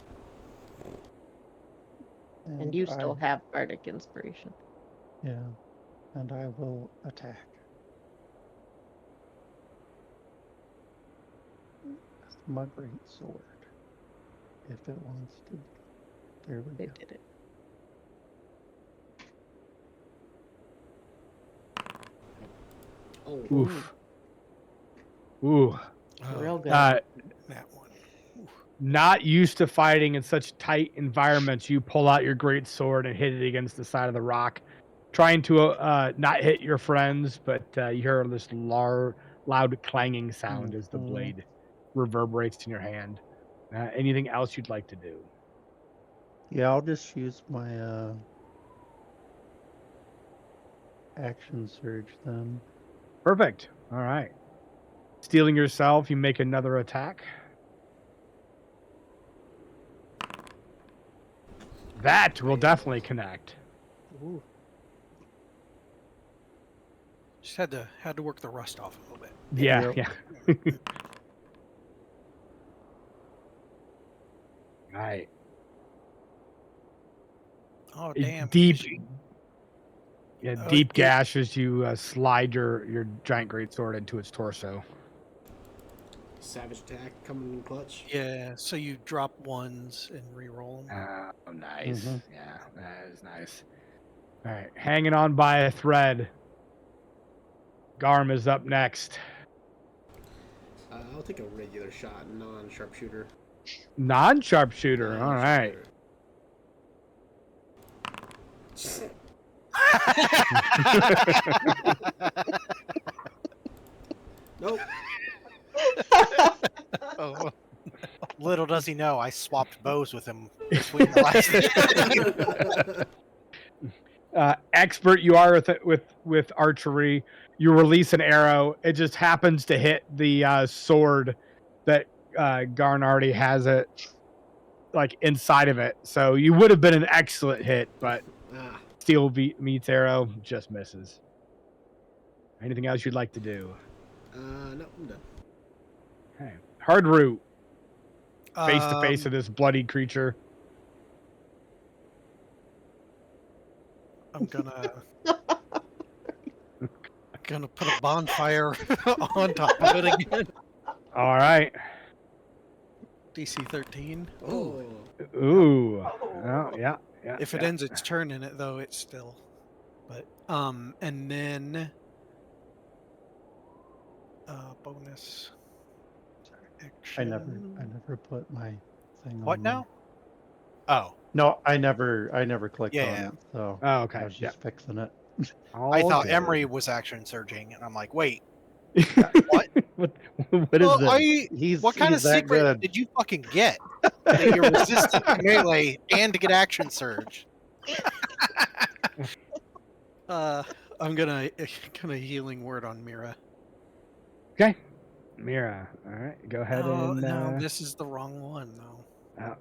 And you still have Bardic Inspiration. Yeah. And I will attack. With my great sword. If it wants to. There we They go. did it. Oh, Oof. Ooh. Real good. That one. Not used to fighting in such tight environments, you pull out your great sword and hit it against the side of the rock, trying to not hit your friends, but you hear this loud clanging sound as the blade reverberates in your hand. Anything else you'd like to do? Yeah, I'll just use my action surge then. Perfect. All right. Stealing yourself, you make another attack. That will definitely connect. Ooh. Just had to work the rust off a little bit. Yeah, Yep. yeah. Right. Oh damn! Deep, Oh, deep gash as you slide your giant greatsword into its torso. Savage attack coming in clutch. Yeah, so you drop ones and re-roll them. Oh, nice. Yeah, that is nice. All right, hanging on by a thread. Garm is up next. I'll take a regular shot, non-sharpshooter. Non-sharpshooter. All right. Nope. Oh, little does he know, I swapped bows with him between the last. Expert you are with archery. You release an arrow. It just happens to hit the sword that Garn already has it like inside of it. So you would have been an excellent hit, but steel meets arrow just misses. Anything else you'd like to do? No, I'm done. Okay. Hard root. Face to face with this bloody creature. I'm gonna put a bonfire on top of it again. All right. DC 13. Oh. Ooh. Oh, yeah. If it ends its turn in it, though, it's still. But and then bonus action. I never put my thing What on now? there. Oh, No, I never clicked on Yeah. it. So Oh, okay. I was just fixing it. I thought Okay. Emery was action surging, and I'm like, wait, what? what is well, this? what kind of he's that secret good. did you fucking get that you're resistant to melee and to get action surge? I'm gonna healing word on Mira. Okay. Mira. All right, go ahead Oh and. no, this is the wrong one though.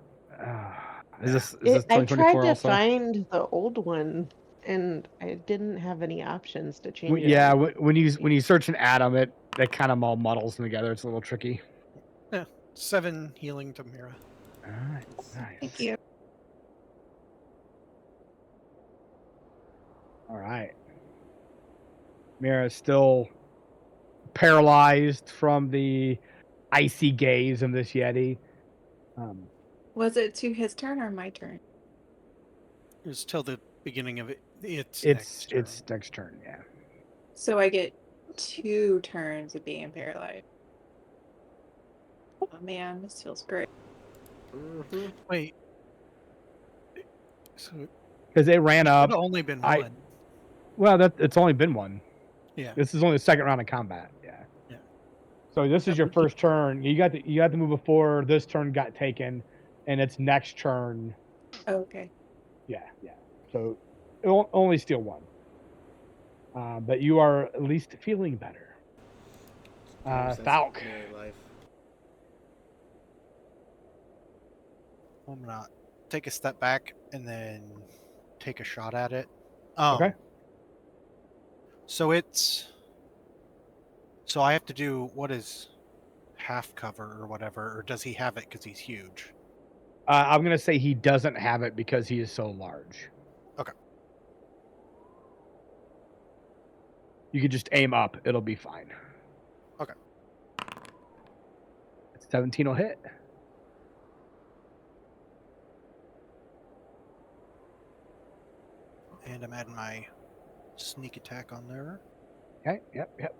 Is this I tried 2024 to also? find the old one, and I didn't have any options to change it Yeah, on. when you search an atom, it kind of all muddles them together. It's a little tricky. Yeah, 7 healing to Mira. All right, Thank nice. you. All right. Mira is still paralyzed from the icy gaze of this Yeti. Was it to his turn or my turn? It's till the beginning of its It's next turn. next turn, yeah. So I get 2 turns of being paralyzed. Oh man, this feels great. Mm-hmm. Wait. So Because it ran it up. could have only been I one. well, it's only been one. Yeah. This is only the second round of combat. Yeah. Yeah. So this is your first turn. You got the move before this turn got taken, and it's next turn. Oh, okay. Yeah. So it'll only steal one. But you are at least feeling better. Falk. Melee life. I'm gonna take a step back and then take a shot at it. Okay. So I have to do what is half cover or whatever, or does he have it because he's huge? I'm gonna say he doesn't have it because he is so large. Okay. You can just aim up; it'll be fine. Okay. 17 will hit. And I'm adding my sneak attack on there. Okay. Yep.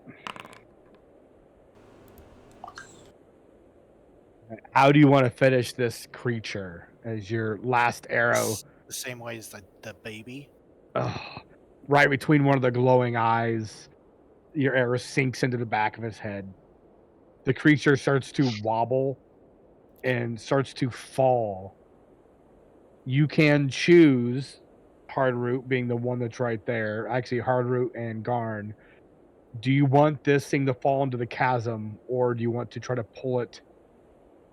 How do you want to finish this creature as your last arrow? The same way as the baby. Right between one of the glowing eyes, your arrow sinks into the back of his head. The creature starts to wobble and starts to fall. You can choose Hardroot being the one that's right there. Actually, Hardroot and Garn. Do you want this thing to fall into the chasm, or do you want to try to pull it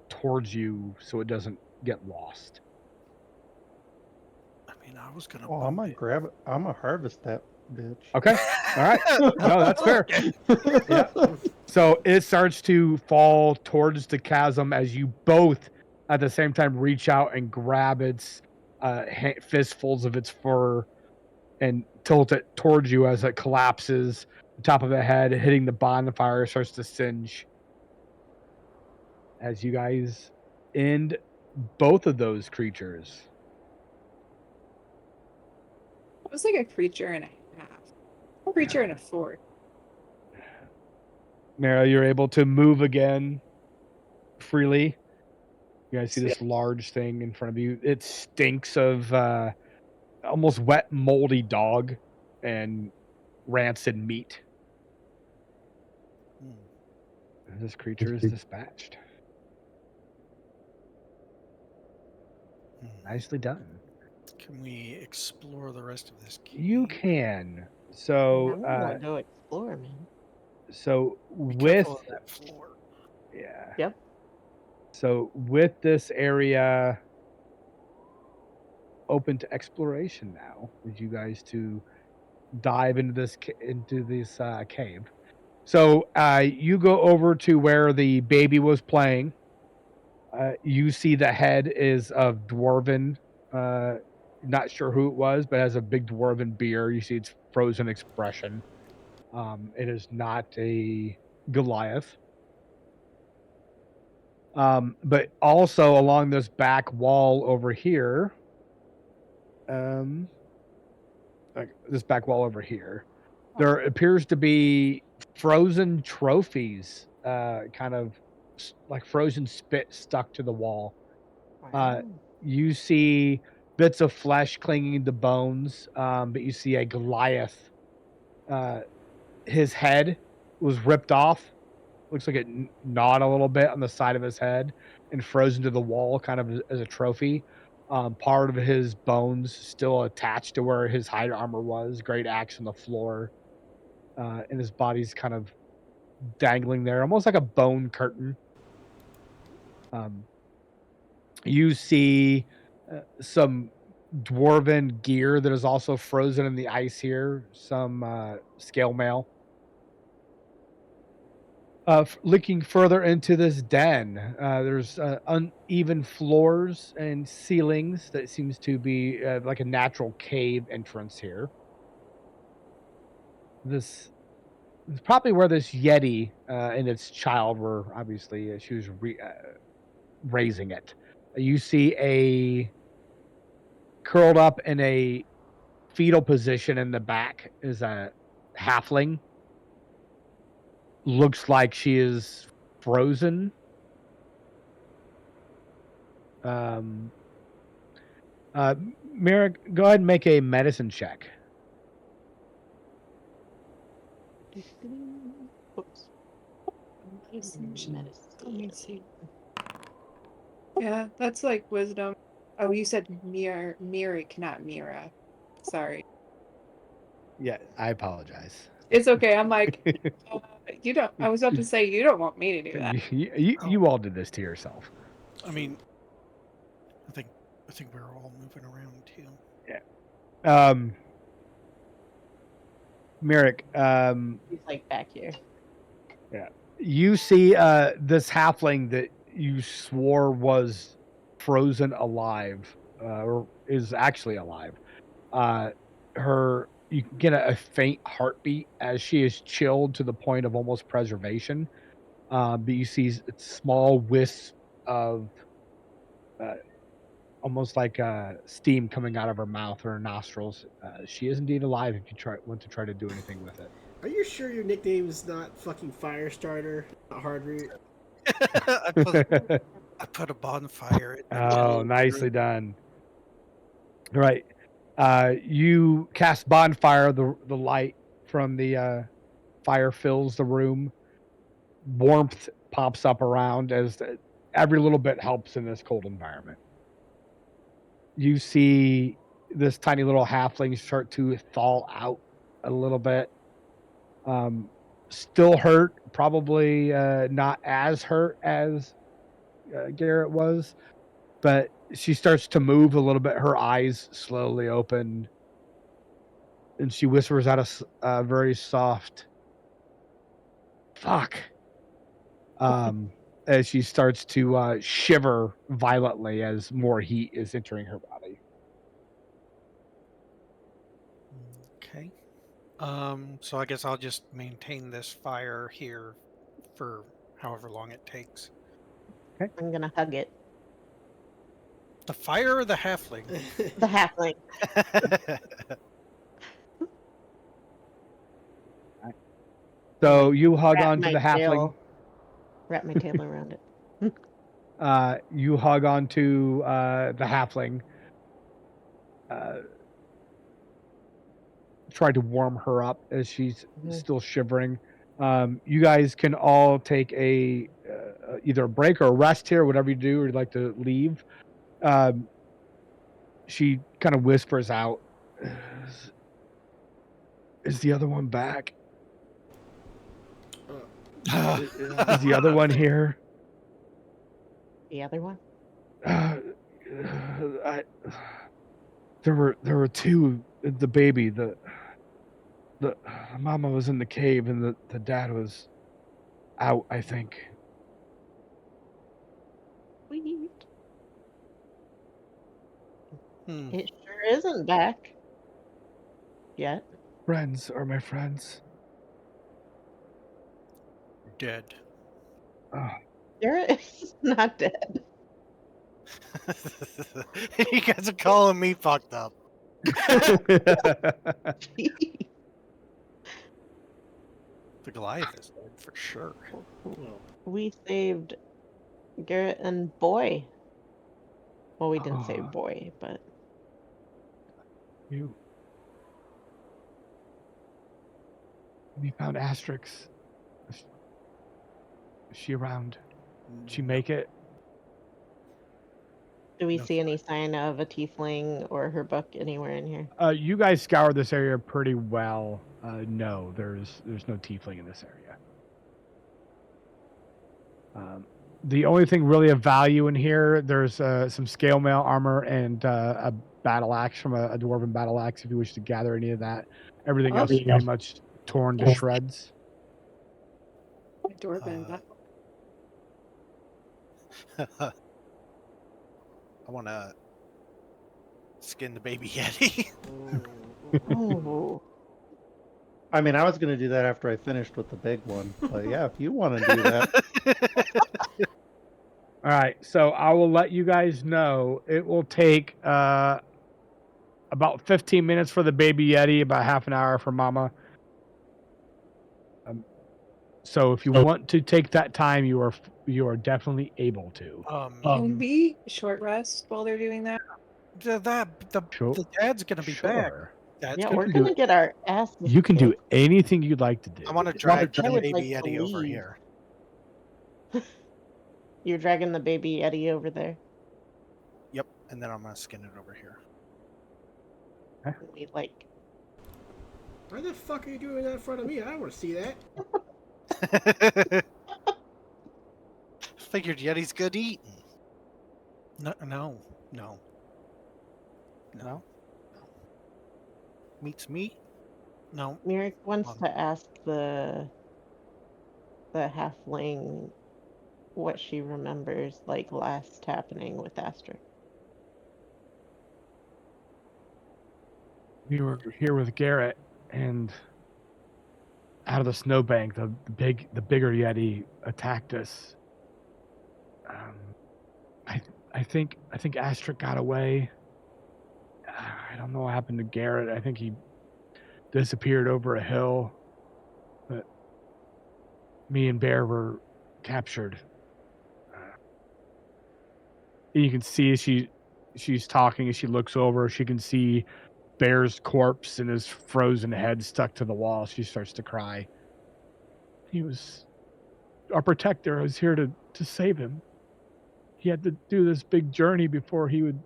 towards you so it doesn't get lost? I mean, I was gonna. Oh, I'm gonna grab it. I'm gonna harvest that bitch. Okay. All right. No, that's fair. Yeah. So it starts to fall towards the chasm as you both at the same time reach out and grab its fistfuls of its fur and tilt it towards you as it collapses. The top of the head hitting the bonfire starts to singe as you guys end both of those creatures. It was like a creature and a half. A creature and a fourth. Mara, you're able to move again freely. You guys see Sweet. this large thing in front of you. It stinks of almost wet, moldy dog and rancid meat. And this creature is dispatched. Nicely done. Can we explore the rest of this cave? You can. I So, want to go explore, man. so Be with careful of that floor. yeah. Yep. So with this area open to exploration now, would you guys to dive into this cave? So you go over to where the baby was playing. You see the head is of dwarven. Not sure who it was, but has a big dwarven beard. You see its frozen expression. It is not a Goliath. But also along this back wall over here, like this back wall over here, there appears to be frozen trophies, kind of like frozen spit stuck to the wall. Wow. You see bits of flesh clinging to bones, but you see a Goliath. Uh, his head was ripped off. Looks like it gnawed a little bit on the side of his head and frozen to the wall, kind of as a trophy. Part of his bones still attached to where his hide armor was. Great axe on the floor, and his body's kind of dangling there, almost like a bone curtain. You see some dwarven gear that is also frozen in the ice here, some scale mail. Looking further into this den, there's uneven floors and ceilings that seems to be like a natural cave entrance here. This is probably where this Yeti and its child were. Obviously, she was raising it. You see a curled up in a fetal position in the back is a halfling. Looks like she is frozen. Um, Merrick, go ahead and make a medicine check. Oops. Medicine. Let me see. Yeah, that's like wisdom. Oh, you said Mirik, not Mira. Sorry. Yeah, I apologize. It's okay. I'm like, you don't. I was about to say you don't want me to do that. You all did this to yourself. I mean, I think we're all moving around too. Yeah. Merrick, He's like back here. yeah. You see this halfling that you swore was frozen alive, or is actually alive. You can get a faint heartbeat as she is chilled to the point of almost preservation. But you see small wisps of uh, almost like steam coming out of her mouth or her nostrils. She is indeed alive if you want to try to do anything with it. Are you sure your nickname is not fucking Firestarter, not Hardroot? I put a bonfire in the Oh, middle of the nicely room. done. All right. You cast bonfire. The light from the fire fills the room. Warmth pops up around as every little bit helps in this cold environment. You see this tiny little halfling start to thaw out a little bit. Still hurt, probably not as hurt as Garrett was, but she starts to move a little bit. Her eyes slowly open, and she whispers out a very soft "fuck" as she starts to shiver violently as more heat is entering her body. Okay. So I guess I'll just maintain this fire here for however long it takes. I'm gonna hug it. The fire or the halfling? The halfling. So Like, you hug wrap onto my the halfling. Wrap my tail around it. You hug onto the halfling. Try to warm her up as she's still shivering. You guys can all take a either a break or a rest here, whatever you do, or you'd like to leave. She kind of whispers out, "Is the other one back? Is the other one here?" The other one? I, there were two. The baby, the mama was in the cave, and the dad was out. I think. Sweet. Hmm. It sure isn't back yet. Friends are my friends. Dead. Oh. Garrett is not dead. You guys are calling me fucked up. The Goliath is dead for sure. We saved Garrett and Boy. Well, we didn't Oh. save Boy, but You found Asterix. Is she around? Did she make it? do we No see any sign of a tiefling or her book anywhere in here? You guys scoured this area pretty well. No, there's no tiefling in this area. The only thing really of value in here, there's some scale mail armor and a battle axe from a dwarven battle axe if you wish to gather any of that. Everything else is pretty much torn to shreds. Doorbell. I want to skin the baby yeti. Oh, I mean, I was going to do that after I finished with the big one. But yeah, if you want to do that. All right, so I will let you guys know. It will take about 15 minutes for the baby yeti, about half an hour for mama. So if you want to take that time, you are definitely able to. Can we short rest while they're doing that? The dad's gonna be back. Sure. Dad's yeah, gonna we're be gonna get our asses You can do kicked. anything you'd like to do. I want to drag the I would baby like to yeti over leave. here. You're dragging the baby Eddie over there. Yep, and then I'm gonna skin it over here. We like. Why the fuck are you doing that in front of me? I don't want to see that. Figured yeti's good eating. no. Meat's meat. No. Mirik wants to ask the halfling what she remembers like last happening with Astra. We were here with Garrett, and out of the snowbank, the bigger yeti attacked us. I think Astrid got away. I don't know what happened to Garrett. I think he disappeared over a hill. But me and Bear were captured. And you can see as she's talking, as she looks over, she can see Bear's corpse and his frozen head stuck to the wall. She starts to cry. He was our protector. I was here to save him. He had to do this big journey before he would.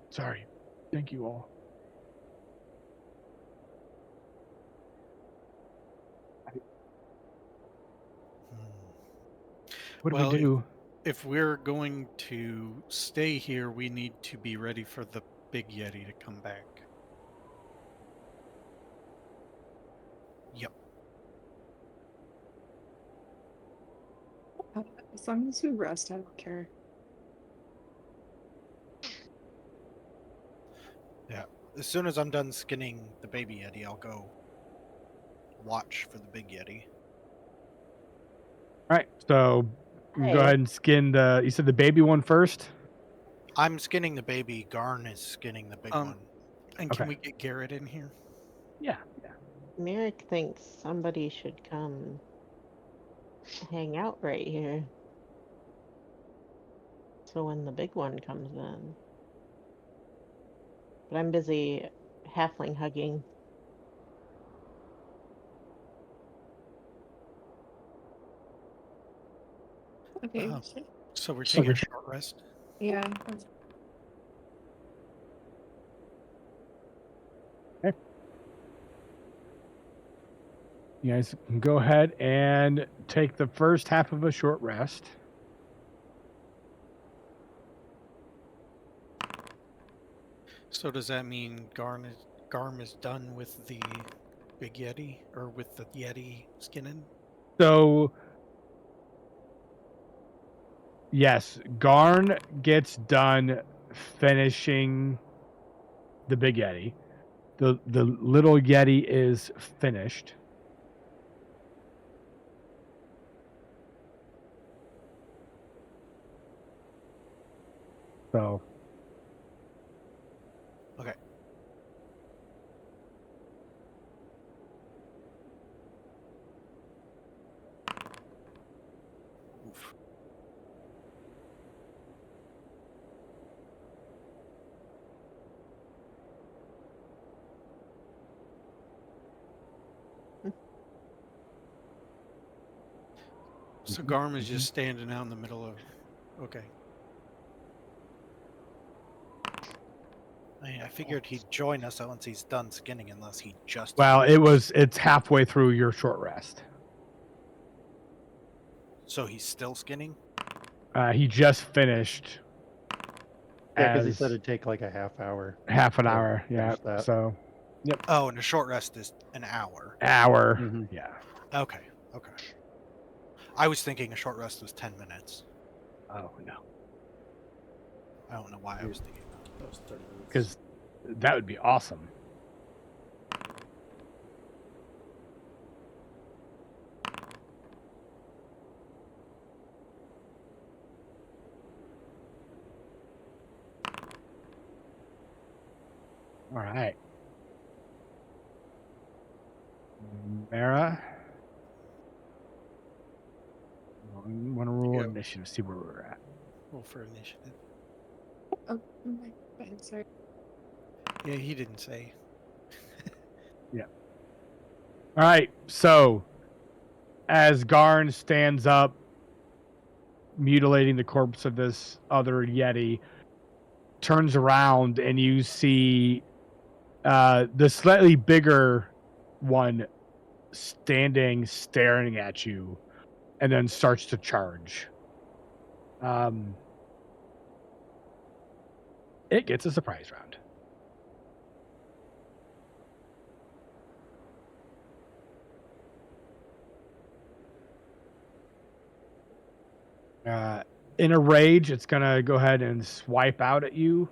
Sorry. Thank you all. What do Well, we do? If we're going to stay here, we need to be ready for the big yeti to come back. Yep. As long as we rest, I don't care. Yeah. As soon as I'm done skinning the baby yeti, I'll go watch for the big yeti. All right, so Hey. go ahead and skin the. You said the baby one first. I'm skinning the baby. Garn is skinning the big one. And can we get Garrett in here? Yeah. Mirik thinks somebody should come hang out right here. So when the big one comes in. But I'm busy halfling hugging. Okay. So we're taking a short rest. Yeah. Okay. You guys can go ahead and take the first half of a short rest. So does that mean Garm is done with the big yeti, or with the yeti skinning? So, yes, Garn gets done finishing the big yeti. The little yeti is finished. So, Okay. Oof. So Garm is just standing out in the middle of. Okay. I figured he'd join us once he's done skinning, unless he just. well, it's halfway through your short rest. So he's still skinning? He just finished Yeah, because he as said it'd take like a half hour. half an to hour. Yeah. finish that. So Oh, and a short rest is an hour. hour. Mhm. Yeah. Okay. I was thinking a short rest was 10 minutes. Oh no, I don't know why I was thinking that. That was 30 minutes. because that would be awesome. All right. Mara. Want to roll Yep. initiative, see where we're at. Roll for initiative. Oh, my bad. Sorry. Yeah, he didn't say. All right. So as Garn stands up, mutilating the corpse of this other Yeti, turns around and you see the slightly bigger one standing, staring at you, and then starts to charge. It gets a surprise round. In a rage, it's gonna go ahead and swipe out at you.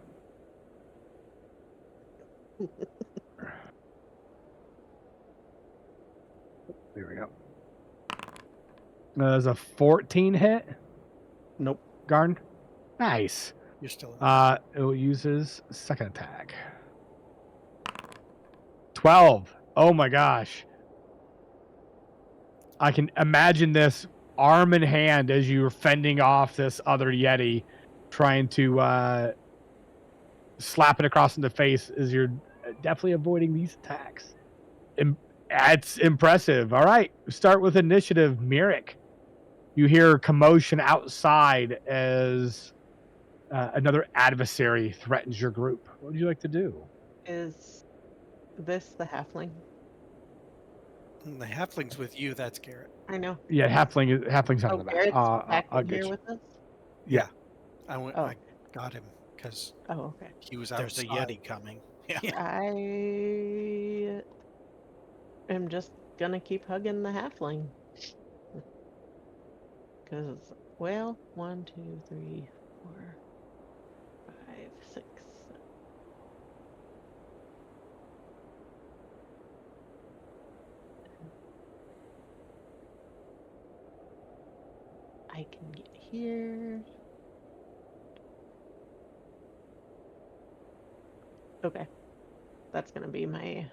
There we go. There's a 14 hit, Nope. Garn. Nice. You're still in. It uses second attack. 12. Oh my gosh. I can imagine this arm in hand as you're fending off this other Yeti, trying to slap it across in the face as you're definitely avoiding these attacks. That's impressive. All right, start with initiative, Mirik. You hear commotion outside as another adversary threatens your group. What would you like to do? Is this the halfling? The halfling's with you. That's Garrett. I know. Yeah, halfling's on Oh, the back. Garrett's back I'll in get here you. with us? Yeah. I Oh. I got him because Oh, okay. he was There's outside. a Yeti coming. Yeah. I am just gonna keep hugging the halfling. Because, well, 1, 2, 3, 4, 5, 6. I can get here. Okay. That's gonna be my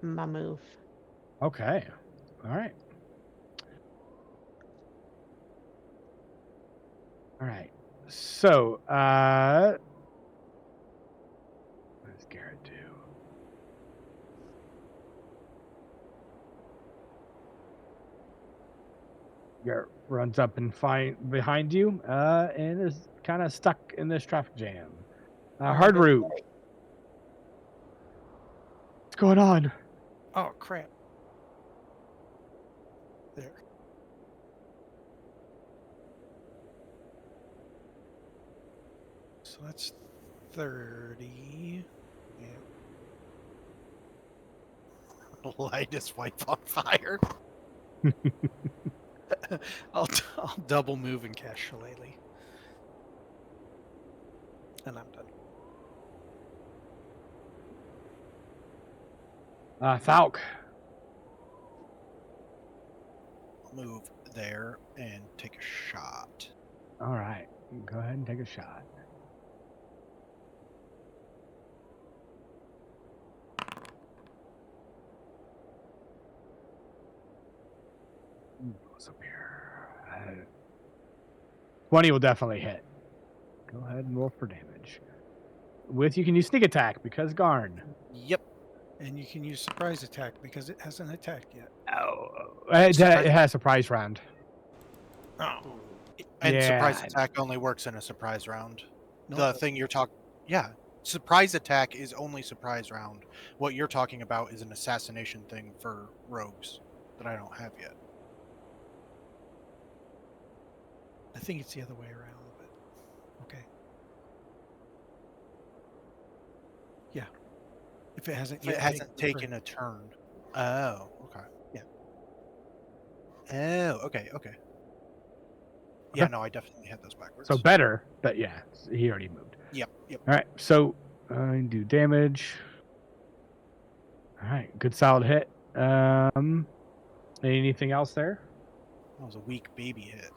move. Okay. All right. All right. So, what does Garrett do? Garrett runs up and behind you, and is kind of stuck in this traffic jam. Hard route. What's going on? Oh crap! There. So that's 30. Yeah. Light his wife on fire. I'll double move and cast Shillelagh. And I'm done. Falk. I'll move there and take a shot. All right. Go ahead and take a shot. What's up here? 20 will definitely hit. Go ahead and roll for damage. With you can use sneak attack because Garn. Yep. And you can use surprise attack because it hasn't attacked yet. Oh, it has a surprise round. Oh. And surprise Yeah, attack only works in a surprise round. No, The thing you're talking... Yeah. Surprise attack is only surprise round. What you're talking about is an assassination thing for rogues that I don't have yet. I think it's the other way around, but okay. Yeah. If it hasn't If it yet hasn't taken taken a turn. Oh, okay. Yeah. Oh, okay, okay. Yeah, Okay. no, I definitely had those backwards. So better, but yeah, he already moved. Yep, yep. All right, so I do damage. All right, good solid hit. Anything else there? That was a weak baby hit.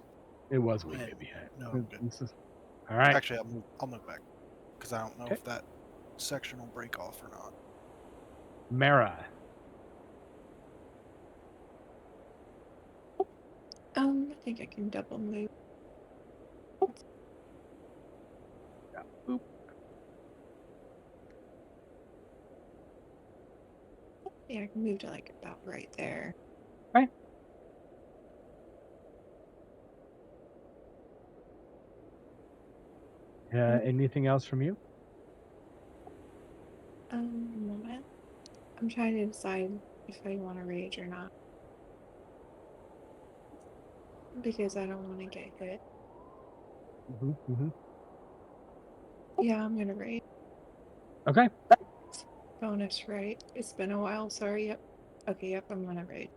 It was weak, Man, baby hit. no, I'm good. All right. Actually, I'll move back because I don't know Okay. if that section will break off or not. Mara. I think I can double move. Yeah, boop. Yeah, I can move to like about right there. Okay. Anything else from you? Moment. I'm trying to decide if I want to rage or not because I don't want to get hit. Yeah, I'm gonna rage. Okay. Bonus, right? It's been a while. Sorry. Yep. Okay. Yep. I'm gonna rage.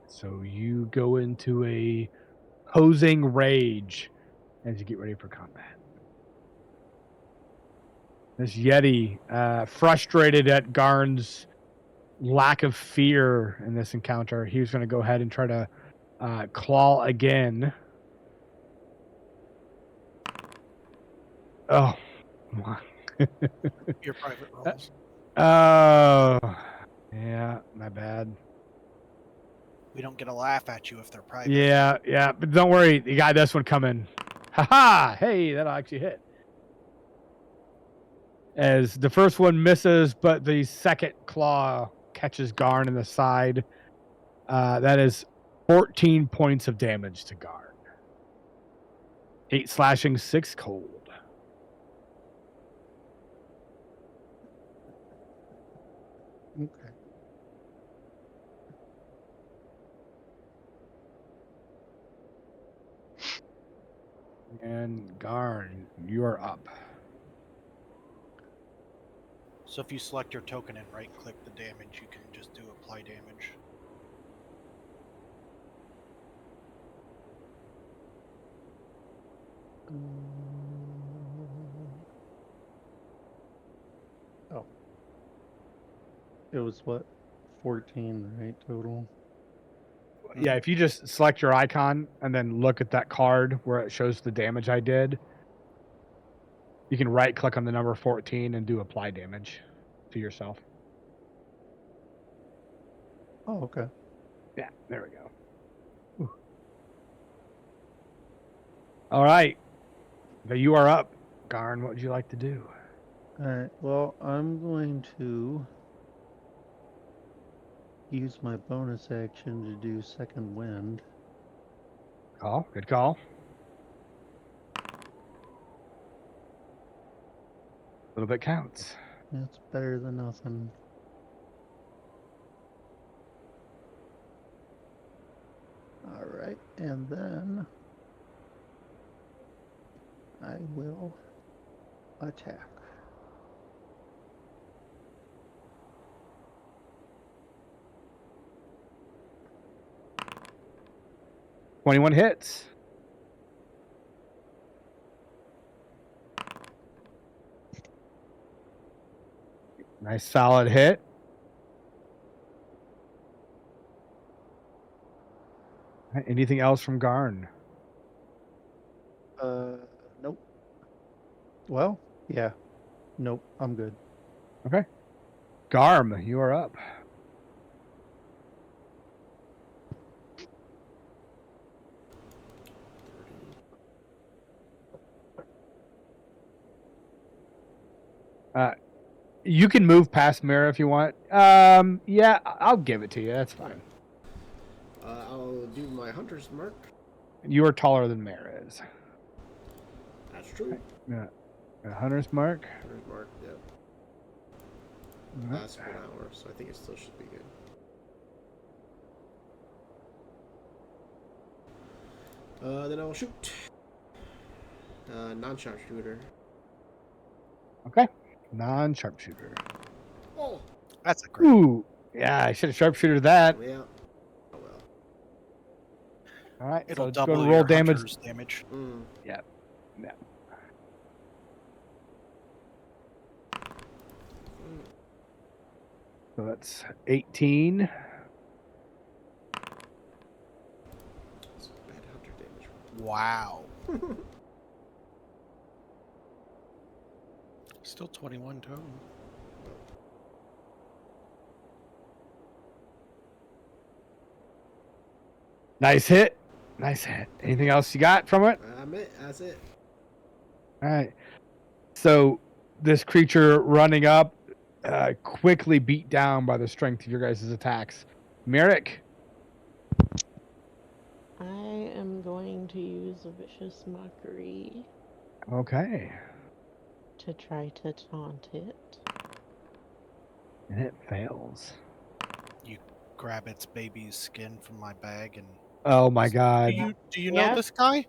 So you go into a posing rage as you get ready for combat. This Yeti, frustrated at Garn's lack of fear in this encounter, he's going to go ahead and try to claw again. Oh, your private rolls. oh, yeah, my bad. We don't get a laugh at you if they're private. Yeah, but don't worry, you got this one coming. Ha! Hey, that'll actually hit. As the first one misses, but the second claw catches Garn in the side. That is 14 points of damage to Garn. 8 slashing, 6 cold. Okay. And Garn, you are up. So if you select your token and right click the damage, you can just do apply damage. Oh. It was what? 14, right? Total. Yeah, if you just select your icon and then look at that card where it shows the damage I did, you can right click on the number 14 and do apply damage to yourself. Oh, okay. Yeah, there we go. Ooh. All right. Now you are up. Garn, what would you like to do? All right. Well, I'm going to use my bonus action to do second wind. Call. Good call. A little bit counts. That's better than nothing. All right, and then I will attack. $21 hits. Nice solid hit. Anything else from Garn? Nope. Well, yeah. Nope, I'm good. Okay. Garm, you are up. You can move past Mira if you want. Yeah, I'll give it to you. That's fine. I'll do my hunter's mark. You are taller than Mira is. That's true. Yeah. A hunter's mark. Hunter's mark, yep. All right. Lasts 1 hour, so I think it still should be good. Then I'll shoot. Non-sharpshooter. Okay. Non-sharpshooter. Oh, That's a great. Ooh. Yeah, I should have sharpshooter that. yeah. Oh well. All right. It'll So let's go to double roll your damage. hunter's damage. Mm. Yeah. Yeah. So that's 18. It's bad hunter damage. Wow. Still 21 total. Nice hit. Nice hit. Anything else you got from it? That's it. All right. So this creature running up, quickly beat down by the strength of your guys' attacks. Merrick. I am going to use a vicious mockery Okay. to try to taunt it. And it fails. You grab its baby's skin from my bag and. Oh my god. Do you know Yep. this guy?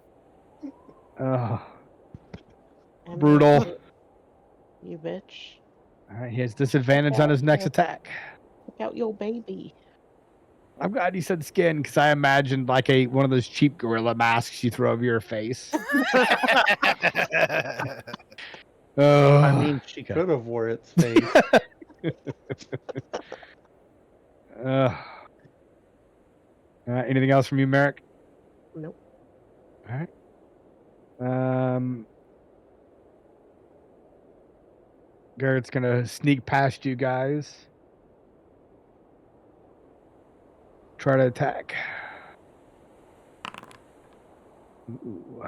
Oh, I'm brutal. like, you bitch. All right, he has disadvantage on his next attack. Look out your baby. I'm glad you said skin because I imagined like one of those cheap gorilla masks you throw over your face. Oh, I mean, she okay. could have wore its face. All right, anything else from you, Merrick? Nope. All right. Garrett's gonna sneak past you guys. Try to attack. Ooh.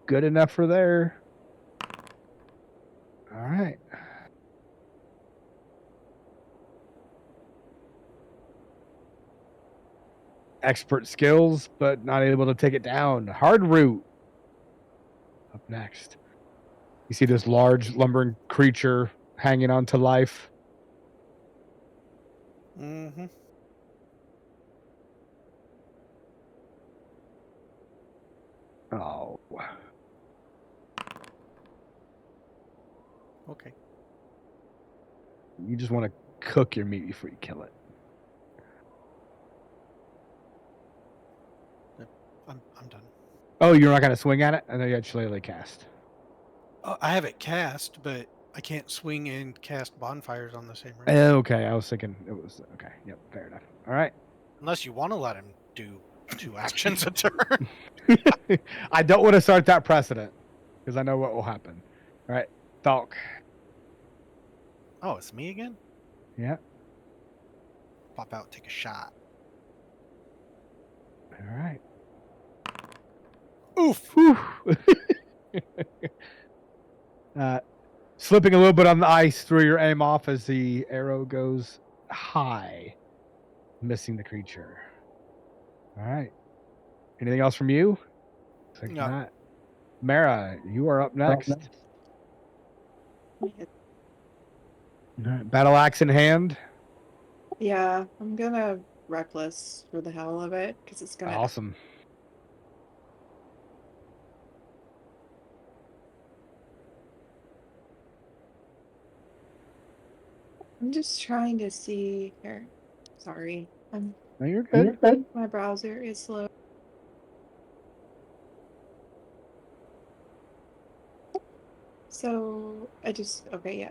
Good enough for there. All right. Expert skills, but not able to take it down. Hard root. Up next. You see this large lumbering creature hanging on to life. Mm-hmm. Oh. Okay. You just want to cook your meat before you kill it. I'm done. Oh, you're not going to swing at it? I know you had Shillelagh cast. I have it cast, but I can't swing and cast bonfires on the same round. Okay, I was thinking it was... Okay, yep, fair enough. All right. Unless you want to let him do 2 actions a turn. I don't want to start that precedent because I know what will happen. All right, Falk. Oh, it's me again? Yeah. Pop out, take a shot. All right. Oof! Slipping a little bit on the ice, threw your aim off as the arrow goes high, missing the creature. All right. Anything else from you? Like No. not. Mara, you are up next. All right, battle axe in hand. Yeah, I'm gonna reckless for the hell of it because it's gonna. Awesome. I'm just trying to see here. Sorry, No, you're good. my browser is slow. So okay, yeah.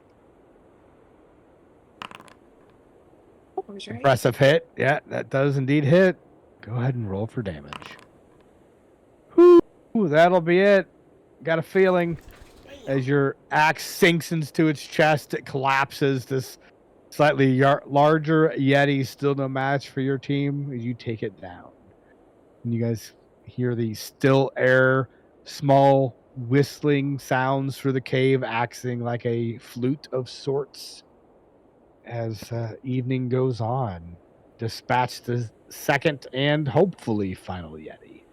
I was right. Impressive hit. Yeah, that does indeed hit. Go ahead and roll for damage. Whew, that'll be it. Got a feeling as your axe sinks into its chest, it collapses. This slightly larger Yeti, still no match for your team as you take it down. And you guys hear the still air, small whistling sounds through the cave, acting like a flute of sorts. As evening goes on, dispatch the second and hopefully final Yeti.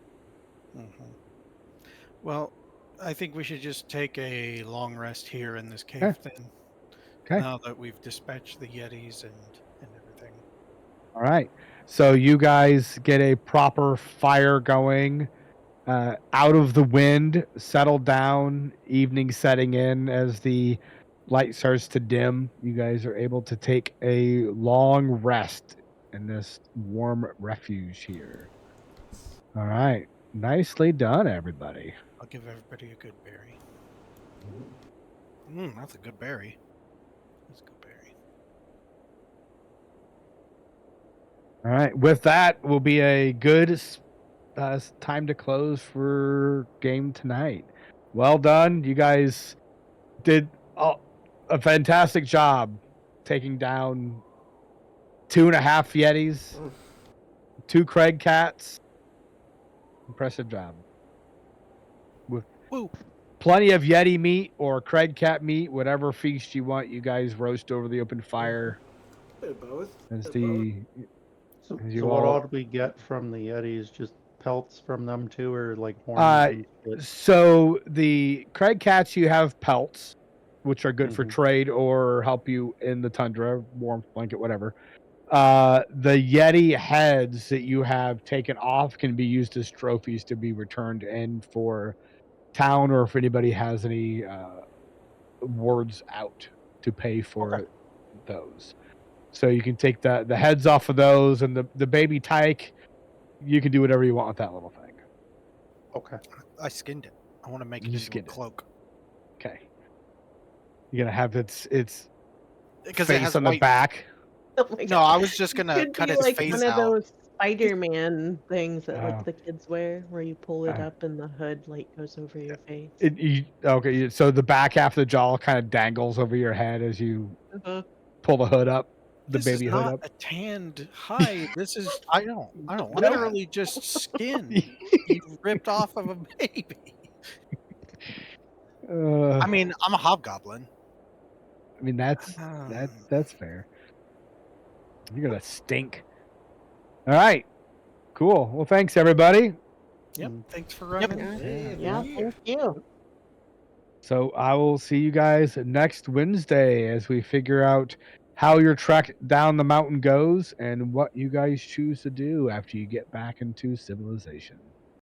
Mm-hmm. Well, I think we should just take a long rest here in this cave Okay. then. Okay. Now that we've dispatched the Yetis and everything. All right. So you guys get a proper fire going. Out of the wind, settle down, evening setting in as the light starts to dim. You guys are able to take a long rest in this warm refuge here. All right. Nicely done, everybody. I'll give everybody a good berry. That's a good berry. That's a good berry. All right. With that, will be a good time to close for game tonight. Well done. You guys did a fantastic job taking down 2.5 Yetis, 2 Craig cats. Impressive job. With Woo! plenty of Yeti meat or Craig cat meat, whatever feast you want, you guys roast over the open fire. Both. As Both. the So, as you so what all all do we get from the Yetis? Just pelts from them too, or like horns and shit? so the Craig cats, you have pelts, which are good for Mhm. trade or help you in the tundra, warmth blanket, whatever. The Yeti heads that you have taken off can be used as trophies to be returned in for town, or if anybody has any words out to pay for those. So you can take the heads off of those, and the baby tyke. You can do whatever you want with that little thing. Okay. I skinned it. I want to make You it into a skinned it. cloak Okay. You're gonna have its because it face has on the white. back. Oh my No, god. I was just It gonna could cut be its like face one of out. those Spider-Man things that like Oh. the kids wear, where you pull it Oh. up and the hood light goes over your face. Okay, so the back half of the jaw kind of dangles over your head as you Uh-huh. pull the hood up, the This is baby hood not up. a tanned hide. This is I don't Nope. want that. literally just skin you ripped off of a baby. Uh, I mean, I'm a hobgoblin. I mean that's fair. You're gonna stink. All right, cool. Well, thanks everybody. Yep. Mm. Thanks for Yep. running. Yeah, thank you. So I will see you guys next Wednesday as we figure out how your trek down the mountain goes and what you guys choose to do after you get back into civilization.